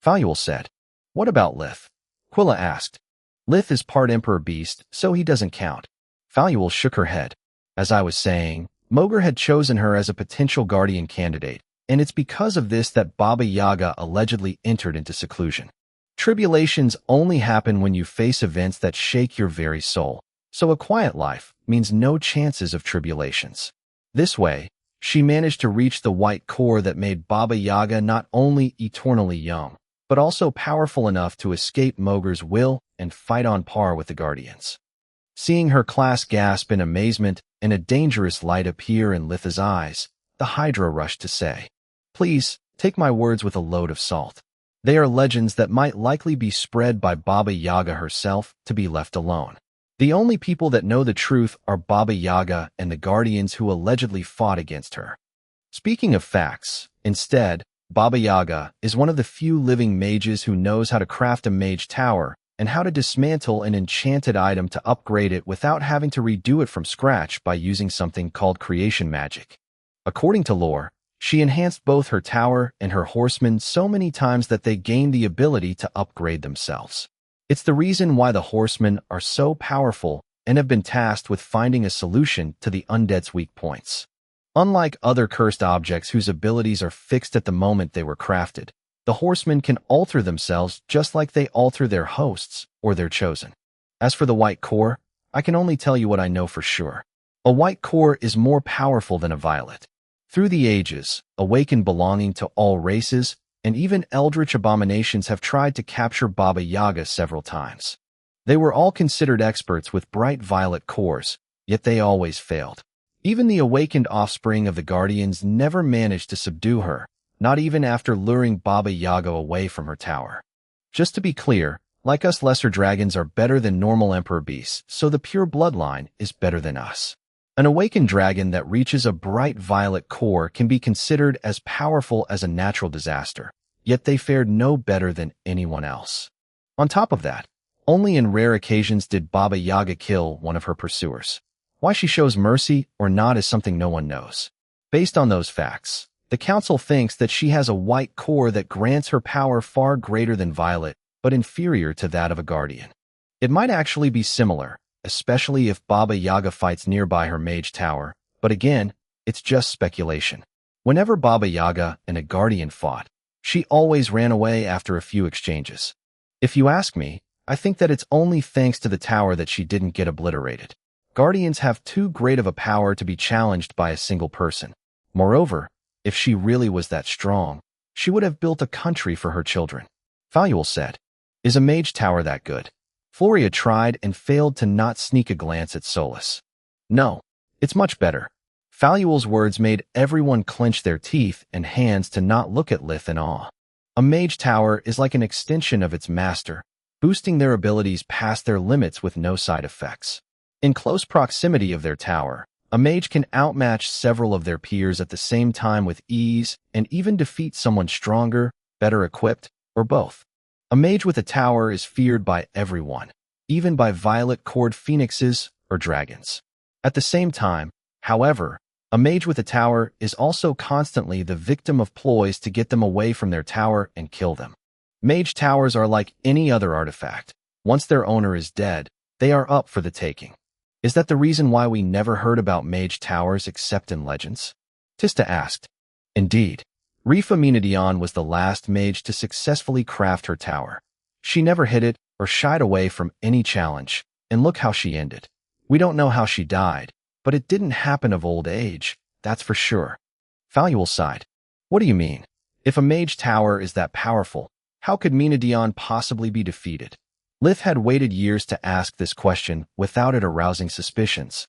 Faluel said. What about Lith? Quilla asked. Lith is part emperor beast, so he doesn't count. Faluel shook her head. As I was saying, Mogre had chosen her as a potential guardian candidate, and it's because of this that Baba Yaga allegedly entered into seclusion. Tribulations only happen when you face events that shake your very soul, so a quiet life means no chances of tribulations. This way, she managed to reach the white core that made Baba Yaga not only eternally young, but also powerful enough to escape Mogre's will and fight on par with the Guardians. Seeing her class gasp in amazement and a dangerous light appear in Litha's eyes, the Hydra rushed to say, Please, take my words with a load of salt. They are legends that might likely be spread by Baba Yaga herself to be left alone. The only people that know the truth are Baba Yaga and the Guardians who allegedly fought against her. Speaking of facts, instead, Baba Yaga is one of the few living mages who knows how to craft a mage tower and how to dismantle an enchanted item to upgrade it without having to redo it from scratch by using something called creation magic. According to lore, she enhanced both her tower and her horsemen so many times that they gained the ability to upgrade themselves. It's the reason why the horsemen are so powerful and have been tasked with finding a solution to the undead's weak points. Unlike other cursed objects whose abilities are fixed at the moment they were crafted, the horsemen can alter themselves just like they alter their hosts or their chosen. As for the white core, I can only tell you what I know for sure. A white core is more powerful than a violet. Through the ages, awakened belonging to all races, and even eldritch abominations have tried to capture Baba Yaga several times. They were all considered experts with bright violet cores, yet they always failed. Even the awakened offspring of the Guardians never managed to subdue her, not even after luring Baba Yaga away from her tower. Just to be clear, like us, lesser dragons are better than normal emperor beasts, so the pure bloodline is better than us. An awakened dragon that reaches a bright violet core can be considered as powerful as a natural disaster, yet they fared no better than anyone else. On top of that, only in rare occasions did Baba Yaga kill one of her pursuers. Why she shows mercy or not is something no one knows. Based on those facts, the council thinks that she has a white core that grants her power far greater than violet, but inferior to that of a guardian. It might actually be similar, especially if Baba Yaga fights nearby her mage tower, but again, it's just speculation. Whenever Baba Yaga and a guardian fought, she always ran away after a few exchanges. If you ask me, I think that it's only thanks to the tower that she didn't get obliterated. Guardians have too great of a power to be challenged by a single person. Moreover, if she really was that strong, she would have built a country for her children. Faluel said, "Is a mage tower that good?" Floria tried and failed to not sneak a glance at Solus. "No, it's much better." Faluel's words made everyone clench their teeth and hands to not look at Lith in awe. A mage tower is like an extension of its master, boosting their abilities past their limits with no side effects. In close proximity of their tower, a mage can outmatch several of their peers at the same time with ease and even defeat someone stronger, better equipped, or both. A mage with a tower is feared by everyone, even by violet-cored phoenixes or dragons. At the same time, however, a mage with a tower is also constantly the victim of ploys to get them away from their tower and kill them. Mage towers are like any other artifact. Once their owner is dead, they are up for the taking. Is that the reason why we never heard about mage towers except in legends? Tista asked. Indeed. Rifa Minadion was the last mage to successfully craft her tower. She never hit it or shied away from any challenge, and look how she ended. We don't know how she died, but it didn't happen of old age, that's for sure. Faluel sighed. What do you mean? If a mage tower is that powerful, how could Minadion possibly be defeated? Lith had waited years to ask this question without it arousing suspicions.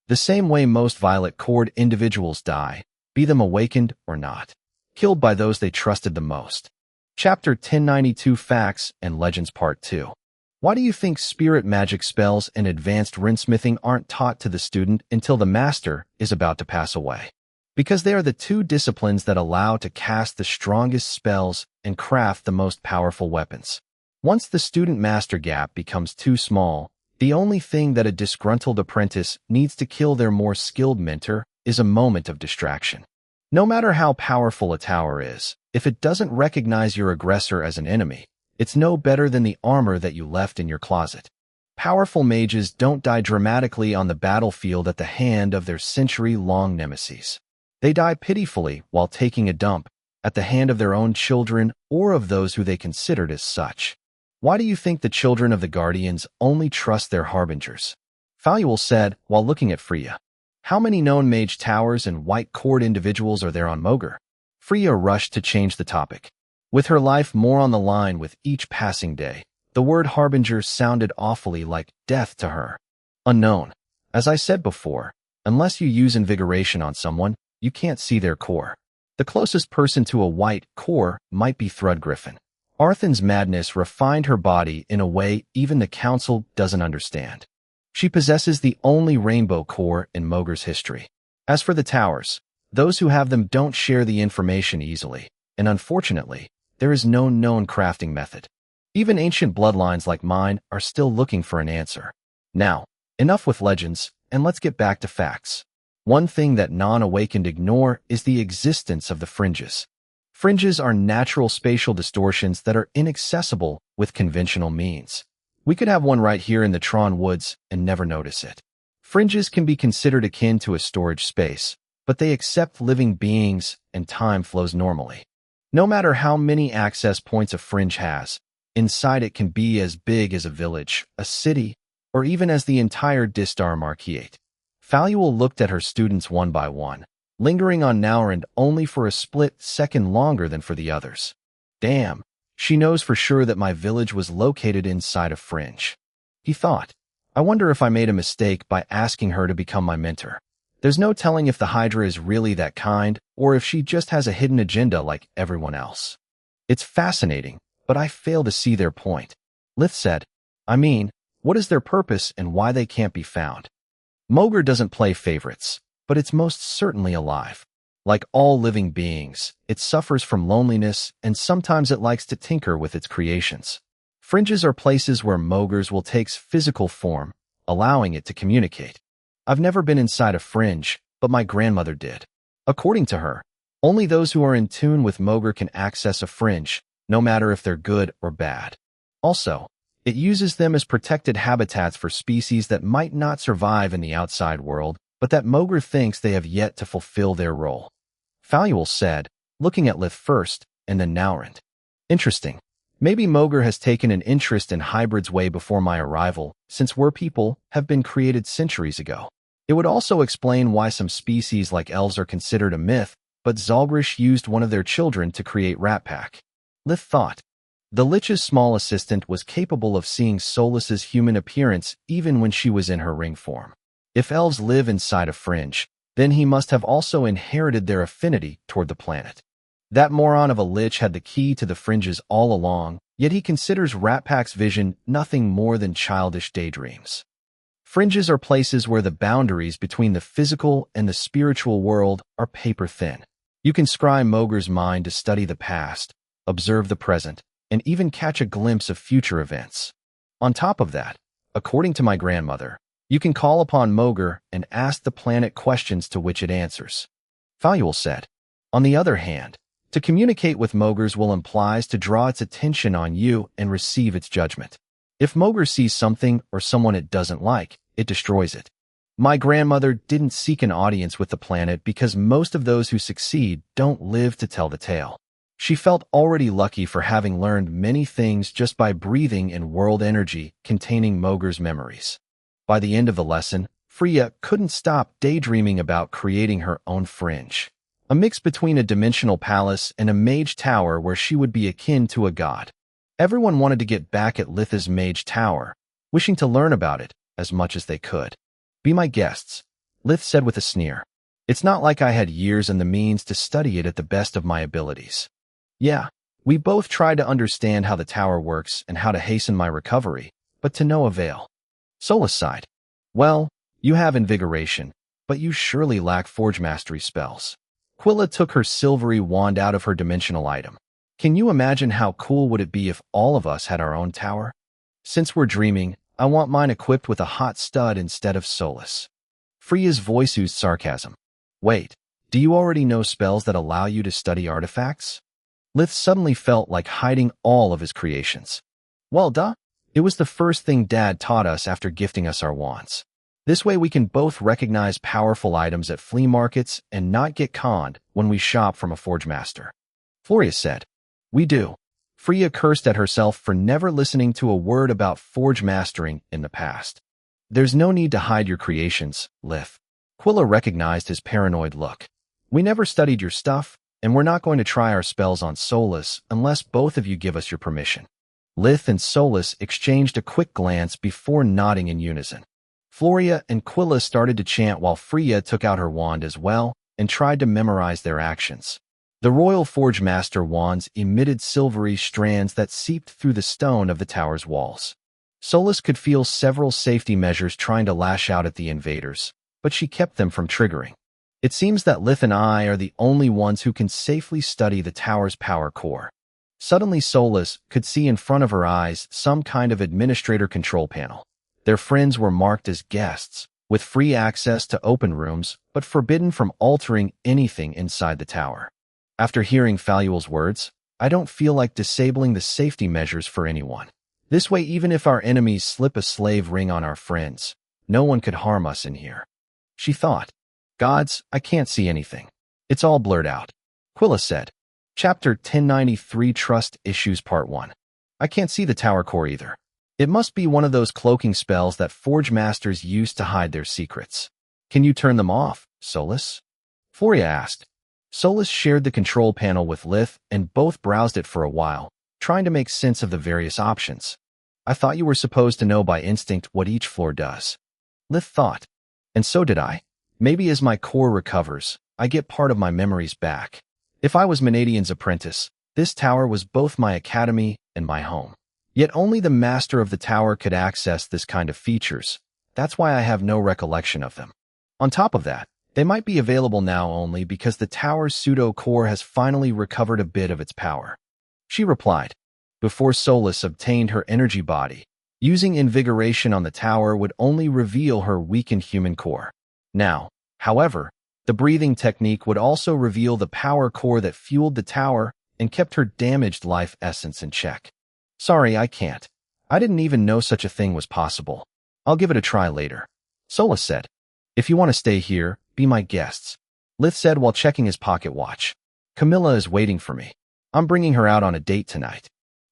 The same way most violet-cored individuals die, be them awakened or not. Killed by those they trusted the most. Chapter 1092 Facts and Legends Part 2. Why do you think spirit magic spells and advanced runesmithing aren't taught to the student until the master is about to pass away? Because they are the two disciplines that allow to cast the strongest spells and craft the most powerful weapons. Once the student-master gap becomes too small, the only thing that a disgruntled apprentice needs to kill their more skilled mentor is a moment of distraction. No matter how powerful a tower is, if it doesn't recognize your aggressor as an enemy, it's no better than the armor that you left in your closet. Powerful mages don't die dramatically on the battlefield at the hand of their century-long nemesis. They die pitifully while taking a dump, at the hand of their own children or of those who they considered as such. Why do you think the children of the Guardians only trust their harbingers? Faluel said while looking at Freya. How many known mage towers and white-cored individuals are there on Mogar? Freya rushed to change the topic. With her life more on the line with each passing day, the word harbinger sounded awfully like death to her. Unknown. As I said before, unless you use invigoration on someone, you can't see their core. The closest person to a white core might be Thrudgriffin. Arthan's madness refined her body in a way even the council doesn't understand. She possesses the only rainbow core in Mogar's history. As for the towers, those who have them don't share the information easily, and unfortunately, there is no known crafting method. Even ancient bloodlines like mine are still looking for an answer. Now, enough with legends, and let's get back to facts. One thing that non-awakened ignore is the existence of the fringes. Fringes are natural spatial distortions that are inaccessible with conventional means. We could have one right here in the Tron Woods and never notice it. Fringes can be considered akin to a storage space, but they accept living beings and time flows normally. No matter how many access points a fringe has, inside it can be as big as a village, a city, or even as the entire Distar Marquiate. Faluel looked at her students one by one, lingering on Nowrand only for a split second longer than for the others. Damn, she knows for sure that my village was located inside a fringe. He thought, I wonder if I made a mistake by asking her to become my mentor. There's no telling if the Hydra is really that kind, or if she just has a hidden agenda like everyone else. It's fascinating, but I fail to see their point. Lith said, I mean, what is their purpose and why they can't be found? Mogr doesn't play favorites, but it's most certainly alive. Like all living beings, it suffers from loneliness, and sometimes it likes to tinker with its creations. Fringes are places where Mogrs will take physical form, allowing it to communicate. I've never been inside a fringe, but my grandmother did. According to her, only those who are in tune with Mogr can access a fringe, no matter if they're good or bad. Also, it uses them as protected habitats for species that might not survive in the outside world, but that Mogr thinks they have yet to fulfill their role. Faluel said, looking at Lith first, and then Nowrand. Interesting. Maybe Mogr has taken an interest in hybrids way before my arrival, since we're people have been created centuries ago. It would also explain why some species like elves are considered a myth, but Zalgrish used one of their children to create Ratpack. Lith thought. The Lich's small assistant was capable of seeing Solas's human appearance even when she was in her ring form. If elves live inside a fringe, then he must have also inherited their affinity toward the planet. That moron of a Lich had the key to the fringes all along, yet he considers Ratpack's vision nothing more than childish daydreams. Fringes are places where the boundaries between the physical and the spiritual world are paper-thin. You can scry Mogr's mind to study the past, observe the present, and even catch a glimpse of future events. On top of that, according to my grandmother, you can call upon Mogr and ask the planet questions to which it answers. Faluel said, on the other hand, to communicate with Mogrs will implies to draw its attention on you and receive its judgment. If Mogr sees something or someone it doesn't like, it destroys it. My grandmother didn't seek an audience with the planet because most of those who succeed don't live to tell the tale. She felt already lucky for having learned many things just by breathing in world energy containing Mogr's memories. By the end of the lesson, Freya couldn't stop daydreaming about creating her own fringe. A mix between a dimensional palace and a mage tower where she would be akin to a god. Everyone wanted to get back at Litha's mage tower, wishing to learn about it as much as they could. Be my guests, Lith said with a sneer. It's not like I had years and the means to study it at the best of my abilities. Yeah, we both tried to understand how the tower works and how to hasten my recovery, but to no avail. Solas sighed. Well, you have invigoration, but you surely lack forge mastery spells. Quilla took her silvery wand out of her dimensional item. Can you imagine how cool would it be if all of us had our own tower? Since we're dreaming, I want mine equipped with a hot stud instead of Solas. Freya's voice oozed sarcasm. Wait, do you already know spells that allow you to study artifacts? Lith suddenly felt like hiding all of his creations. Well, duh. It was the first thing Dad taught us after gifting us our wands. This way we can both recognize powerful items at flea markets and not get conned when we shop from a forge master. Floria said, We do. Freya cursed at herself for never listening to a word about forge mastering in the past. There's no need to hide your creations, Lith. Quilla recognized his paranoid look. We never studied your stuff, and we're not going to try our spells on Solas unless both of you give us your permission. Lith and Solas exchanged a quick glance before nodding in unison. Floria and Quilla started to chant while Freya took out her wand as well and tried to memorize their actions. The Royal Forge Master wands emitted silvery strands that seeped through the stone of the tower's walls. Solas could feel several safety measures trying to lash out at the invaders, but she kept them from triggering. It seems that Lith and I are the only ones who can safely study the tower's power core. Suddenly Solas could see in front of her eyes some kind of administrator control panel. Their friends were marked as guests, with free access to open rooms, but forbidden from altering anything inside the tower. After hearing Faluel's words, I don't feel like disabling the safety measures for anyone. This way, even if our enemies slip a slave ring on our friends, no one could harm us in here. She thought, Gods, I can't see anything. It's all blurred out. Quilla said, Chapter 1093 Trust Issues Part 1. I can't see the tower core either. It must be one of those cloaking spells that forge masters use to hide their secrets. Can you turn them off, Solas? Floria asked. Solus shared the control panel with Lith and both browsed it for a while, trying to make sense of the various options. I thought you were supposed to know by instinct what each floor does. Lith thought. And so did I. Maybe as my core recovers, I get part of my memories back. If I was Manadian's apprentice, this tower was both my academy and my home. Yet only the master of the tower could access this kind of features. That's why I have no recollection of them. On top of that, they might be available now only because the tower's pseudo-core has finally recovered a bit of its power. She replied. Before Solus obtained her energy body, using invigoration on the tower would only reveal her weakened human core. Now, however, the breathing technique would also reveal the power core that fueled the tower and kept her damaged life essence in check. Sorry, I can't. I didn't even know such a thing was possible. I'll give it a try later. Solus said. If you want to stay here, be my guests. Lith said while checking his pocket watch. Camilla is waiting for me. I'm bringing her out on a date tonight.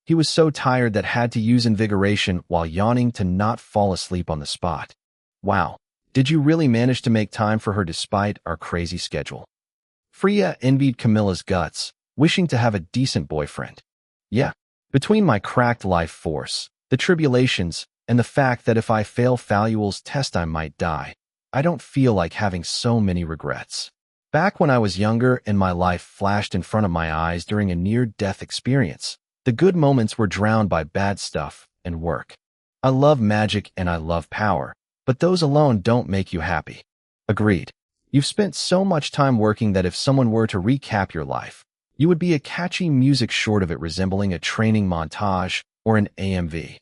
He was so tired that had to use invigoration while yawning to not fall asleep on the spot. Wow, did you really manage to make time for her despite our crazy schedule? Freya envied Camilla's guts, wishing to have a decent boyfriend. Yeah, between my cracked life force, the tribulations, and the fact that if I fail Faluel's test I might die, I don't feel like having so many regrets. Back when I was younger and my life flashed in front of my eyes during a near-death experience, the good moments were drowned by bad stuff and work. I love magic and I love power, but those alone don't make you happy. Agreed. You've spent so much time working that if someone were to recap your life, you would be a catchy music short of it resembling a training montage or an AMV.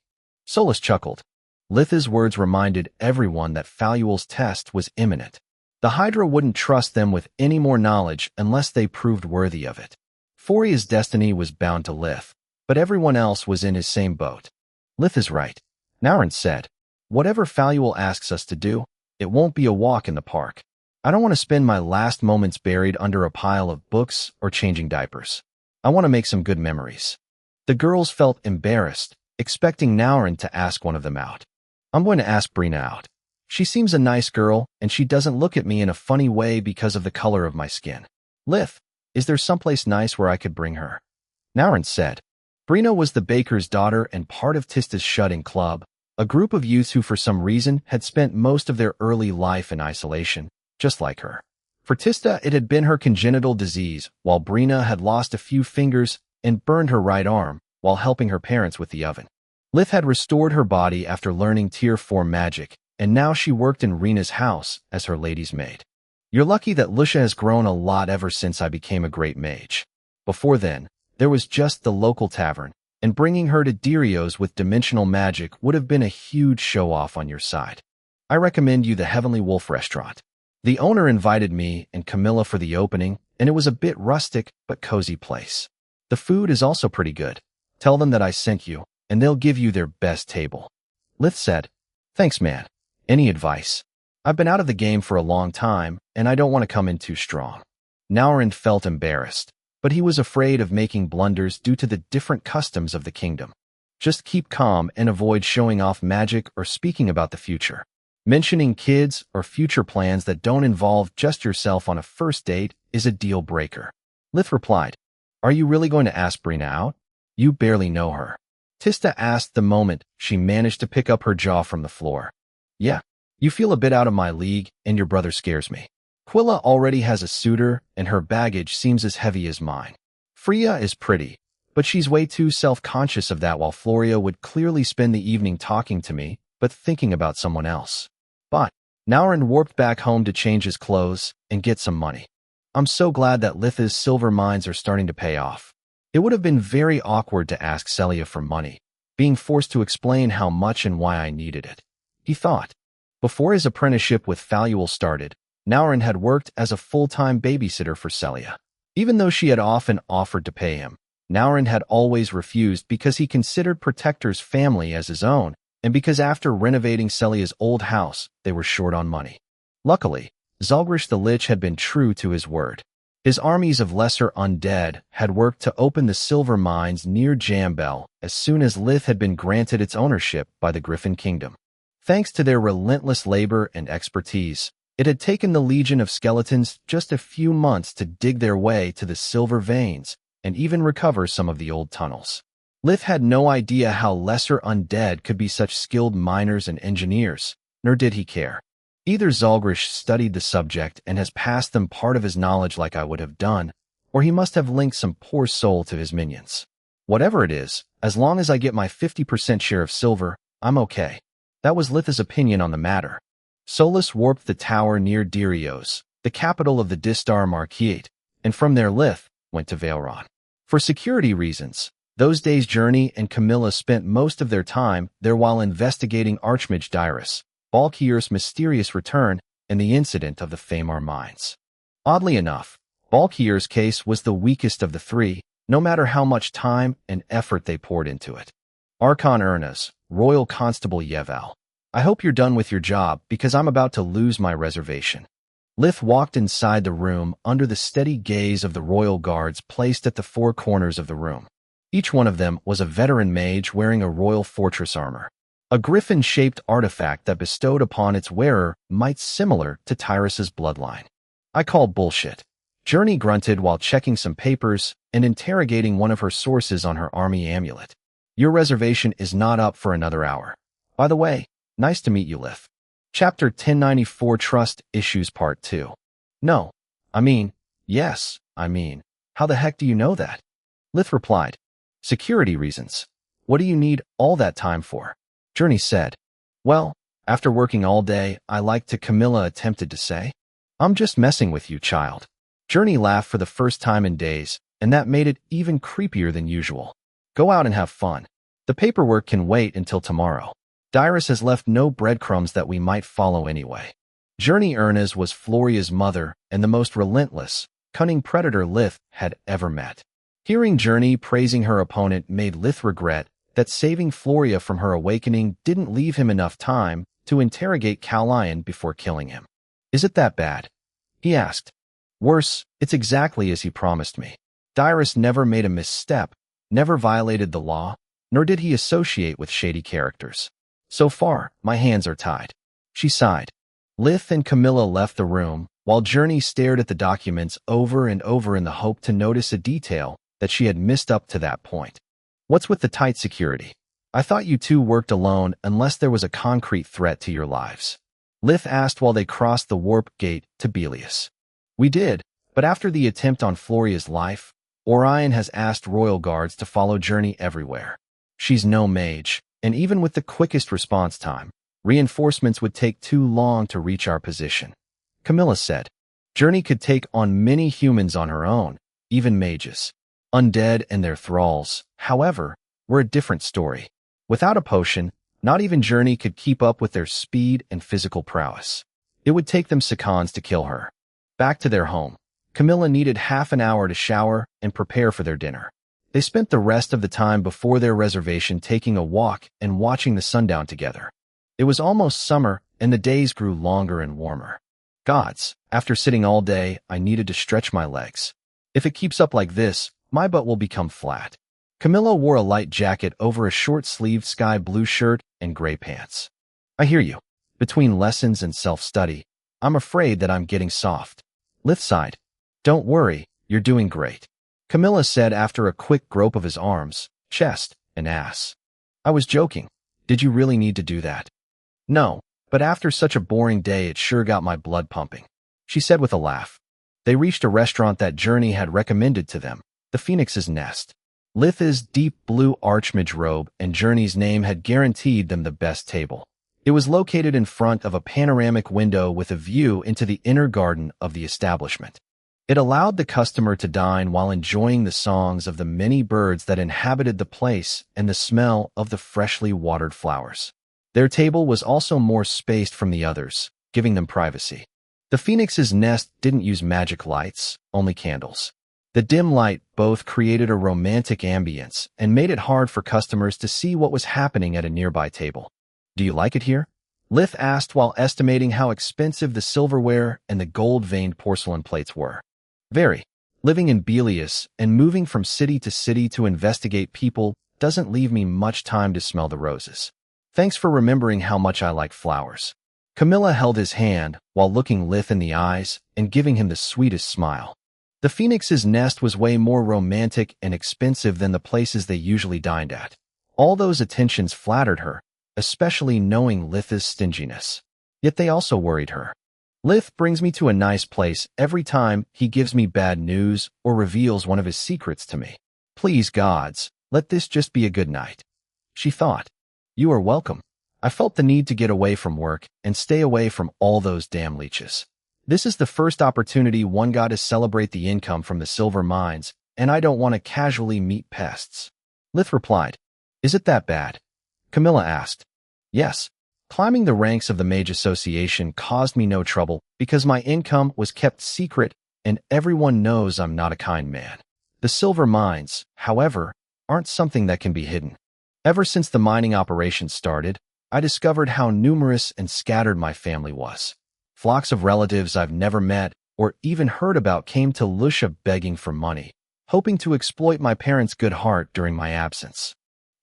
Solus chuckled. Litha's words reminded everyone that Faluel's test was imminent. The Hydra wouldn't trust them with any more knowledge unless they proved worthy of it. Foria's destiny was bound to Lith, but everyone else was in his same boat. Lith is right. Naurin said, whatever Faluel asks us to do, it won't be a walk in the park. I don't want to spend my last moments buried under a pile of books or changing diapers. I want to make some good memories. The girls felt embarrassed, expecting Naurin to ask one of them out. I'm going to ask Brina out. She seems a nice girl, and she doesn't look at me in a funny way because of the color of my skin. Lith, is there someplace nice where I could bring her? Naurin said. Brina was the baker's daughter and part of Tista's shut-in club, a group of youths who for some reason had spent most of their early life in isolation, just like her. For Tista, it had been her congenital disease, while Brina had lost a few fingers and burned her right arm while helping her parents with the oven. Lith had restored her body after learning Tier 4 magic, and now she worked in Rena's house as her lady's maid. You're lucky that Lucia has grown a lot ever since I became a great mage. Before then, there was just the local tavern, and bringing her to Dirio's with dimensional magic would have been a huge show-off on your side. I recommend you the Heavenly Wolf restaurant. The owner invited me and Camilla for the opening, and it was a bit rustic but cozy place. The food is also pretty good. Tell them that I sent you, and they'll give you their best table. Lith said, Thanks, man. Any advice? I've been out of the game for a long time, and I don't want to come in too strong. Naurin felt embarrassed, but he was afraid of making blunders due to the different customs of the kingdom. Just keep calm and avoid showing off magic or speaking about the future. Mentioning kids or future plans that don't involve just yourself on a first date is a deal breaker. Lith replied, Are you really going to ask Brina out? You barely know her. Tista asked the moment she managed to pick up her jaw from the floor. Yeah, you feel a bit out of my league, and your brother scares me. Quilla already has a suitor, and her baggage seems as heavy as mine. Freya is pretty, but she's way too self-conscious of that while Floria would clearly spend the evening talking to me, but thinking about someone else. But Naurin warped back home to change his clothes and get some money. I'm so glad that Litha's silver mines are starting to pay off. It would have been very awkward to ask Celia for money, being forced to explain how much and why I needed it. He thought. Before his apprenticeship with Faluel started, Naurin had worked as a full-time babysitter for Celia. Even though she had often offered to pay him, Naurin had always refused because he considered Protector's family as his own, and because after renovating Celia's old house, they were short on money. Luckily, Zalgrish the Lich had been true to his word. His armies of lesser undead had worked to open the silver mines near Jambel as soon as Lith had been granted its ownership by the Griffin Kingdom. Thanks to their relentless labor and expertise, It had taken the legion of skeletons just a few months to dig their way to the silver veins and even recover some of the old tunnels. Lith had no idea how lesser undead could be such skilled miners and engineers, nor did he care. Either Zalgrish studied the subject and has passed them part of his knowledge like I would have done, or he must have linked some poor soul to his minions. Whatever it is, as long as I get my 50% share of silver, I'm okay. That was Lith's opinion on the matter. Solus warped the tower near Dirios, the capital of the Distar Marquette, and from there Lith went to Valeron. For security reasons, those days Journey and Camilla spent most of their time there while investigating Archmage Dyrus, Balkir's mysterious return, and the incident of the Famar mines. Oddly enough, Balkir's case was the weakest of the three, no matter how much time and effort they poured into it. Archon Ernest, Royal Constable Yeval, I hope you're done with your job because I'm about to lose my reservation. Lith walked inside the room under the steady gaze of the royal guards placed at the four corners of the room. Each one of them was a veteran mage wearing a royal fortress armor, a griffin-shaped artifact that bestowed upon its wearer might similar to Tyrus's bloodline. I call bullshit. Journey grunted while checking some papers and interrogating one of her sources on her army amulet. Your reservation is not up for another hour. By the way, nice to meet you, Lith. Chapter 1094 Trust Issues Part 2. No. Yes, how the heck do you know that? Lith replied. Security reasons. What do you need all that time for? Journey said. Well, after working all day, I like to Camilla attempted to say. I'm just messing with you, child. Journey laughed for the first time in days, and that made it even creepier than usual. Go out and have fun. The paperwork can wait until tomorrow. Dyrus has left no breadcrumbs that we might follow anyway. Journey Ernest was Floria's mother and the most relentless, cunning predator Lith had ever met. Hearing Journey praising her opponent made Lith regret that saving Floria from her awakening didn't leave him enough time to interrogate Calion before killing him. Is it that bad? He asked. Worse, it's exactly as he promised me. Dyrus never made a misstep, never violated the law, nor did he associate with shady characters. So far, my hands are tied. She sighed. Lith and Camilla left the room, while Journey stared at the documents over and over in the hope to notice a detail that she had missed up to that point. What's with the tight security? I thought you two worked alone unless there was a concrete threat to your lives. Lith asked while they crossed the warp gate to Belius. We did, but after the attempt on Floria's life, Orion has asked royal guards to follow Journey everywhere. She's no mage, and even with the quickest response time, reinforcements would take too long to reach our position. Camilla said, Journey could take on many humans on her own, even mages. Undead and their thralls, however, were a different story. Without a potion, not even Journey could keep up with their speed and physical prowess. It would take them seconds to kill her. Back to their home, Camilla needed half an hour to shower and prepare for their dinner. They spent the rest of the time before their reservation taking a walk and watching the sundown together. It was almost summer, and the days grew longer and warmer. Gods, after sitting all day, I needed to stretch my legs. If it keeps up like this, my butt will become flat. Camilla wore a light jacket over a short-sleeved sky blue shirt and gray pants. I hear you. Between lessons and self-study, I'm afraid that I'm getting soft. Lith sighed. Don't worry, you're doing great. Camilla said after a quick grope of his arms, chest, and ass. I was joking. Did you really need to do that? No, but after such a boring day it sure got my blood pumping, she said with a laugh. They reached a restaurant that Journey had recommended to them, the Phoenix's Nest. Lith's deep blue archmage robe and Journey's name had guaranteed them the best table. It was located in front of a panoramic window with a view into the inner garden of the establishment. It allowed the customer to dine while enjoying the songs of the many birds that inhabited the place and the smell of the freshly watered flowers. Their table was also more spaced from the others, giving them privacy. The Phoenix's Nest didn't use magic lights, only candles. The dim light both created a romantic ambience and made it hard for customers to see what was happening at a nearby table. Do you like it here? Lith asked while estimating how expensive the silverware and the gold-veined porcelain plates were. Very. Living in Belius and moving from city to city to investigate people doesn't leave me much time to smell the roses. Thanks for remembering how much I like flowers. Camilla held his hand while looking Lith in the eyes and giving him the sweetest smile. The Phoenix's nest was way more romantic and expensive than the places they usually dined at. All those attentions flattered her, especially knowing Lith's stinginess. Yet they also worried her. Lith brings me to a nice place every time he gives me bad news or reveals one of his secrets to me. Please, gods, let this just be a good night. She thought. You are welcome. I felt the need to get away from work and stay away from all those damn leeches. This is the first opportunity one got to celebrate the income from the silver mines, and I don't want to casually meet pests. Lith replied. Is it that bad? Camilla asked. Yes. Climbing the ranks of the Mage Association caused me no trouble because my income was kept secret and everyone knows I'm not a kind man. The silver mines, however, aren't something that can be hidden. Ever since the mining operation started, I discovered how numerous and scattered my family was. Flocks of relatives I've never met or even heard about came to Lucia begging for money, hoping to exploit my parents' good heart during my absence.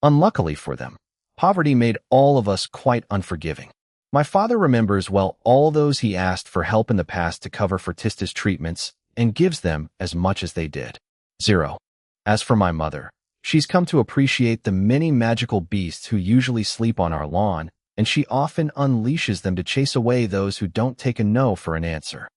Unluckily for them, poverty made all of us quite unforgiving. My father remembers well all those he asked for help in the past to cover for Tista's treatments and gives them as much as they did. 0. As for my mother, she's come to appreciate the many magical beasts who usually sleep on our lawn, and she often unleashes them to chase away those who don't take a no for an answer.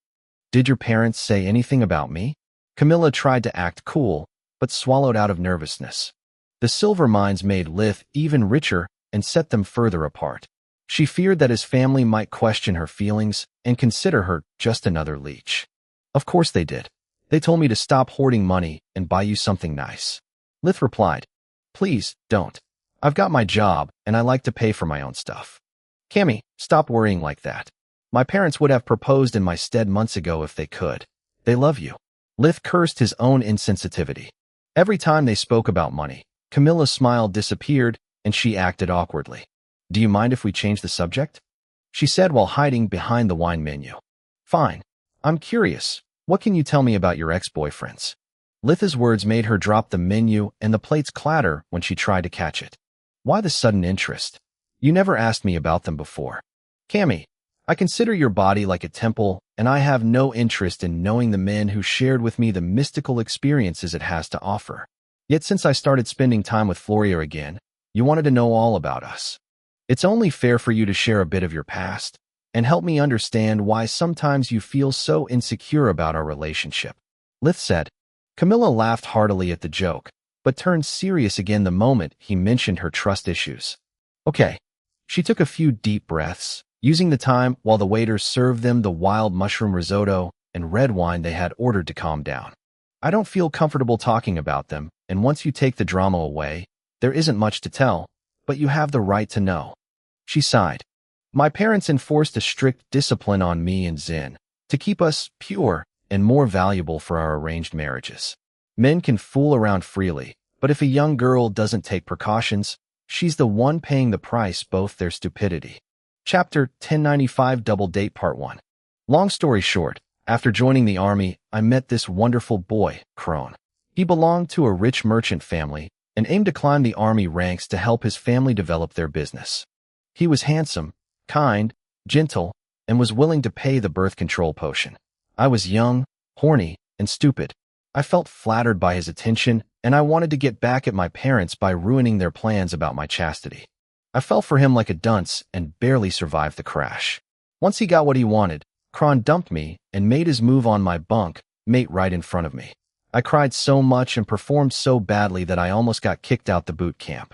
Did your parents say anything about me? Camilla tried to act cool, but swallowed out of nervousness. The silver mines made Lith even richer and set them further apart. She feared that his family might question her feelings and consider her just another leech. Of course they did. They told me to stop hoarding money and buy you something nice. Lith replied. Please, don't. I've got my job and I like to pay for my own stuff. Cammy, stop worrying like that. My parents would have proposed in my stead months ago if they could. They love you. Lith cursed his own insensitivity. Every time they spoke about money, Camilla's smile disappeared and she acted awkwardly. Do you mind if we change the subject? She said while hiding behind the wine menu. Fine. I'm curious. What can you tell me about your ex-boyfriends? Lith's words made her drop the menu and the plates clatter when she tried to catch it. Why the sudden interest? You never asked me about them before. Cammy, I consider your body like a temple, and I have no interest in knowing the men who shared with me the mystical experiences it has to offer. Yet since I started spending time with Floria again, you wanted to know all about us. It's only fair for you to share a bit of your past and help me understand why sometimes you feel so insecure about our relationship. Lith said. Camilla laughed heartily at the joke, but turned serious again the moment he mentioned her trust issues. Okay. She took a few deep breaths, using the time while the waiters served them the wild mushroom risotto and red wine they had ordered to calm down. I don't feel comfortable talking about them, and once you take the drama away, there isn't much to tell, but you have the right to know. She sighed. My parents enforced a strict discipline on me and Zin to keep us pure and more valuable for our arranged marriages. Men can fool around freely, but if a young girl doesn't take precautions, she's the one paying the price, both their stupidity. Chapter 1095 Double Date Part 1. Long story short, after joining the army, I met this wonderful boy, Crone. He belonged to a rich merchant family and aimed to climb the army ranks to help his family develop their business. He was handsome, kind, gentle, and was willing to pay the birth control potion. I was young, horny, and stupid. I felt flattered by his attention, and I wanted to get back at my parents by ruining their plans about my chastity. I fell for him like a dunce and barely survived the crash. Once he got what he wanted, Kron dumped me and made his move on my bunk mate right in front of me. I cried so much and performed so badly that I almost got kicked out the boot camp.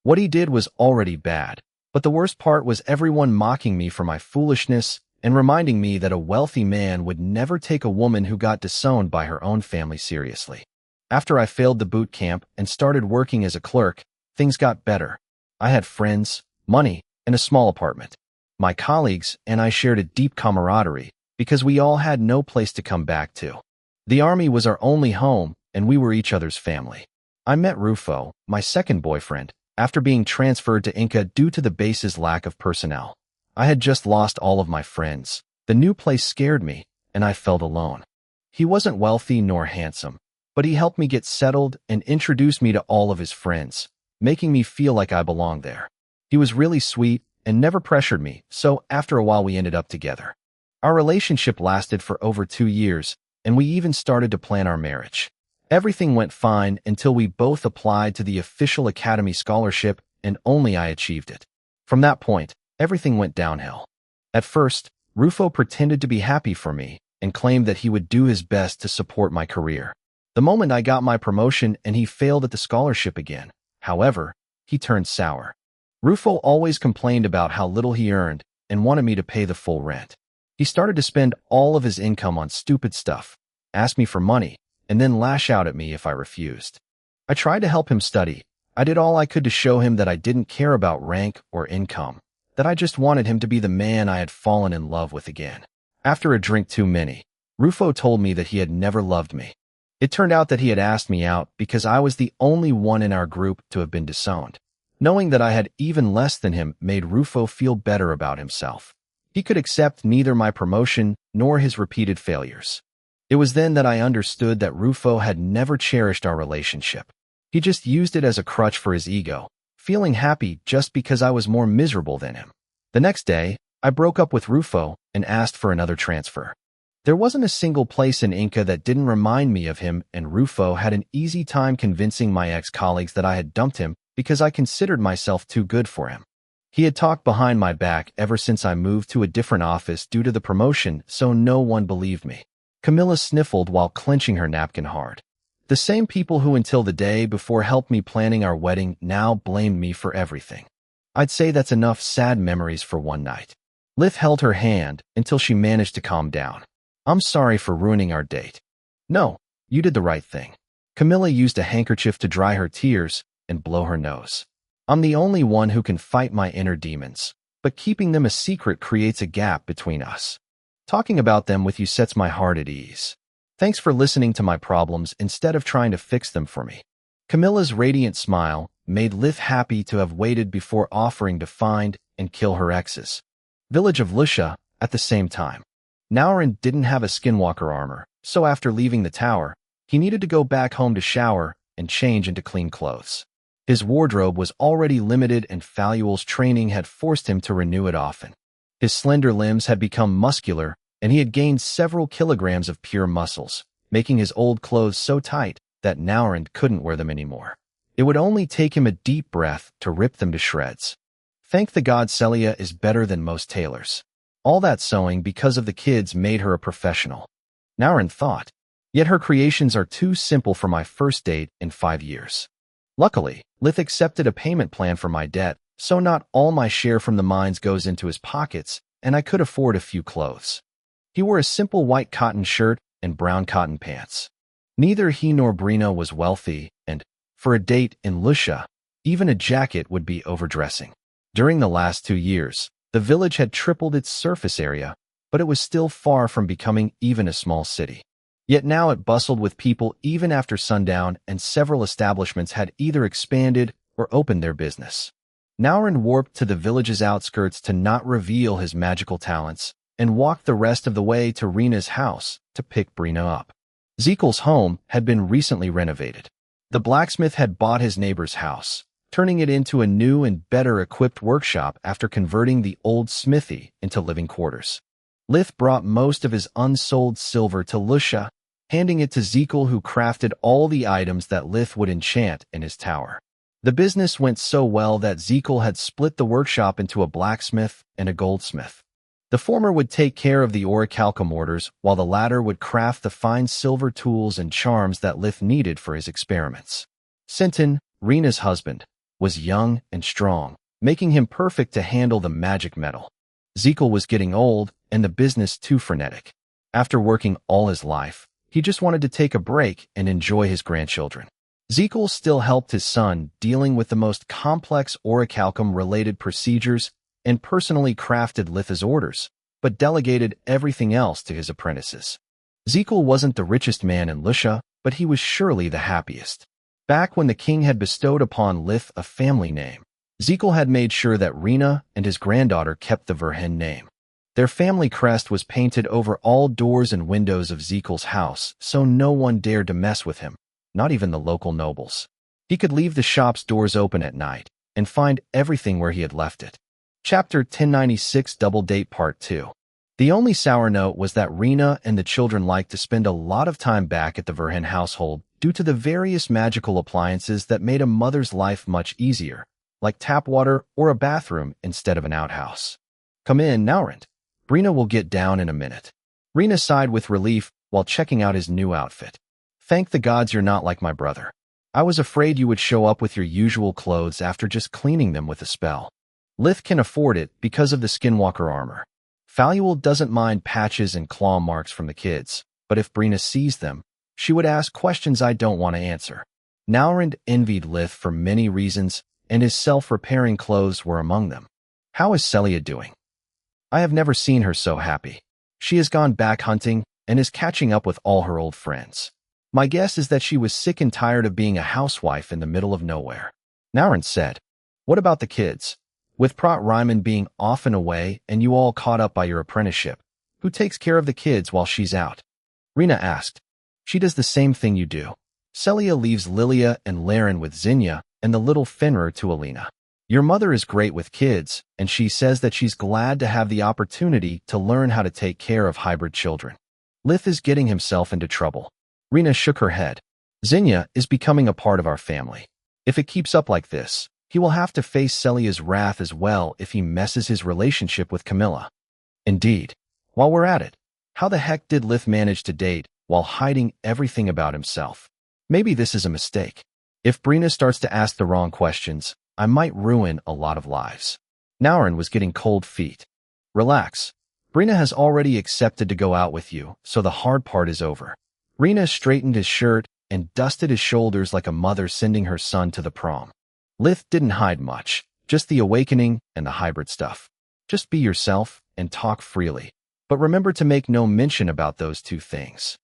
What he did was already bad, but the worst part was everyone mocking me for my foolishness and reminding me that a wealthy man would never take a woman who got disowned by her own family seriously. After I failed the boot camp and started working as a clerk, things got better. I had friends, money, and a small apartment. My colleagues and I shared a deep camaraderie because we all had no place to come back to. The army was our only home, and we were each other's family. I met Rufo, my second boyfriend, after being transferred to Inca due to the base's lack of personnel. I had just lost all of my friends. The new place scared me, and I felt alone. He wasn't wealthy nor handsome, but he helped me get settled and introduced me to all of his friends, making me feel like I belonged there. He was really sweet and never pressured me, so after a while we ended up together. Our relationship lasted for over 2 years, and we even started to plan our marriage. Everything went fine until we both applied to the official Academy scholarship, and only I achieved it. From that point, everything went downhill. At first, Rufo pretended to be happy for me and claimed that he would do his best to support my career. The moment I got my promotion and he failed at the scholarship again, however, he turned sour. Rufo always complained about how little he earned and wanted me to pay the full rent. He started to spend all of his income on stupid stuff, ask me for money, and then lash out at me if I refused. I tried to help him study. I did all I could to show him that I didn't care about rank or income, that I just wanted him to be the man I had fallen in love with again. After a drink too many, Rufo told me that he had never loved me. It turned out that he had asked me out because I was the only one in our group to have been disowned. Knowing that I had even less than him made Rufo feel better about himself. He could accept neither my promotion nor his repeated failures. It was then that I understood that Rufo had never cherished our relationship. He just used it as a crutch for his ego, feeling happy just because I was more miserable than him. The next day, I broke up with Rufo and asked for another transfer. There wasn't a single place in Inca that didn't remind me of him, and Rufo had an easy time convincing my ex-colleagues that I had dumped him because I considered myself too good for him. He had talked behind my back ever since I moved to a different office due to the promotion, so no one believed me. Camilla sniffled while clenching her napkin hard. The same people who until the day before helped me planning our wedding now blamed me for everything. I'd say that's enough sad memories for one night. Liv held her hand until she managed to calm down. I'm sorry for ruining our date. No, you did the right thing. Camilla used a handkerchief to dry her tears and blow her nose. I'm the only one who can fight my inner demons, but keeping them a secret creates a gap between us. Talking about them with you sets my heart at ease. Thanks for listening to my problems instead of trying to fix them for me. Camilla's radiant smile made Liv happy to have waited before offering to find and kill her exes. Village of Lucia, at the same time. Naurin didn't have a skinwalker armor, so after leaving the tower, he needed to go back home to shower and change into clean clothes. His wardrobe was already limited and Faluel's training had forced him to renew it often. His slender limbs had become muscular, and he had gained several kilograms of pure muscles, making his old clothes so tight that Naurin couldn't wear them anymore. It would only take him a deep breath to rip them to shreds. Thank the god Celia is better than most tailors. All that sewing because of the kids made her a professional. Naurin thought. Yet her creations are too simple for my first date in 5 years. Luckily, Lith accepted a payment plan for my debt, so not all my share from the mines goes into his pockets, and I could afford a few clothes. He wore a simple white cotton shirt and brown cotton pants. Neither he nor Brina was wealthy, and, for a date in Lucia, even a jacket would be overdressing. During the last 2 years, the village had tripled its surface area, but it was still far from becoming even a small city. Yet now it bustled with people even after sundown, and several establishments had either expanded or opened their business. Naurin warped to the village's outskirts to not reveal his magical talents, and walked the rest of the way to Rena's house to pick Brina up. Zekel's home had been recently renovated. The blacksmith had bought his neighbor's house, turning it into a new and better-equipped workshop after converting the old smithy into living quarters. Lith brought most of his unsold silver to Lucia, handing it to Zekel, who crafted all the items that Lith would enchant in his tower. The business went so well that Zekel had split the workshop into a blacksmith and a goldsmith. The former would take care of the orichalca mortars, while the latter would craft the fine silver tools and charms that Lith needed for his experiments. Sinton, Rena's husband, was young and strong, making him perfect to handle the magic metal. Zekel was getting old, and the business too frenetic. After working all his life, he just wanted to take a break and enjoy his grandchildren. Zekel still helped his son dealing with the most complex orichalcum-related procedures and personally crafted Litha's orders, but delegated everything else to his apprentices. Zekel wasn't the richest man in Lucia, but he was surely the happiest. Back when the king had bestowed upon Lith a family name, Zekel had made sure that Rena and his granddaughter kept the Verhen name. Their family crest was painted over all doors and windows of Zekel's house, so no one dared to mess with him, not even the local nobles. He could leave the shop's doors open at night and find everything where he had left it. Chapter 1096 Double Date Part 2. The only sour note was that Rena and the children liked to spend a lot of time back at the Verhen household due to the various magical appliances that made a mother's life much easier, like tap water or a bathroom instead of an outhouse. Come in, Naurent. Rena will get down in a minute. Rena sighed with relief while checking out his new outfit. Thank the gods you're not like my brother. I was afraid you would show up with your usual clothes after just cleaning them with a spell. Lith can afford it because of the skinwalker armor. Faluel doesn't mind patches and claw marks from the kids, but if Brina sees them, she would ask questions I don't want to answer. Naurent envied Lith for many reasons, and his self-repairing clothes were among them. How is Celia doing? I have never seen her so happy. She has gone back hunting and is catching up with all her old friends. My guess is that she was sick and tired of being a housewife in the middle of nowhere. Naurent said, What about the kids? With Prat Ryman being off and away and you all caught up by your apprenticeship, who takes care of the kids while she's out? Rena asked. She does the same thing you do. Celia leaves Lilia and Laren with Zinnia and the little Fenrir to Alina. Your mother is great with kids, and she says that she's glad to have the opportunity to learn how to take care of hybrid children. Lith is getting himself into trouble. Rena shook her head. Zinnia is becoming a part of our family. If it keeps up like this, he will have to face Celia's wrath as well if he messes his relationship with Camilla. Indeed. While we're at it, how the heck did Lith manage to date while hiding everything about himself? Maybe this is a mistake. If Brina starts to ask the wrong questions, I might ruin a lot of lives. Naurent was getting cold feet. Relax. Brina has already accepted to go out with you, so the hard part is over. Rena straightened his shirt and dusted his shoulders like a mother sending her son to the prom. Lith didn't hide much, just the awakening and the hybrid stuff. Just be yourself and talk freely. But remember to make no mention about those two things.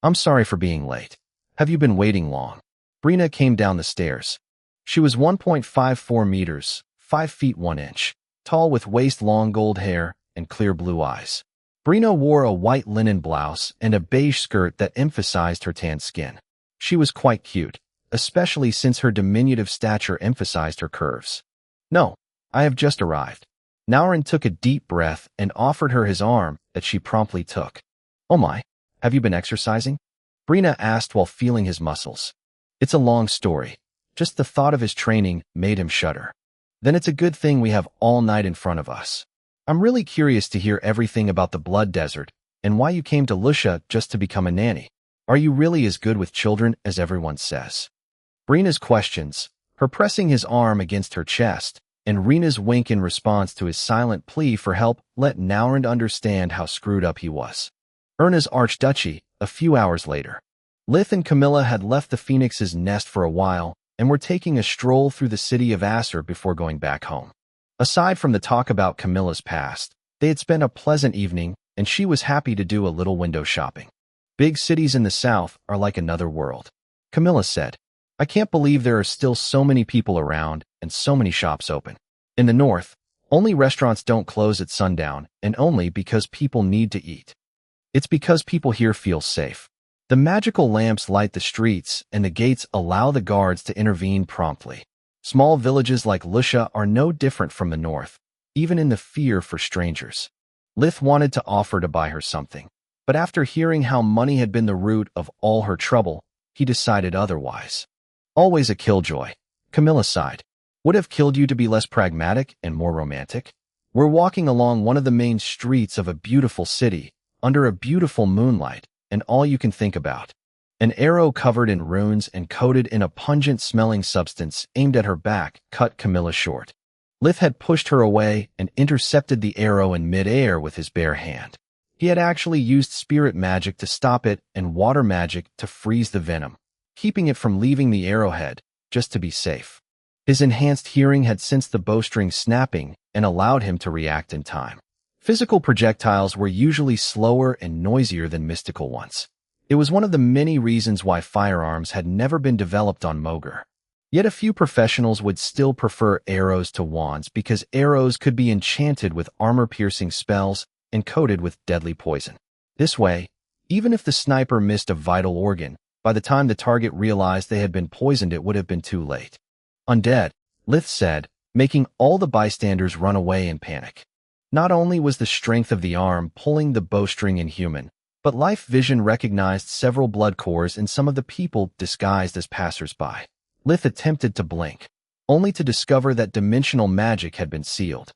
I'm sorry for being late. Have you been waiting long? Brina came down the stairs. She was 1.54 meters, 5 feet 1 inch, tall with waist-long gold hair and clear blue eyes. Brina wore a white linen blouse and a beige skirt that emphasized her tan skin. She was quite cute, especially since her diminutive stature emphasized her curves. No, I have just arrived. Naurent took a deep breath and offered her his arm that she promptly took. Oh my, have you been exercising? Brina asked while feeling his muscles. It's a long story. Just the thought of his training made him shudder. Then it's a good thing we have all night in front of us. I'm really curious to hear everything about the Blood Desert and why you came to Lucia just to become a nanny. Are you really as good with children as everyone says? Brina's questions, her pressing his arm against her chest, and Rena's wink in response to his silent plea for help let Naurent understand how screwed up he was. Erna's Archduchy, a few hours later. Lith and Camilla had left the Phoenix's nest for a while and were taking a stroll through the city of Asser before going back home. Aside from the talk about Camilla's past, they had spent a pleasant evening, and she was happy to do a little window shopping. Big cities in the south are like another world. Camilla said, I can't believe there are still so many people around and so many shops open. In the north, only restaurants don't close at sundown, and only because people need to eat. It's because people here feel safe. The magical lamps light the streets, and the gates allow the guards to intervene promptly. Small villages like Lucia are no different from the north, even in the fear for strangers. Lith wanted to offer to buy her something, but after hearing how money had been the root of all her trouble, he decided otherwise. Always a killjoy, Camilla sighed. Would have killed you to be less pragmatic and more romantic? We're walking along one of the main streets of a beautiful city, under a beautiful moonlight, and all you can think about. An arrow covered in runes and coated in a pungent-smelling substance aimed at her back cut Camilla short. Lith had pushed her away and intercepted the arrow in mid-air with his bare hand. He had actually used spirit magic to stop it and water magic to freeze the venom, keeping it from leaving the arrowhead, just to be safe. His enhanced hearing had sensed the bowstring snapping and allowed him to react in time. Physical projectiles were usually slower and noisier than mystical ones. It was one of the many reasons why firearms had never been developed on Mogar. Yet a few professionals would still prefer arrows to wands because arrows could be enchanted with armor-piercing spells and coated with deadly poison. This way, even if the sniper missed a vital organ, by the time the target realized they had been poisoned it would have been too late. Undead, Lith said, making all the bystanders run away in panic. Not only was the strength of the arm pulling the bowstring inhuman, but Life Vision recognized several blood cores in some of the people disguised as passers-by. Lith attempted to blink, only to discover that dimensional magic had been sealed.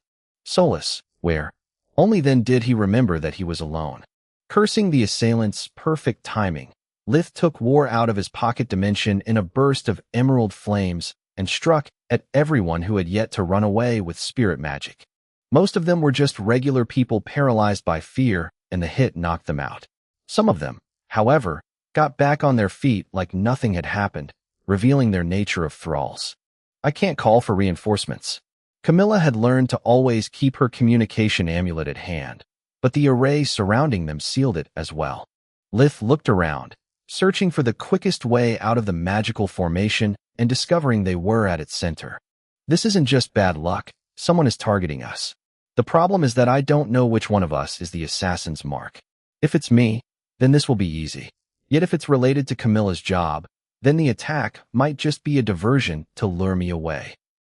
Solace, where? Only then did he remember that he was alone. Cursing the assailant's perfect timing, Lith took War out of his pocket dimension in a burst of emerald flames and struck at everyone who had yet to run away with spirit magic. Most of them were just regular people paralyzed by fear, and the hit knocked them out. Some of them, however, got back on their feet like nothing had happened, revealing their nature of thralls. I can't call for reinforcements. Camilla had learned to always keep her communication amulet at hand, but the array surrounding them sealed it as well. Lith looked around, searching for the quickest way out of the magical formation and discovering they were at its center. This isn't just bad luck. Someone is targeting us. The problem is that I don't know which one of us is the assassin's mark. If it's me, then this will be easy. Yet if it's related to Camilla's job, then the attack might just be a diversion to lure me away.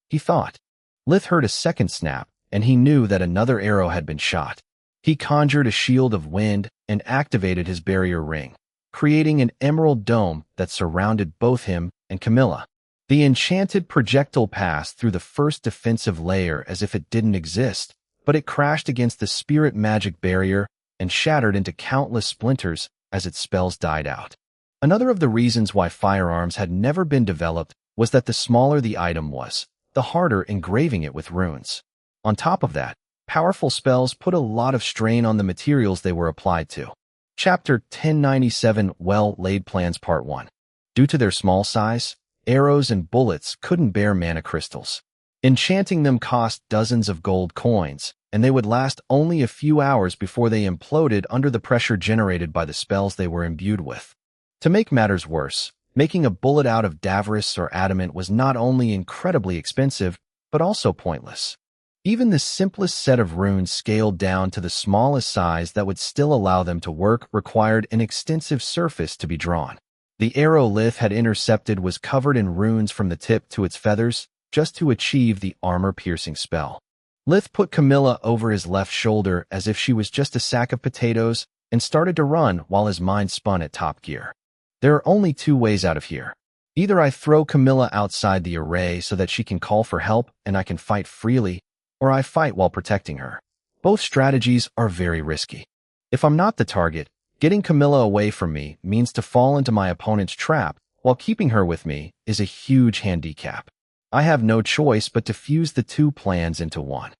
He thought. Lith heard a second snap, and he knew that another arrow had been shot. He conjured a shield of wind and activated his barrier ring, creating an emerald dome that surrounded both him and Camilla. The enchanted projectile passed through the first defensive layer as if it didn't exist, but it crashed against the spirit magic barrier and shattered into countless splinters as its spells died out. Another of the reasons why firearms had never been developed was that the smaller the item was, the harder engraving it with runes. On top of that, powerful spells put a lot of strain on the materials they were applied to. Chapter 1097 Well-Laid Plans Part 1. Due to their small size, arrows and bullets couldn't bear mana crystals. Enchanting them cost dozens of gold coins, and they would last only a few hours before they imploded under the pressure generated by the spells they were imbued with. To make matters worse, making a bullet out of Davris or adamant was not only incredibly expensive, but also pointless. Even the simplest set of runes scaled down to the smallest size that would still allow them to work required an extensive surface to be drawn. The arrow Lith had intercepted was covered in runes from the tip to its feathers, just to achieve the armor-piercing spell. Lith put Camilla over his left shoulder as if she was just a sack of potatoes and started to run while his mind spun at top gear. There are only two ways out of here. Either I throw Camilla outside the array so that she can call for help and I can fight freely, or I fight while protecting her. Both strategies are very risky. If I'm not the target, getting Camilla away from me means to fall into my opponent's trap, while keeping her with me is a huge handicap. I have no choice but to fuse the two plans into one.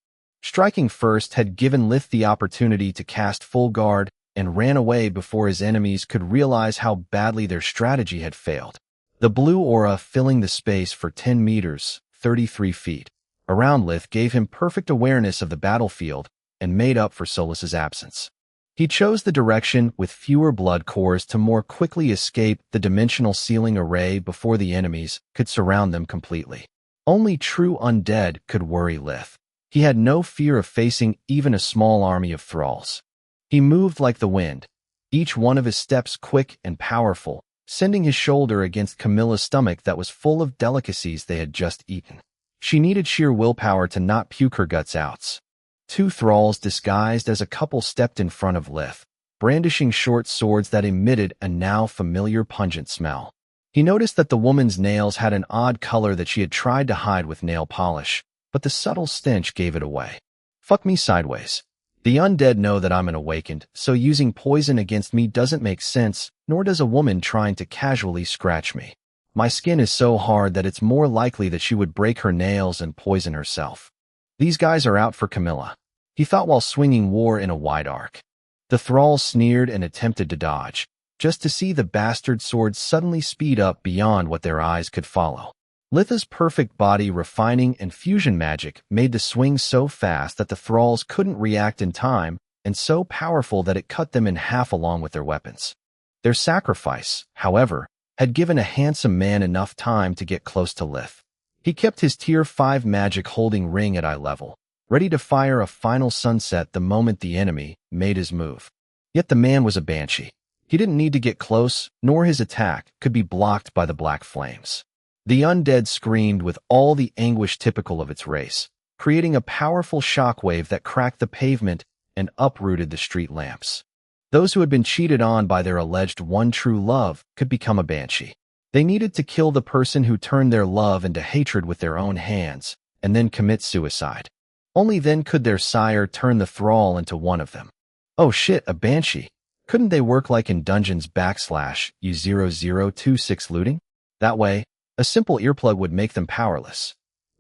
Striking first had given Lith the opportunity to cast full guard and ran away before his enemies could realize how badly their strategy had failed. The blue aura filling the space for 10 meters, 33 feet, around Lith gave him perfect awareness of the battlefield and made up for Solas's absence. He chose the direction with fewer blood cores to more quickly escape the dimensional ceiling array before the enemies could surround them completely. Only true undead could worry Lith. He had no fear of facing even a small army of thralls. He moved like the wind, each one of his steps quick and powerful, sending his shoulder against Camilla's stomach that was full of delicacies they had just eaten. She needed sheer willpower to not puke her guts out. Two thralls disguised as a couple stepped in front of Lith, brandishing short swords that emitted a now familiar pungent smell. He noticed that the woman's nails had an odd color that she had tried to hide with nail polish, but the subtle stench gave it away. Fuck me sideways. The undead know that I'm an awakened, so using poison against me doesn't make sense, nor does a woman trying to casually scratch me. My skin is so hard that it's more likely that she would break her nails and poison herself. These guys are out for Camilla, he thought while swinging War in a wide arc. The thralls sneered and attempted to dodge, just to see the bastard swords suddenly speed up beyond what their eyes could follow. Litha's perfect body refining and fusion magic made the swing so fast that the thralls couldn't react in time, and so powerful that it cut them in half along with their weapons. Their sacrifice, however, had given a handsome man enough time to get close to Lith. He kept his Tier 5 magic holding ring at eye level, ready to fire a final sunset the moment the enemy made his move. Yet the man was a banshee. He didn't need to get close, nor his attack could be blocked by the black flames. The undead screamed with all the anguish typical of its race, creating a powerful shockwave that cracked the pavement and uprooted the street lamps. Those who had been cheated on by their alleged one true love could become a banshee. They needed to kill the person who turned their love into hatred with their own hands, and then commit suicide. Only then could their sire turn the thrall into one of them. Oh shit, a banshee. Couldn't they work like in Dungeons /U0026 looting? That way, a simple earplug would make them powerless.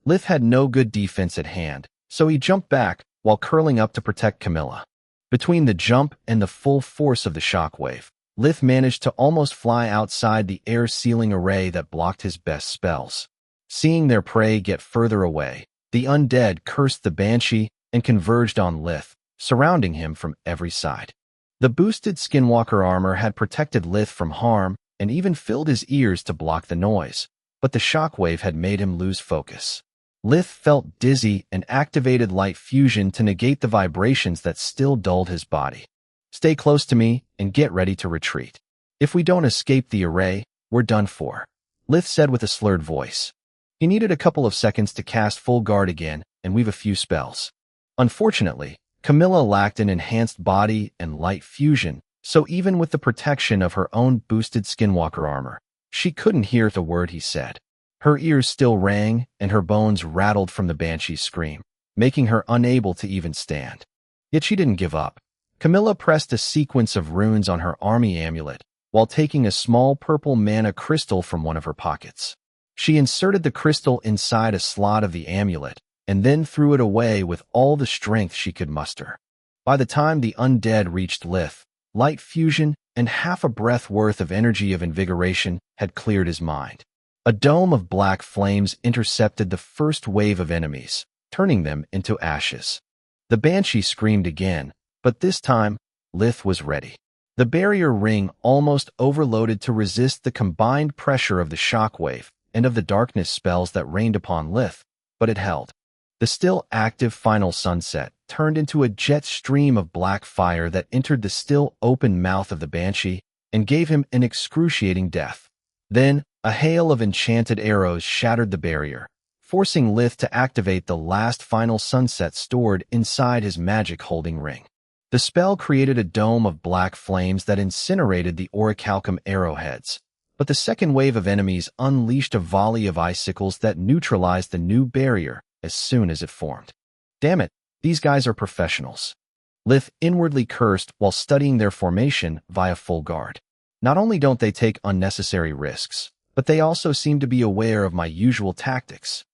Lith had no good defense at hand, so he jumped back while curling up to protect Camilla. Between the jump and the full force of the shockwave, Lith managed to almost fly outside the air-sealing array that blocked his best spells. Seeing their prey get further away, the undead cursed the banshee and converged on Lith, surrounding him from every side. The boosted skinwalker armor had protected Lith from harm and even filled his ears to block the noise, but the shockwave had made him lose focus. Lith felt dizzy and activated light fusion to negate the vibrations that still dulled his body. Stay close to me and get ready to retreat. If we don't escape the array, we're done for, Lith said with a slurred voice. He needed a couple of seconds to cast full guard again and weave a few spells. Unfortunately, Camilla lacked an enhanced body and light fusion, so even with the protection of her own boosted skinwalker armor, she couldn't hear the word he said. Her ears still rang and her bones rattled from the banshee's scream, making her unable to even stand. Yet she didn't give up. Camilla pressed a sequence of runes on her army amulet while taking a small purple mana crystal from one of her pockets. She inserted the crystal inside a slot of the amulet and then threw it away with all the strength she could muster. By the time the undead reached Lith, light fusion and half a breath worth of energy of invigoration had cleared his mind. A dome of black flames intercepted the first wave of enemies, turning them into ashes. The banshee screamed again, but this time, Lith was ready. The barrier ring almost overloaded to resist the combined pressure of the shockwave and of the darkness spells that rained upon Lith, but it held. The still active final sunset turned into a jet stream of black fire that entered the still open mouth of the banshee and gave him an excruciating death. Then, a hail of enchanted arrows shattered the barrier, forcing Lith to activate the last final sunset stored inside his magic-holding ring. The spell created a dome of black flames that incinerated the orichalcum arrowheads, but the second wave of enemies unleashed a volley of icicles that neutralized the new barrier as soon as it formed. Damn it, these guys are professionals. Lith inwardly cursed while studying their formation via full guard. Not only don't they take unnecessary risks, but they also seem to be aware of my usual tactics.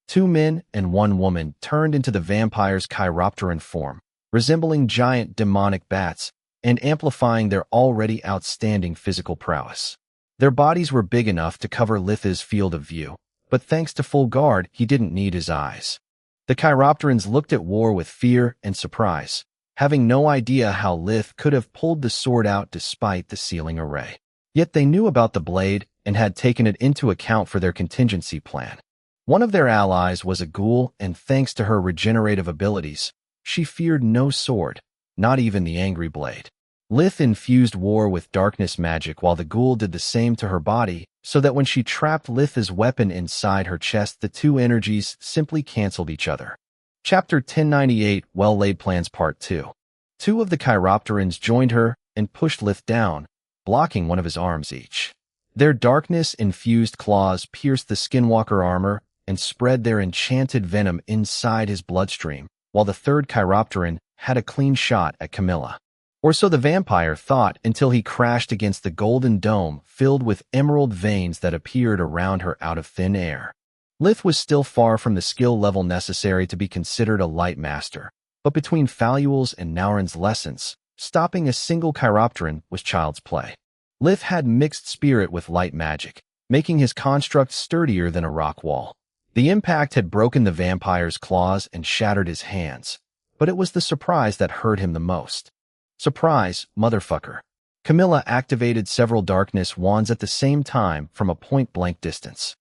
2 men and 1 woman turned into the vampire's chiropteran form, resembling giant demonic bats and amplifying their already outstanding physical prowess. Their bodies were big enough to cover Lith's field of view, but thanks to full guard, he didn't need his eyes. The chiropterans looked at war with fear and surprise, having no idea how Lith could have pulled the sword out despite the sealing array. Yet they knew about the blade and had taken it into account for their contingency plan. One of their allies was a ghoul, and thanks to her regenerative abilities, she feared no sword, not even the angry blade. Lith infused war with darkness magic while the ghoul did the same to her body, so that when she trapped Lith's weapon inside her chest, the two energies simply canceled each other. Chapter 1098, Well-Laid Plans Part 2. 2 of the chiropterans joined her and pushed Lith down, blocking one of his arms each. Their darkness-infused claws pierced the skinwalker armor and spread their enchanted venom inside his bloodstream, while the third chiropteran had a clean shot at Camilla. Or so the vampire thought until he crashed against the golden dome filled with emerald veins that appeared around her out of thin air. Lith was still far from the skill level necessary to be considered a light master, but between Faluel's and Naurin's lessons, stopping a single chiropteran was child's play. Lith had mixed spirit with light magic, making his construct sturdier than a rock wall. The impact had broken the vampire's claws and shattered his hands, but it was the surprise that hurt him the most. Surprise, motherfucker. Camilla activated several darkness wands at the same time from a point-blank distance.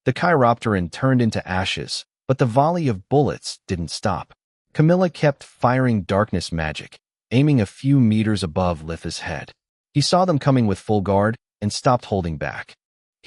The chiropteran turned into ashes, but the volley of bullets didn't stop. Camilla kept firing darkness magic, aiming a few meters above Lith's head. He saw them coming with full guard and stopped holding back.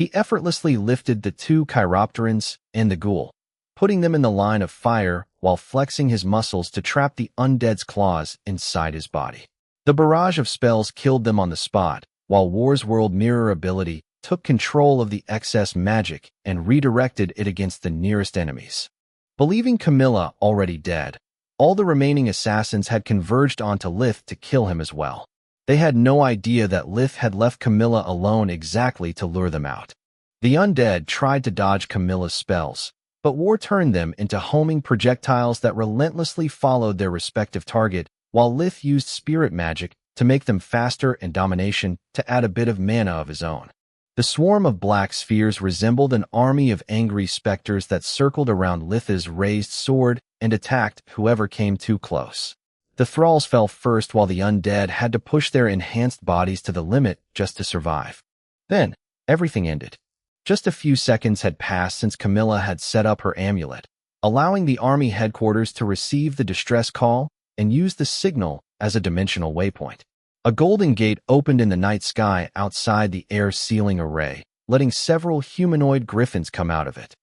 He effortlessly lifted the two chiropterans and the ghoul, putting them in the line of fire while flexing his muscles to trap the undead's claws inside his body. The barrage of spells killed them on the spot, while War's World Mirror ability took control of the excess magic and redirected it against the nearest enemies. Believing Camilla already dead, all the remaining assassins had converged onto Lith to kill him as well. They had no idea that Lith had left Camilla alone exactly to lure them out. The undead tried to dodge Camilla's spells, but War turned them into homing projectiles that relentlessly followed their respective target, while Lith used spirit magic to make them faster and domination to add a bit of mana of his own. The swarm of black spheres resembled an army of angry specters that circled around Lith's raised sword and attacked whoever came too close. The thralls fell first while the undead had to push their enhanced bodies to the limit just to survive. Then, everything ended. Just a few seconds had passed since Camilla had set up her amulet, allowing the army headquarters to receive the distress call and use the signal as a dimensional waypoint. A golden gate opened in the night sky outside the air-sealing array, letting several humanoid griffins come out of it.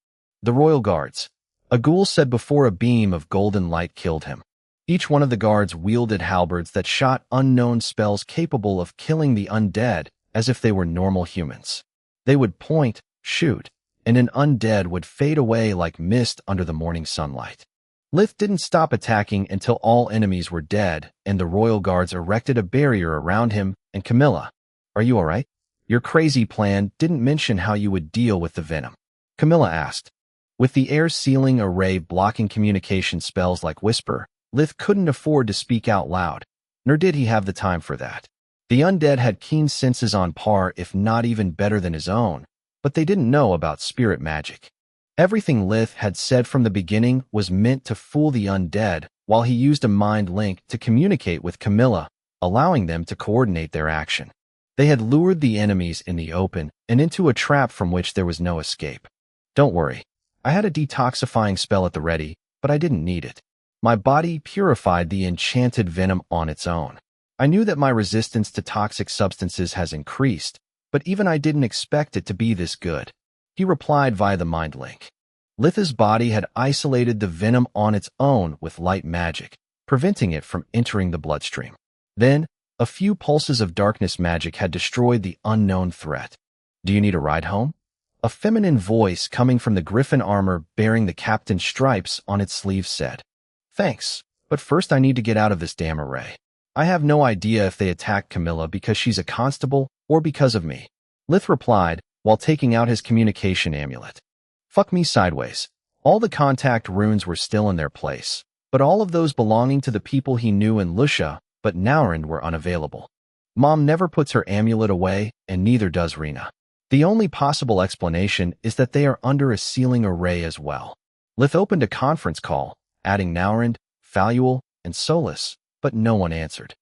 The royal guards, a ghoul said before a beam of golden light killed him. Each one of the guards wielded halberds that shot unknown spells capable of killing the undead as if they were normal humans. They would point, shoot, and an undead would fade away like mist under the morning sunlight. Lith didn't stop attacking until all enemies were dead, and the royal guards erected a barrier around him and Camilla. "Are you all right? Your crazy plan didn't mention how you would deal with the venom," Camilla asked. With the air-sealing array blocking communication spells like Whisper, Lith couldn't afford to speak out loud, nor did he have the time for that. The undead had keen senses on par, if not even better than his own, but they didn't know about spirit magic. Everything Lith had said from the beginning was meant to fool the undead, while he used a mind link to communicate with Camilla, allowing them to coordinate their action. They had lured the enemies in the open and into a trap from which there was no escape. "Don't worry. I had a detoxifying spell at the ready, but I didn't need it. My body purified the enchanted venom on its own. I knew that my resistance to toxic substances has increased, but even I didn't expect it to be this good," he replied via the mind link. Lith's body had isolated the venom on its own with light magic, preventing it from entering the bloodstream. Then, a few pulses of darkness magic had destroyed the unknown threat. "Do you need a ride home?" A feminine voice coming from the griffin armor bearing the captain's stripes on its sleeve said. "Thanks, but first I need to get out of this damn array. I have no idea if they attacked Camilla because she's a constable or because of me," Lith replied while taking out his communication amulet. "Fuck me sideways." All the contact runes were still in their place, but all of those belonging to the people he knew in Lucia but Naurind were unavailable. Mom never puts her amulet away, and neither does Rena. The only possible explanation is that they are under a sealing array as well. Lith opened a conference call, adding Naurind, Faluel, and Solus, but no one answered.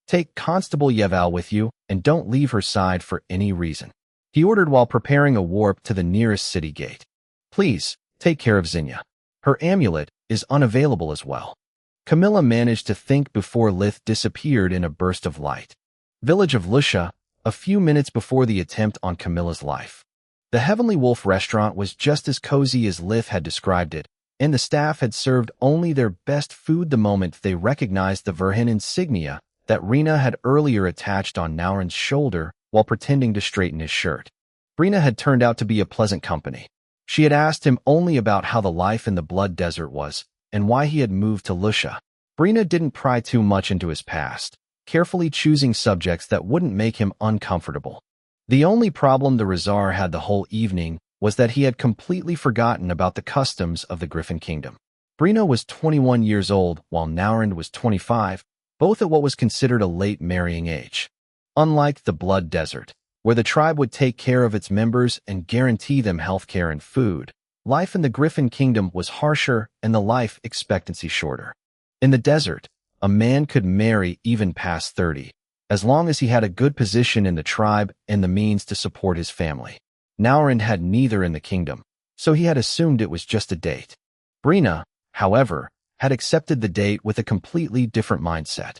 "Take Constable Yeval with you, and don't leave her side for any reason," he ordered while preparing a warp to the nearest city gate. "Please, take care of Zinnia. Her amulet is unavailable as well." Camilla managed to think before Lith disappeared in a burst of light. Village of Lucia, a few minutes before the attempt on Camilla's life. The Heavenly Wolf restaurant was just as cozy as Lith had described it, and the staff had served only their best food the moment they recognized the Verhin insignia that Rena had earlier attached on Naurind's shoulder while pretending to straighten his shirt. Rena had turned out to be a pleasant company. She had asked him only about how the life in the Blood Desert was and why he had moved to Lucia. Rena didn't pry too much into his past, carefully choosing subjects that wouldn't make him uncomfortable. The only problem the Rizar had the whole evening was that he had completely forgotten about the customs of the Griffin Kingdom. Brina was 21 years old, while Naurind was 25, both at what was considered a late marrying age. Unlike the Blood Desert, where the tribe would take care of its members and guarantee them healthcare and food, life in the Griffin Kingdom was harsher and the life expectancy shorter. In the desert, a man could marry even past 30, as long as he had a good position in the tribe and the means to support his family. Naurind had neither in the kingdom, so he had assumed it was just a date. Brina, however, had accepted the date with a completely different mindset.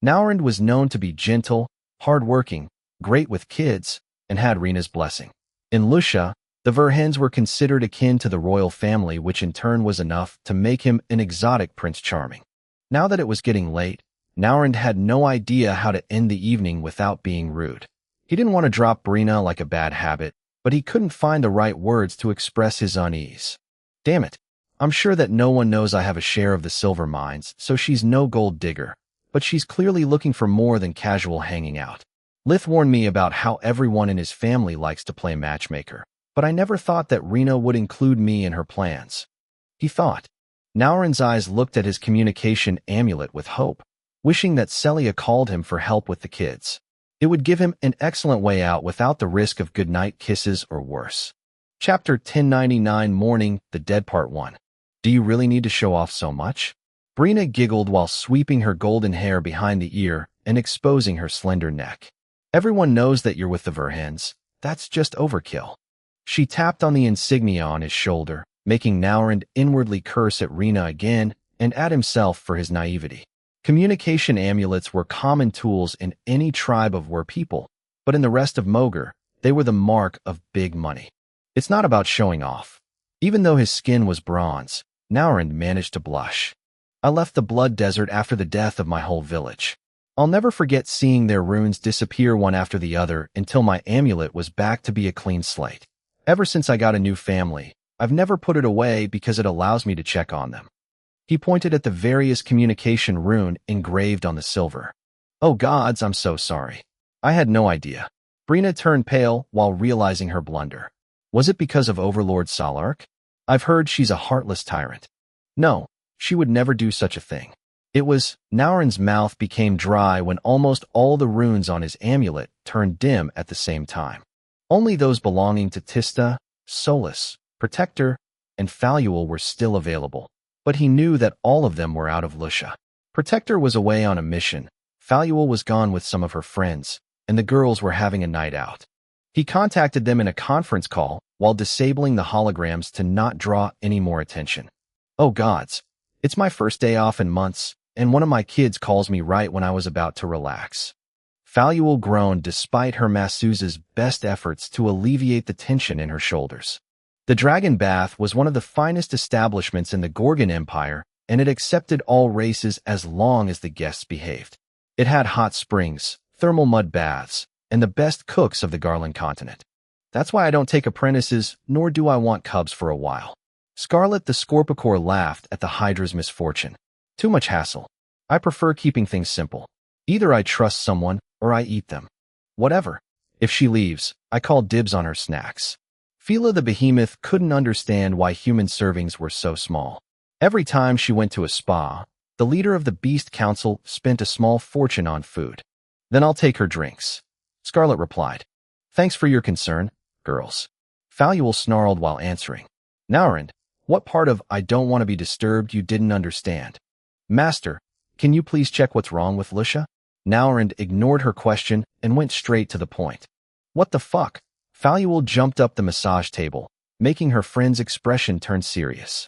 Naurind was known to be gentle, hardworking, great with kids, and had Rena's blessing. In Lucia, the Verhens were considered akin to the royal family, which in turn was enough to make him an exotic Prince Charming. Now that it was getting late, Naurand had no idea how to end the evening without being rude. He didn't want to drop Brina like a bad habit, but he couldn't find the right words to express his unease. Damn it. I'm sure that no one knows I have a share of the silver mines, so she's no gold digger, but she's clearly looking for more than casual hanging out. Lith warned me about how everyone in his family likes to play matchmaker, but I never thought that Rena would include me in her plans. He thought. Naurand's eyes looked at his communication amulet with hope, wishing that Celia called him for help with the kids. It would give him an excellent way out without the risk of goodnight kisses or worse. Chapter 1099 Mourning, the Dead Part 1. Do you really need to show off so much? Brina giggled while sweeping her golden hair behind the ear and exposing her slender neck. Everyone knows that you're with the Verhens. That's just overkill. She tapped on the insignia on his shoulder, making Naurand inwardly curse at Rena again and at himself for his naivety. Communication amulets were common tools in any tribe of Wer people, but in the rest of Mogar, they were the mark of big money. It's not about showing off. Even though his skin was bronze, Naurand managed to blush. I left the blood desert after the death of my whole village. I'll never forget seeing their runes disappear one after the other until my amulet was back to be a clean slate. Ever since I got a new family, I've never put it away because it allows me to check on them. He pointed at the various communication rune engraved on the silver. Oh gods, I'm so sorry. I had no idea. Brina turned pale while realizing her blunder. Was it because of Overlord Salark? I've heard she's a heartless tyrant. No, she would never do such a thing. It was. Naurand's mouth became dry when almost all the runes on his amulet turned dim at the same time. Only those belonging to Tista, Solus, Protector, and Faluel were still available, but he knew that all of them were out of Lucia. Protector was away on a mission, Faluel was gone with some of her friends, and the girls were having a night out. He contacted them in a conference call while disabling the holograms to not draw any more attention. Oh gods, it's my first day off in months, and one of my kids calls me right when I was about to relax. Faluel groaned despite her masseuse's best efforts to alleviate the tension in her shoulders. The Dragon Bath was one of the finest establishments in the Gorgon Empire, and it accepted all races as long as the guests behaved. It had hot springs, thermal mud baths, and the best cooks of the Garland continent. That's why I don't take apprentices, nor do I want cubs for a while. Scarlet the Scorpicore laughed at the Hydra's misfortune. Too much hassle. I prefer keeping things simple. Either I trust someone, or I eat them. Whatever. If she leaves, I call dibs on her snacks. Fila the Behemoth couldn't understand why human servings were so small. Every time she went to a spa, the leader of the Beast Council spent a small fortune on food. Then I'll take her drinks. Scarlet replied. Thanks for your concern, girls. Faluel snarled while answering. Naurand, what part of I don't want to be disturbed you didn't understand? Master, can you please check what's wrong with Lucia? Naurand ignored her question and went straight to the point. What the fuck? Faluel jumped up the massage table, making her friend's expression turn serious.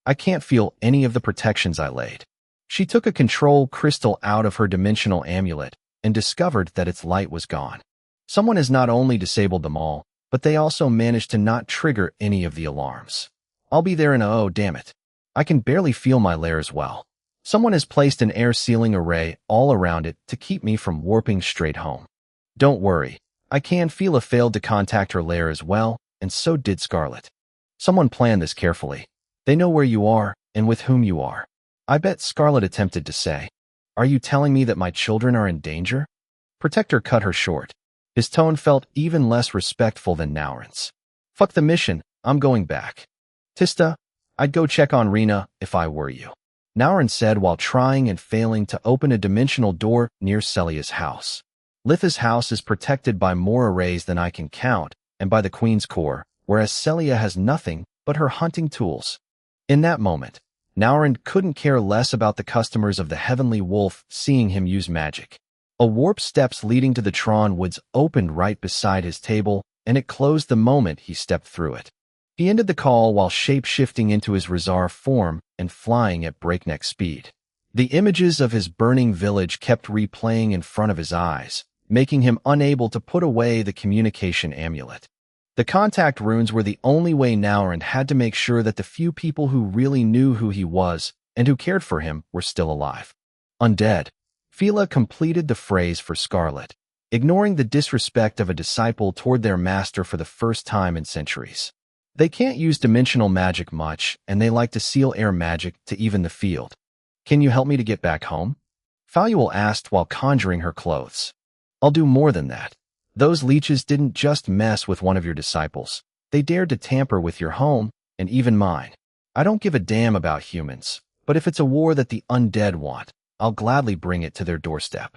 I can't feel any of the protections I laid. She took a control crystal out of her dimensional amulet and discovered that its light was gone. Someone has not only disabled them all, but they also managed to not trigger any of the alarms. I'll be there in a oh damn it. I can barely feel my lair as well. Someone has placed an air sealing array all around it to keep me from warping straight home. Don't worry, I can feel a failed to contact her lair as well, and so did Scarlet. Someone planned this carefully. They know where you are and with whom you are. I bet Scarlet attempted to say. Are you telling me that my children are in danger? Protector cut her short. His tone felt even less respectful than Naurand's. Fuck the mission, I'm going back. Tista, I'd go check on Rena if I were you. Naurand said while trying and failing to open a dimensional door near Celia's house. Litha's house is protected by more arrays than I can count and by the Queen's Core, whereas Celia has nothing but her hunting tools. In that moment, Naurand couldn't care less about the customers of the Heavenly Wolf seeing him use magic. A warp steps leading to the Tron Woods opened right beside his table, and it closed the moment he stepped through it. He ended the call while shape-shifting into his Rizar form and flying at breakneck speed. The images of his burning village kept replaying in front of his eyes, making him unable to put away the communication amulet. The contact runes were the only way now, and had to make sure that the few people who really knew who he was and who cared for him were still alive. Undead. Fila completed the phrase for Scarlet, ignoring the disrespect of a disciple toward their master for the first time in centuries. They can't use dimensional magic much, and they like to seal air magic to even the field. Can you help me to get back home? Faluel asked while conjuring her clothes. I'll do more than that. Those leeches didn't just mess with one of your disciples. They dared to tamper with your home, and even mine. I don't give a damn about humans, but if it's a war that the undead want, I'll gladly bring it to their doorstep.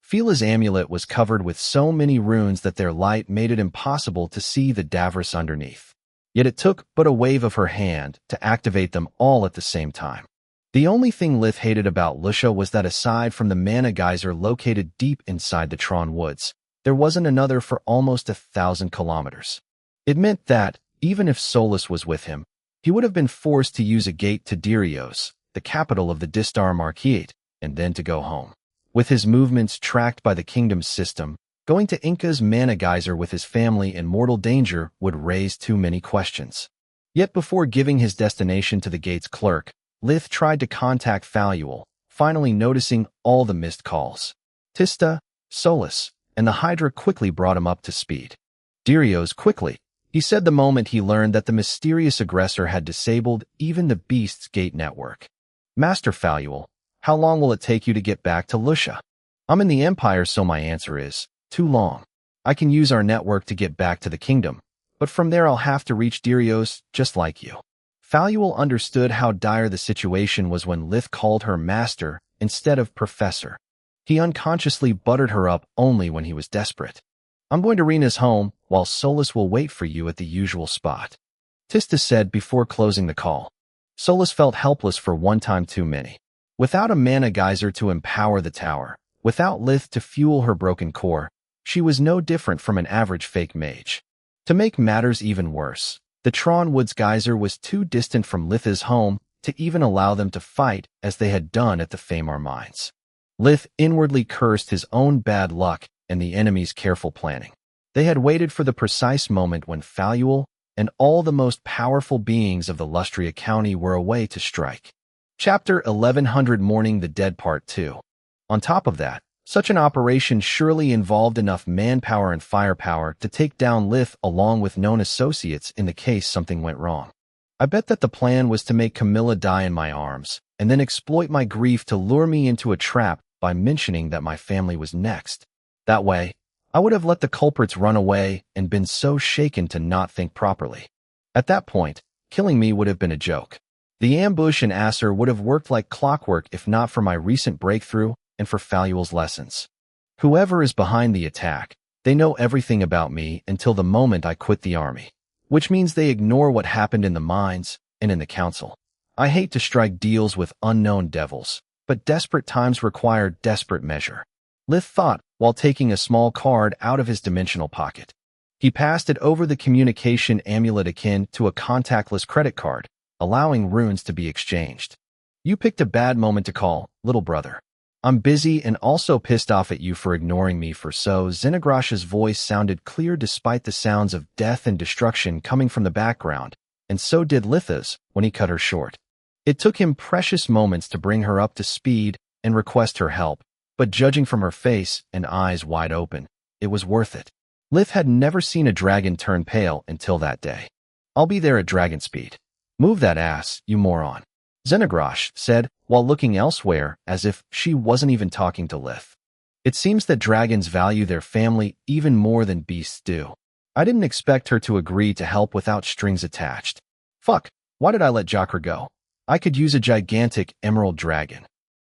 Fila's amulet was covered with so many runes that their light made it impossible to see the Davros underneath. Yet it took but a wave of her hand to activate them all at the same time. The only thing Lith hated about Lucia was that aside from the mana geyser located deep inside the Tron Woods, there wasn't another for almost 1,000 kilometers. It meant that, even if Solus was with him, he would have been forced to use a gate to Dirios, the capital of the Distar Marquette, and then to go home. With his movements tracked by the kingdom's system, going to Inca's mana geyser with his family in mortal danger would raise too many questions. Yet before giving his destination to the gate's clerk, Lith tried to contact Faluel, finally noticing all the missed calls. Tista, Solus, and the Hydra quickly brought him up to speed. Dirios quickly, he said the moment he learned that the mysterious aggressor had disabled even the Beast's gate network. Master Faluel, how long will it take you to get back to Lucia? I'm in the Empire, so my answer is, too long. I can use our network to get back to the kingdom, but from there I'll have to reach Dirios just like you. Faluel understood how dire the situation was when Lith called her master instead of professor. He unconsciously buttered her up only when he was desperate. I'm going to Rena's home, while Solus will wait for you at the usual spot. Tista said before closing the call. Solus felt helpless for one time too many. Without a mana geyser to empower the tower, without Lith to fuel her broken core, she was no different from an average fake mage. To make matters even worse, the Tron Woods geyser was too distant from Lith's home to even allow them to fight as they had done at the Famar mines. Lith inwardly cursed his own bad luck and the enemy's careful planning. They had waited for the precise moment when Faluel and all the most powerful beings of the Lustria County were away to strike. Chapter 1100 Mourning the Dead Part 2. On top of that, such an operation surely involved enough manpower and firepower to take down Lith along with known associates in the case something went wrong. I bet that the plan was to make Camilla die in my arms, and then exploit my grief to lure me into a trap by mentioning that my family was next. That way, I would have let the culprits run away and been so shaken to not think properly. At that point, killing me would have been a joke. The ambush and Acer would have worked like clockwork if not for my recent breakthrough and for Faluel's lessons. Whoever is behind the attack, they know everything about me until the moment I quit the army, which means they ignore what happened in the mines and in the council. I hate to strike deals with unknown devils, but desperate times require desperate measure. Lith thought while taking a small card out of his dimensional pocket. He passed it over the communication amulet akin to a contactless credit card, allowing runes to be exchanged. You picked a bad moment to call, little brother. I'm busy and also pissed off at you for ignoring me for so. Xenogrosh's voice sounded clear despite the sounds of death and destruction coming from the background, and so did Litha's when he cut her short. It took him precious moments to bring her up to speed and request her help, but judging from her face and eyes wide open, it was worth it. Lith had never seen a dragon turn pale until that day. I'll be there at dragon speed. Move that ass, you moron, Xenogrosh said, while looking elsewhere as if she wasn't even talking to Lith. It seems that dragons value their family even more than beasts do. I didn't expect her to agree to help without strings attached. Fuck, why did I let Jakra go? I could use a gigantic emerald dragon.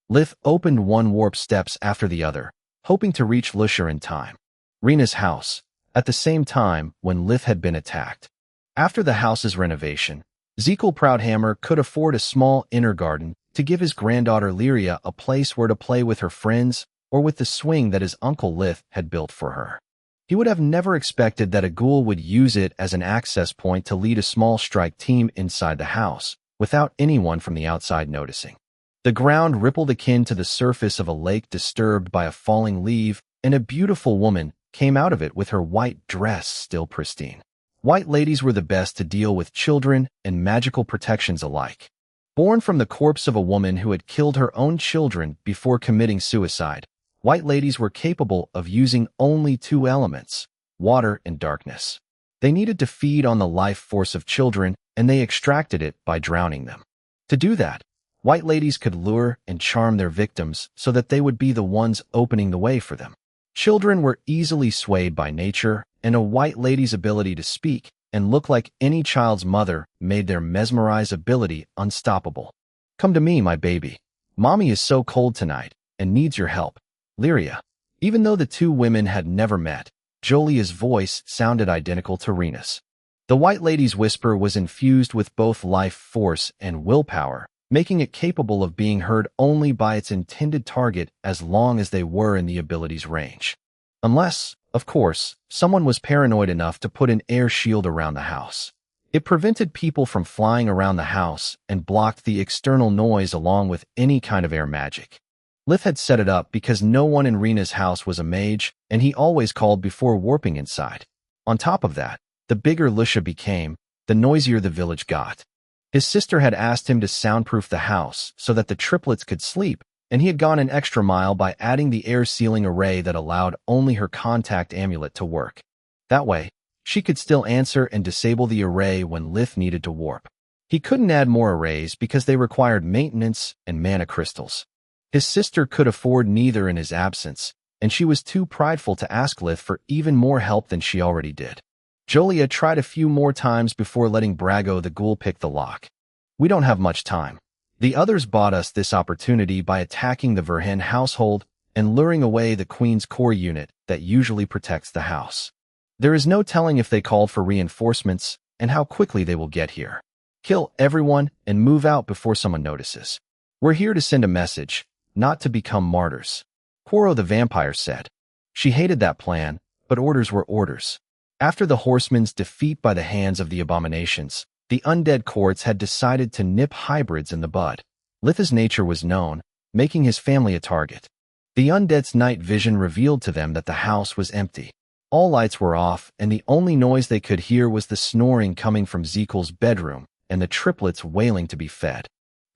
Lith opened one warp steps after the other, hoping to reach Lucia in time. Rena's house, at the same time when Lith had been attacked. After the house's renovation, Zekel Proudhammer could afford a small inner garden to give his granddaughter Lyria a place where to play with her friends or with the swing that his uncle Lith had built for her. He would have never expected that a ghoul would use it as an access point to lead a small strike team inside the house, without anyone from the outside noticing. The ground rippled akin to the surface of a lake disturbed by a falling leaf, and a beautiful woman came out of it with her white dress still pristine. White ladies were the best to deal with children and magical protections alike. Born from the corpse of a woman who had killed her own children before committing suicide, white ladies were capable of using only two elements, water and darkness. They needed to feed on the life force of children, and they extracted it by drowning them. To do that, white ladies could lure and charm their victims so that they would be the ones opening the way for them. Children were easily swayed by nature, and a white lady's ability to speak and look like any child's mother made their mesmerized ability unstoppable. "Come to me, my baby. Mommy is so cold tonight and needs your help, Lyria." Even though the two women had never met, Jolia's voice sounded identical to Rena's. The white lady's whisper was infused with both life force and willpower, making it capable of being heard only by its intended target as long as they were in the ability's range. Unless, of course, someone was paranoid enough to put an air shield around the house. It prevented people from flying around the house and blocked the external noise along with any kind of air magic. Lith had set it up because no one in Rena's house was a mage, and he always called before warping inside. On top of that, the bigger Lucia became, the noisier the village got. His sister had asked him to soundproof the house so that the triplets could sleep, and he had gone an extra mile by adding the air sealing array that allowed only her contact amulet to work. That way, she could still answer and disable the array when Lith needed to warp. He couldn't add more arrays because they required maintenance and mana crystals. His sister could afford neither in his absence, and she was too prideful to ask Lith for even more help than she already did. Jolia tried a few more times before letting Brago the ghoul pick the lock. "We don't have much time. The others bought us this opportunity by attacking the Verhen household and luring away the Queen's core unit that usually protects the house. There is no telling if they called for reinforcements and how quickly they will get here. Kill everyone and move out before someone notices. We're here to send a message, not to become martyrs," Quoro the vampire said. She hated that plan, but orders were orders. After the horsemen's defeat by the hands of the abominations, the undead courts had decided to nip hybrids in the bud. Litha's nature was known, making his family a target. The undead's night vision revealed to them that the house was empty. All lights were off, and the only noise they could hear was the snoring coming from Zekel's bedroom and the triplets wailing to be fed.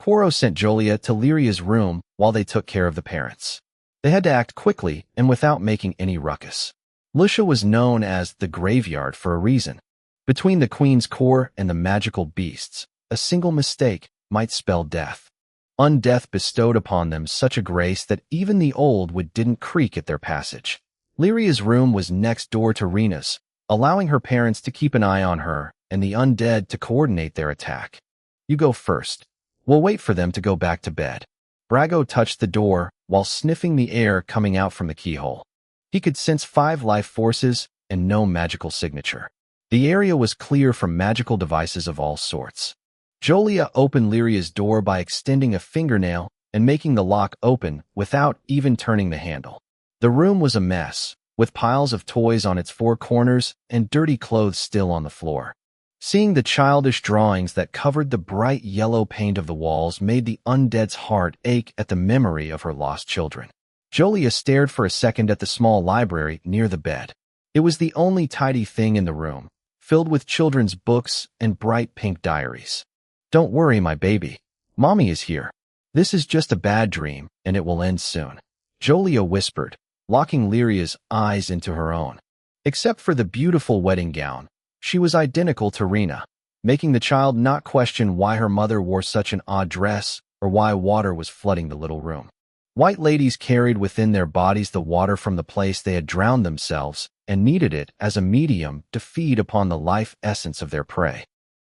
Quoro sent Jolia to Lyria's room while they took care of the parents. They had to act quickly and without making any ruckus. Lucia was known as the graveyard for a reason. Between the Queen's core and the magical beasts, a single mistake might spell death. Undeath bestowed upon them such a grace that even the old wood didn't creak at their passage. Lyria's room was next door to Rena's, allowing her parents to keep an eye on her and the undead to coordinate their attack. "You go first. We'll wait for them to go back to bed." Brago touched the door while sniffing the air coming out from the keyhole. He could sense 5 life forces and no magical signature. The area was clear from magical devices of all sorts. Jolia opened Lyria's door by extending a fingernail and making the lock open without even turning the handle. The room was a mess, with piles of toys on its 4 corners and dirty clothes still on the floor. Seeing the childish drawings that covered the bright yellow paint of the walls made the undead's heart ache at the memory of her lost children. Jolia stared for a second at the small library near the bed. It was the only tidy thing in the room, filled with children's books and bright pink diaries. "Don't worry, my baby. Mommy is here. This is just a bad dream, and it will end soon," Jolia whispered, locking Lyria's eyes into her own. Except for the beautiful wedding gown, she was identical to Rena, making the child not question why her mother wore such an odd dress or why water was flooding the little room. White ladies carried within their bodies the water from the place they had drowned themselves and needed it as a medium to feed upon the life essence of their prey.